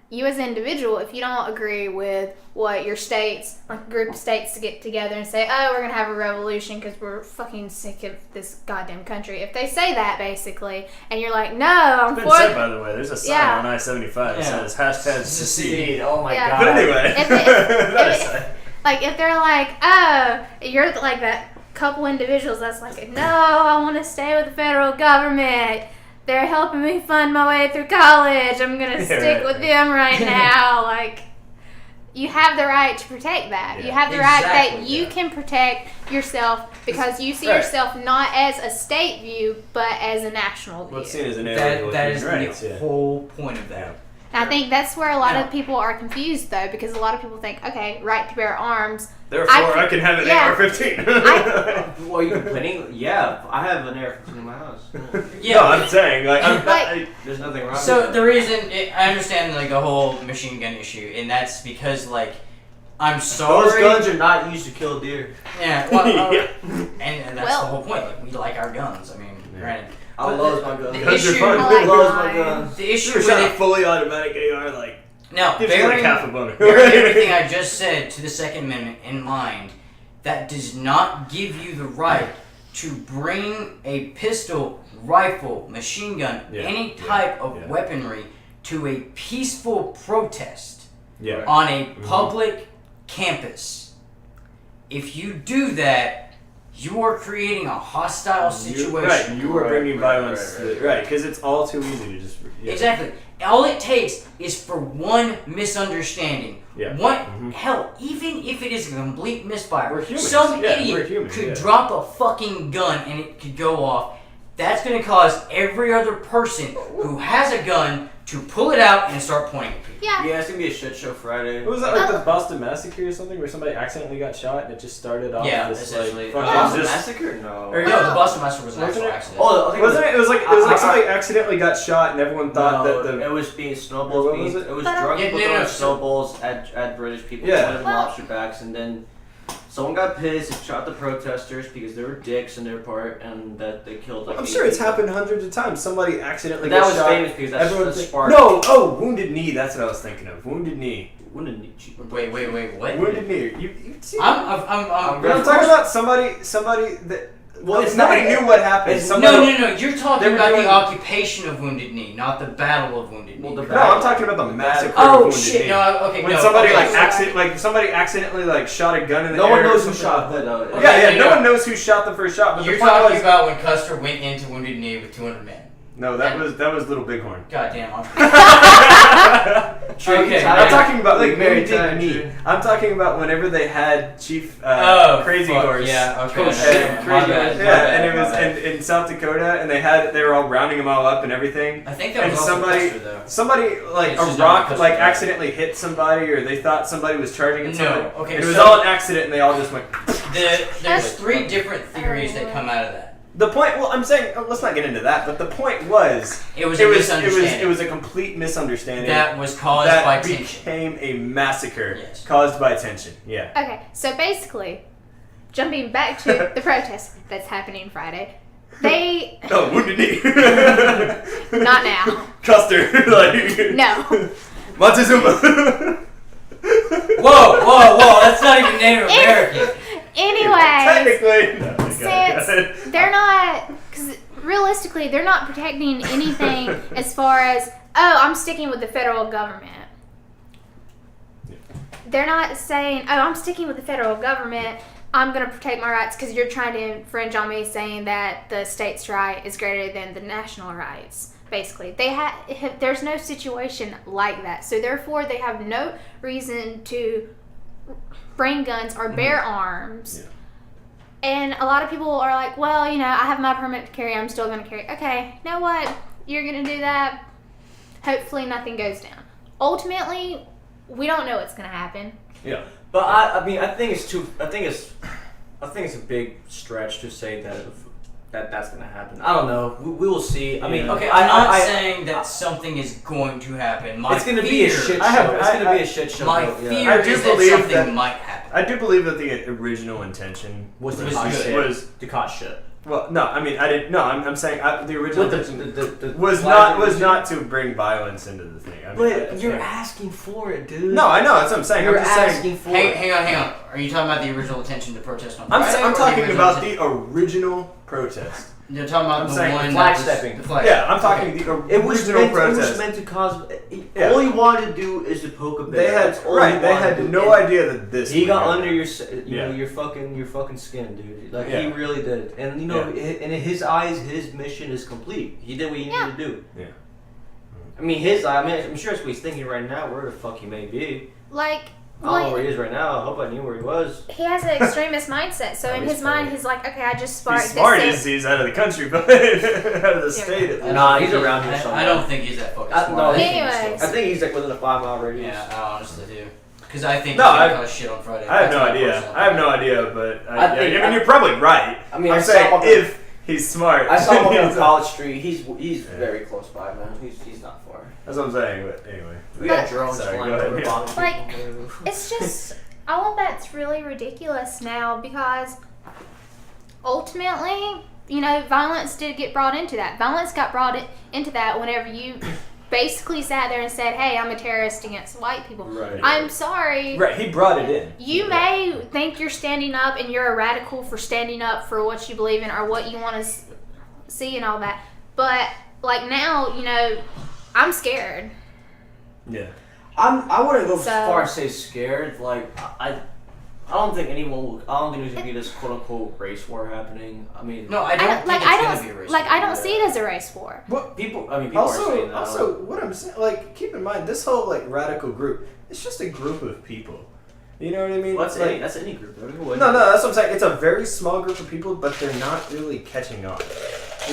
you as an individual, if you don't agree with what your states, like a group of states to get together and say, oh, we're going to have a revolution because we're fucking sick of this goddamn country. If they say that, basically, and you're like, no, I'm It's for been said, by the way. There's a sign Yeah. on I-75 that Yeah. says hashtag secede. Oh my Yeah. god. But anyway, If that if- aside. like, if they're like, oh, you're like that couple individuals that's like, no, I want to stay with the federal government. They're helping me fund my way through college. I'm going to stick with them right now. Like, you have the right to protect that. You have the right that Exactly, you can protect yourself because you see Right. yourself not as a state view, but as a national view. What's seen as an area That is right, the whole point of that. And I think that's where a lot Yeah. of people are confused, though, because a lot of people think, okay, right to bear arms. Therefore, I can have an yeah. AR-15. Well, are you complaining? Yeah, I have an AR-15 in my house. No, I'm saying, like, There's nothing wrong So with the reason I understand like the whole machine gun issue, and that's because like I'm Those sorry. guns are not used to kill deer. Yeah, well, Yeah. and that's Well- the whole point. Like we like our guns. I mean, granted. I But love the- my guns. the Guns are issue- fun. I I like love my mine. guns. The issue Sure, with shot a it, fully automatic AR, like, now gives you like bearing, half a boner. bearing everything I just said to the Second Amendment in mind, that does not give you the right to bring a pistol, rifle, machine gun, Yeah, any yeah, type of yeah. weaponry to a peaceful protest Yeah. on a public campus. If you do that, you are creating a hostile situation. Right, you are bringing Right, violence. right. Right, because it's all too easy to just. Yeah. Exactly. All it takes is for one misunderstanding. Yeah. One Mhm. hell, even if it is a complete misfire, We're humans. some Yeah, idiot we're humans, could yeah. drop a fucking gun and it could go off. That's going to cause every other person who has a gun to pull it out and start pointing at people. Yeah. Yeah, it's gonna be a shit show Friday. What was that, like the Boston Massacre or something, where somebody accidentally got shot and it just started off Yeah, this essentially. like Boston just, Massacre? No. Or- No, the Boston Massacre was an Wasn't actual it? accident. Oh, I think wasn't it? It was like I- somebody accidentally got shot and everyone thought that the it was being snowballs. What was being, it? it was But, drunk Yeah, people no, no, throwing no. snowballs at British people, Yeah. calling them Well- lobster backs, and then someone got pissed and shot the protesters because they were dicks in their part, and that they killed. Like, I'm 8 sure it's people. happened hundreds of times. Somebody accidentally That got was shot. famous because that's Everyone the think- spark. Wounded Knee. That's what I was thinking of. Wounded Knee. Wouldn't need you. Wait, what? Wounded Knee. You see? I'm But I'm talking about somebody that. Well, it's nobody not- knew what happened. it's- Somebody, No. You're They talking were about doing- the occupation of Wounded Knee, not the Battle of Wounded Knee. Well, the No, I'm talking about the massacre. of Oh Wounded shit! Knee. No, okay. When no, somebody okay. somebody accidentally like shot a gun in the No air. one or knows who something. shot that. Though. Yeah, Okay, no no. one knows who shot the first shot. But You're the point talking was, about when Custer went into Wounded Knee with 200 men. no, that was Little Bighorn. God damn. Okay, I'm talking about like Very Wounded tired, Knee. true. I'm talking about whenever they had Chief Crazy fuck, Horse. Yeah. Okay. Oh, shit. My Crazy bad, Horse. my Yeah, bad, and it was my bad. in South Dakota, and they were all rounding them all up and everything. I think that and was also somebody- Custer, though. Somebody like It's a just rock not like Custer. accidentally hit somebody, or they thought somebody was charging at No, somebody. okay, And it was so- all an accident, and they all just went. There's 3 different theories that come out of that. The point. Well, I'm saying let's not get into that. But the point was, It was a misunderstanding. it was a complete misunderstanding that was caused that by tension. became a massacre Yes. caused by tension. Yeah. Okay, so basically, jumping back to the protest that's happening Friday, they Oh, Wounded Knee. not now. Custer, like No. Montezuma. Whoa! That's not even Native American. Anyways, Technically, no, go ahead. since they're not, because realistically, they're not protecting anything as far as, oh, I'm sticking with the federal government. They're not saying, oh, I'm sticking with the federal government. I'm going to protect my rights because you're trying to infringe on me, saying that the state's right is greater than the national rights. Basically, there's no situation like that. So therefore, they have no reason to bring guns or bear arms. Yeah. And a lot of people are like, well, I have my permit to carry. I'm still going to carry. Okay, you know what? You're going to do that. Hopefully, nothing goes down. Ultimately, we don't know what's going to happen. Yeah. But I mean, I think it's a big stretch to say that's gonna happen. I don't know. We will see. I mean, Okay, I'm not saying that something is going to happen. My it's gonna be a fear- shit show. I It's gonna be a shit show. My though, yeah. fear I do is that believe something that- might happen. I do believe that the original intention was was to cause good. shit. was to cause shit. well. No, I mean I didn't. No, I'm saying the original With intention the was flag not to bring violence into the thing. I mean, But you're asking for it, dude. No, I know. That's what I'm saying. You're I'm just saying. asking for Hang it. on. Are you talking about the original intention to protest on I'm Friday? or talking original about inten- the original protest. You're talking about I'm the saying one flag that was stepping. The flag. Yeah, I'm talking Okay. the It was original meant to cause. Yeah. All he wanted to do is to poke a bear. They had That's all right. he They wanted had to do. no And idea that this. He would got happen. under your, Yeah. your fucking skin, dude. Like Yeah. he really did. And in his eyes, his mission is complete. He did what he needed to do. Yeah. I mean, I'm sure that's what he's thinking right now. Where the fuck he may be. Like, I don't know where he is right now. I hope I knew where he was. he has an extremist mindset. So in he's his mind, funny. he's like, okay, I just sparked He's smart. this. He's out of the country, but out of the state. At least. Nah, he's around here somewhere. I don't think he's that fucking No, smart. Anyways. I think he's like within a 5-mile radius. Yeah, I honestly do. Because I think No, he's gonna I- cause shit on Friday. I have no That's my idea. personal I have no opinion. idea, but I think- I mean, you're probably right. I mean, I'm I saw saying him on if he's smart. I saw him he's on a- College Street. He's Yeah. very close by, man. He's not far. That's what I'm saying. But anyway. We got But- drones Sorry, flying go ahead, over yeah. bombing Like, people. It's just all of that's really ridiculous now because ultimately, violence did get brought into that. Violence got brought into that whenever you basically sat there and said, "Hey, I'm a terrorist against white people." Right. I'm sorry. Right. He brought it in. You may think you're standing up and you're a radical for standing up for what you believe in or what you want to see and all that. But like now, I'm scared. Yeah. I wouldn't go So- as far as say scared. Like I don't think anyone will. I don't think there's gonna be this quote unquote race war happening. I mean, No, I don't think it's gonna be a race. I don't see it as a race war. people. I mean, people are saying that. Also, what I'm saying, like, keep in mind, this whole like radical group, it's just a group of people. You know what I mean? Well, that's Like- any. That's any group. No, that's what I'm saying. It's a very small group of people, but they're not really catching on.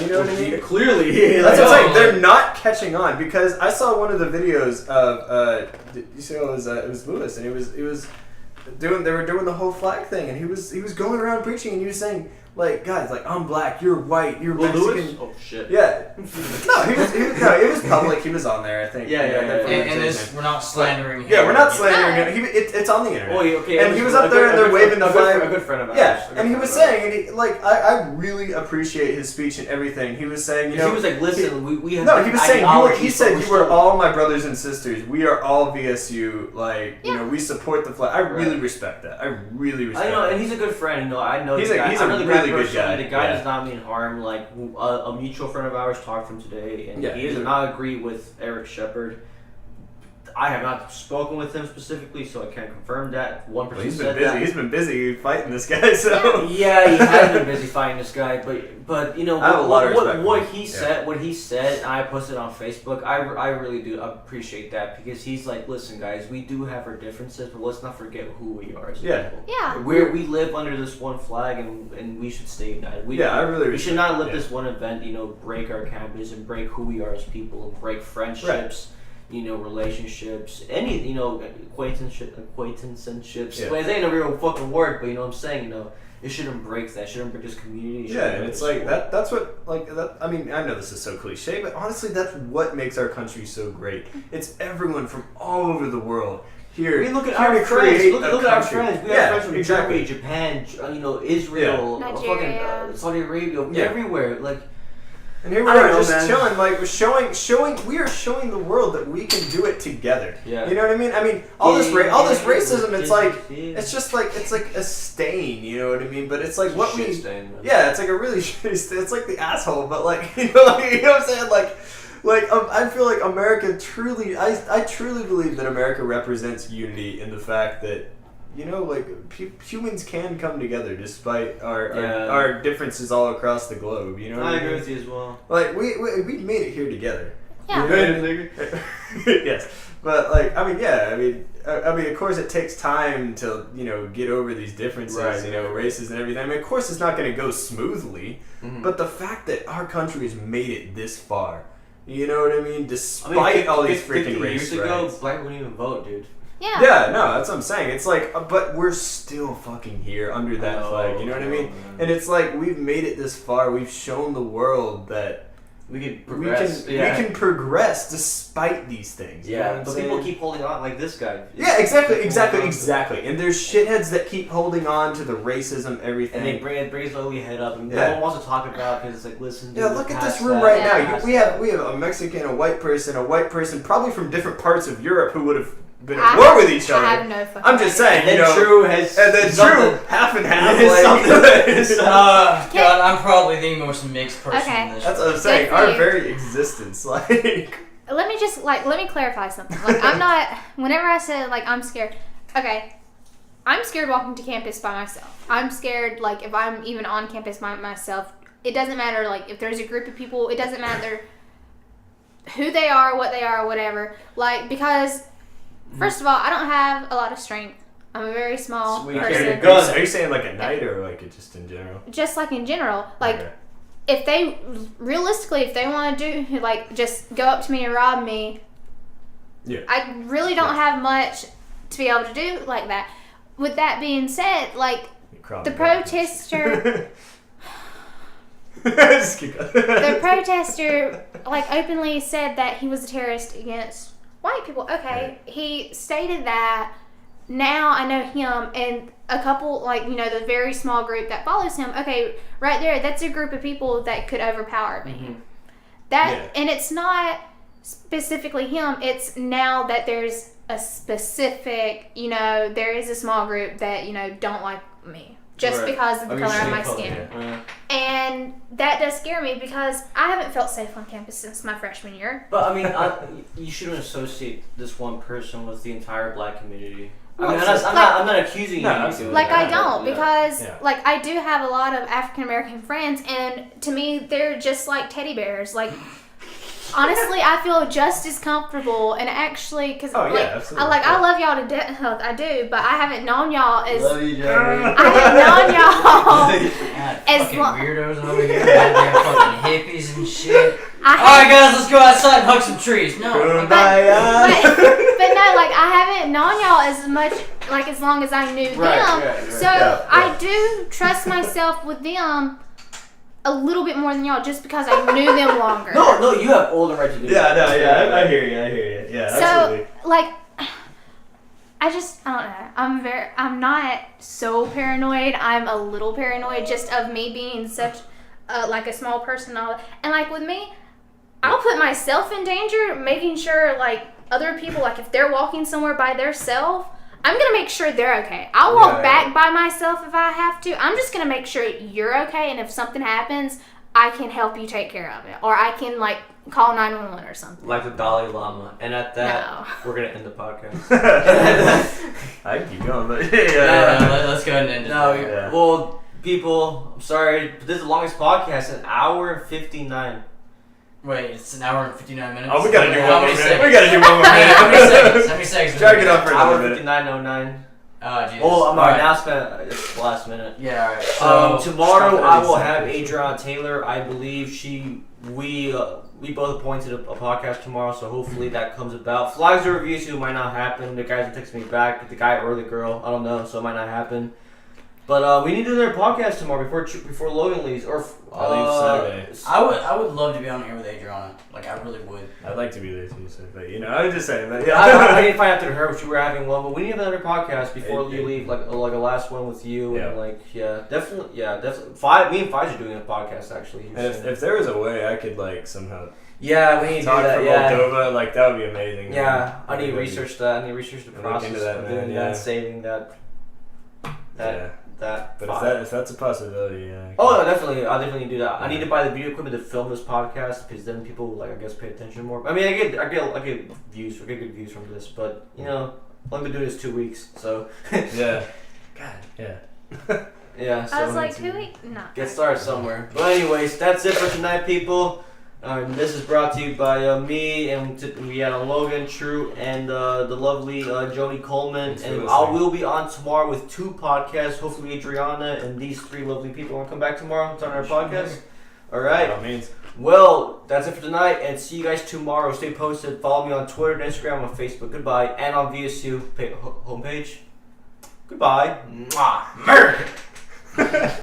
You know what I mean? Clearly. That's what I'm saying. They're not catching on because I saw one of the videos of you see it was Lewis and he was they were doing the whole flag thing and he was going around preaching and he was saying like, guys, like, I'm black, you're white, you're Mexican. Lewis? Oh shit. Yeah. No, it was public. He was on there, I think. Yeah. And this, we're not slandering him. Yeah, we're not slandering him. It's on the internet. Oh, yeah, okay. And he was up there and they're waving the flag. A good friend of ours. Yeah, and he was saying, and I really appreciate his speech and everything. He was saying, you know, he was like, listen, we have. No, he was saying, he said you were still... all my brothers and sisters. We are all VSU. Like, you know, we support the flag. I really respect that. I really respect. I know, that. and he's a good friend. You know, I know he's the guy. He's a really good guy. The guy does not mean harm. Like a mutual friend of ours talked to him today, and he does not agree with Eric Sheppard. I have not spoken with him specifically, so I can't confirm that. One person said that. He's been busy fighting this guy, so yeah, he has been busy fighting this guy. But you know I have a lot of respect what he said. And I posted on Facebook. I really do appreciate that because he's like, listen, guys, we do have our differences, but let's not forget who we are as people. Yeah. We live under this one flag, and we should stay united. We should not let this one event, break our campus and break who we are as people and break friendships. Right. Relationships, any, acquaintanceships. Yeah. Well, it ain't a real fucking word, but I'm saying, it shouldn't break that. It shouldn't break this community. Yeah, and it's like that's what, like, that. I mean, I know this is so cliche, but honestly, that's what makes our country so great. It's everyone from all over the world here. I mean, look at our friends. Look at our friends. We have friends from exactly. Germany, Japan, Israel, Nigeria. fucking Saudi Arabia, everywhere. Like. And here we are just chilling, like we're showing the world that we can do it together. Yeah. You know what I mean? I mean, all this racism, it's like it's just like it's like a stain. You know what I mean? But it's like what we. Stain, yeah, it's like a really shitty stain. It's like the asshole, but like you know what I'm saying? Like I feel like America truly. I truly believe that America represents unity in the fact that. Humans can come together despite our differences all across the globe. You know what I mean? agree with you as well. Like we made it here together. Yeah. You know what I mean? Yes, but of course it takes time to get over these differences, races and everything. I mean, of course it's not going to go smoothly, but the fact that our country has made it this far, you know what I mean? Despite all these freaking race years ago, rights. black wouldn't even vote, dude. Yeah. Yeah, no, that's what I'm saying. It's like, but we're still fucking here under that flag. You know what I mean? Man. And it's like we've made it this far. We've shown the world that we can progress. We can progress despite these things. Yeah, you know what but I'm saying? people keep holding on, like this guy. Yeah, exactly. And there's shitheads that keep holding on to the racism, everything. And they bring his ugly head up, and no one wants to talk about because it's like, listen. Yeah, look at this room right now. We have a Mexican, a white person, probably from different parts of Europe who would have been at war with each other. I have no fucking I'm just saying, and then True has half and half. God, I'm probably the most mixed person in this. That's what I'm saying. Our very existence, like. Let me clarify something. Like, I'm not. Whenever I said like I'm scared, okay, I'm scared walking to campus by myself. I'm scared like if I'm even on campus by myself. It doesn't matter like if there's a group of people. It doesn't matter who they are, what they are, whatever. Like because. First of all, I don't have a lot of strength. I'm a very small person. Are you saying like at night or like just in general? Just like in general. Like, if they want to do, like, just go up to me and rob me, I really don't have much to be able to do like that. With that being said, like, the protester... the protester, like, openly said that he was a terrorist against... white people. Okay, he stated that. Now I know him and a couple, like, the very small group that follows him. Okay, right there, that's a group of people that could overpower me. Mm-hmm. And it's not specifically him. It's now that there's a specific, there is a small group that, don't like me. Just because of the color of my skin. And that does scare me because I haven't felt safe on campus since my freshman year. But, I mean, you shouldn't associate this one person with the entire black community. Well, I mean, I'm not accusing you. Like, I don't because, like, I do have a lot of African-American friends and to me, they're just like teddy bears. Like, honestly, I feel just as comfortable, and actually, because Oh, yeah, absolutely. I love y'all to death. I do, but I haven't known y'all as Love you, Joani. I haven't known y'all. God, As fucking long- weirdos over here, goddamn fucking hippies and shit. I Alright guys, let's go outside and hug some trees. No. Goodbye. but no, like I haven't known y'all as much, like as long as I knew them. Right, So yeah. I do trust myself with them a little bit more than y'all, just because I knew them longer. No, you have all the right to do Yeah, that. no, yeah, I hear you. Yeah, So absolutely. like, I don't know. I'm not so paranoid. I'm a little paranoid just of me being such like a small person. And like with me, I'll put myself in danger, making sure like other people, like if they're walking somewhere by themselves, I'm gonna make sure they're okay. I'll walk back by myself if I have to. I'm just gonna make sure you're okay, and if something happens, I can help you take care of it, or I can like call 911 or something. Like the Dalai Lama. And at that, No. we're going to end the podcast. I can keep going, but Let's go ahead and end it. No, there. Yeah. well, people, I'm sorry, but this is the longest podcast, an hour and 59. Wait, it's an hour and 59 minutes? Oh, we gotta do How one more many minute. seconds? We gotta do one more How many minute. seconds? How many seconds? Drag it up for Hour another minute. 59:09. Oh, Jesus. Oh, I'm Alright. now spent it's last minute. Yeah, alright. So, Tomorrow stop I at will 80 have seconds. Adriana Taylor. I believe we both appointed a podcast tomorrow, so hopefully that comes about. Flags or reviews might not happen. The guys will text me back, the guy or the girl, I don't know, so it might not happen. But we need to do their podcast tomorrow before Logan leaves, or I leave Saturday. I would love to be on here with Adriana. Like, I really would. I'd like to be there too, so, but I was just saying, but I didn't find out through her if we were having one, but we need to have another podcast before Hey, you leave, like a last one with you, Yeah. and definitely. Me and Fives are doing a podcast actually. And if there was a way I could like somehow Yeah, we need to do talk that. from Yeah. Moldova, like that would be amazing. Yeah, I need to That'd be- research that. I need to research the Look process into that, of man, doing yeah. that, saving that. Yeah. That. But file. if that's a possibility, yeah. Oh no, definitely. I'll definitely do that. I need to buy the video equipment to film this podcast because then people will, like, I guess, pay attention more. I mean, I get views, I get good views from this, but I've only been doing this 2 weeks, so Yeah. God. Yeah. yeah. So I was like, 2 weeks? No. get started somewhere. But anyways, that's it for tonight, people. This is brought to you by me, and we had Logan, True, and the lovely Joani Coleman. Thanks for And listening. I will be on tomorrow with 2 podcasts. Hopefully, Adriana and these 3 lovely people want to come back tomorrow to on our podcast. All right. By all means. Well, that's it for tonight, and see you guys tomorrow. Stay posted. Follow me on Twitter, and Instagram, on Facebook. Goodbye, and on VSU homepage. Goodbye. Mwah. America.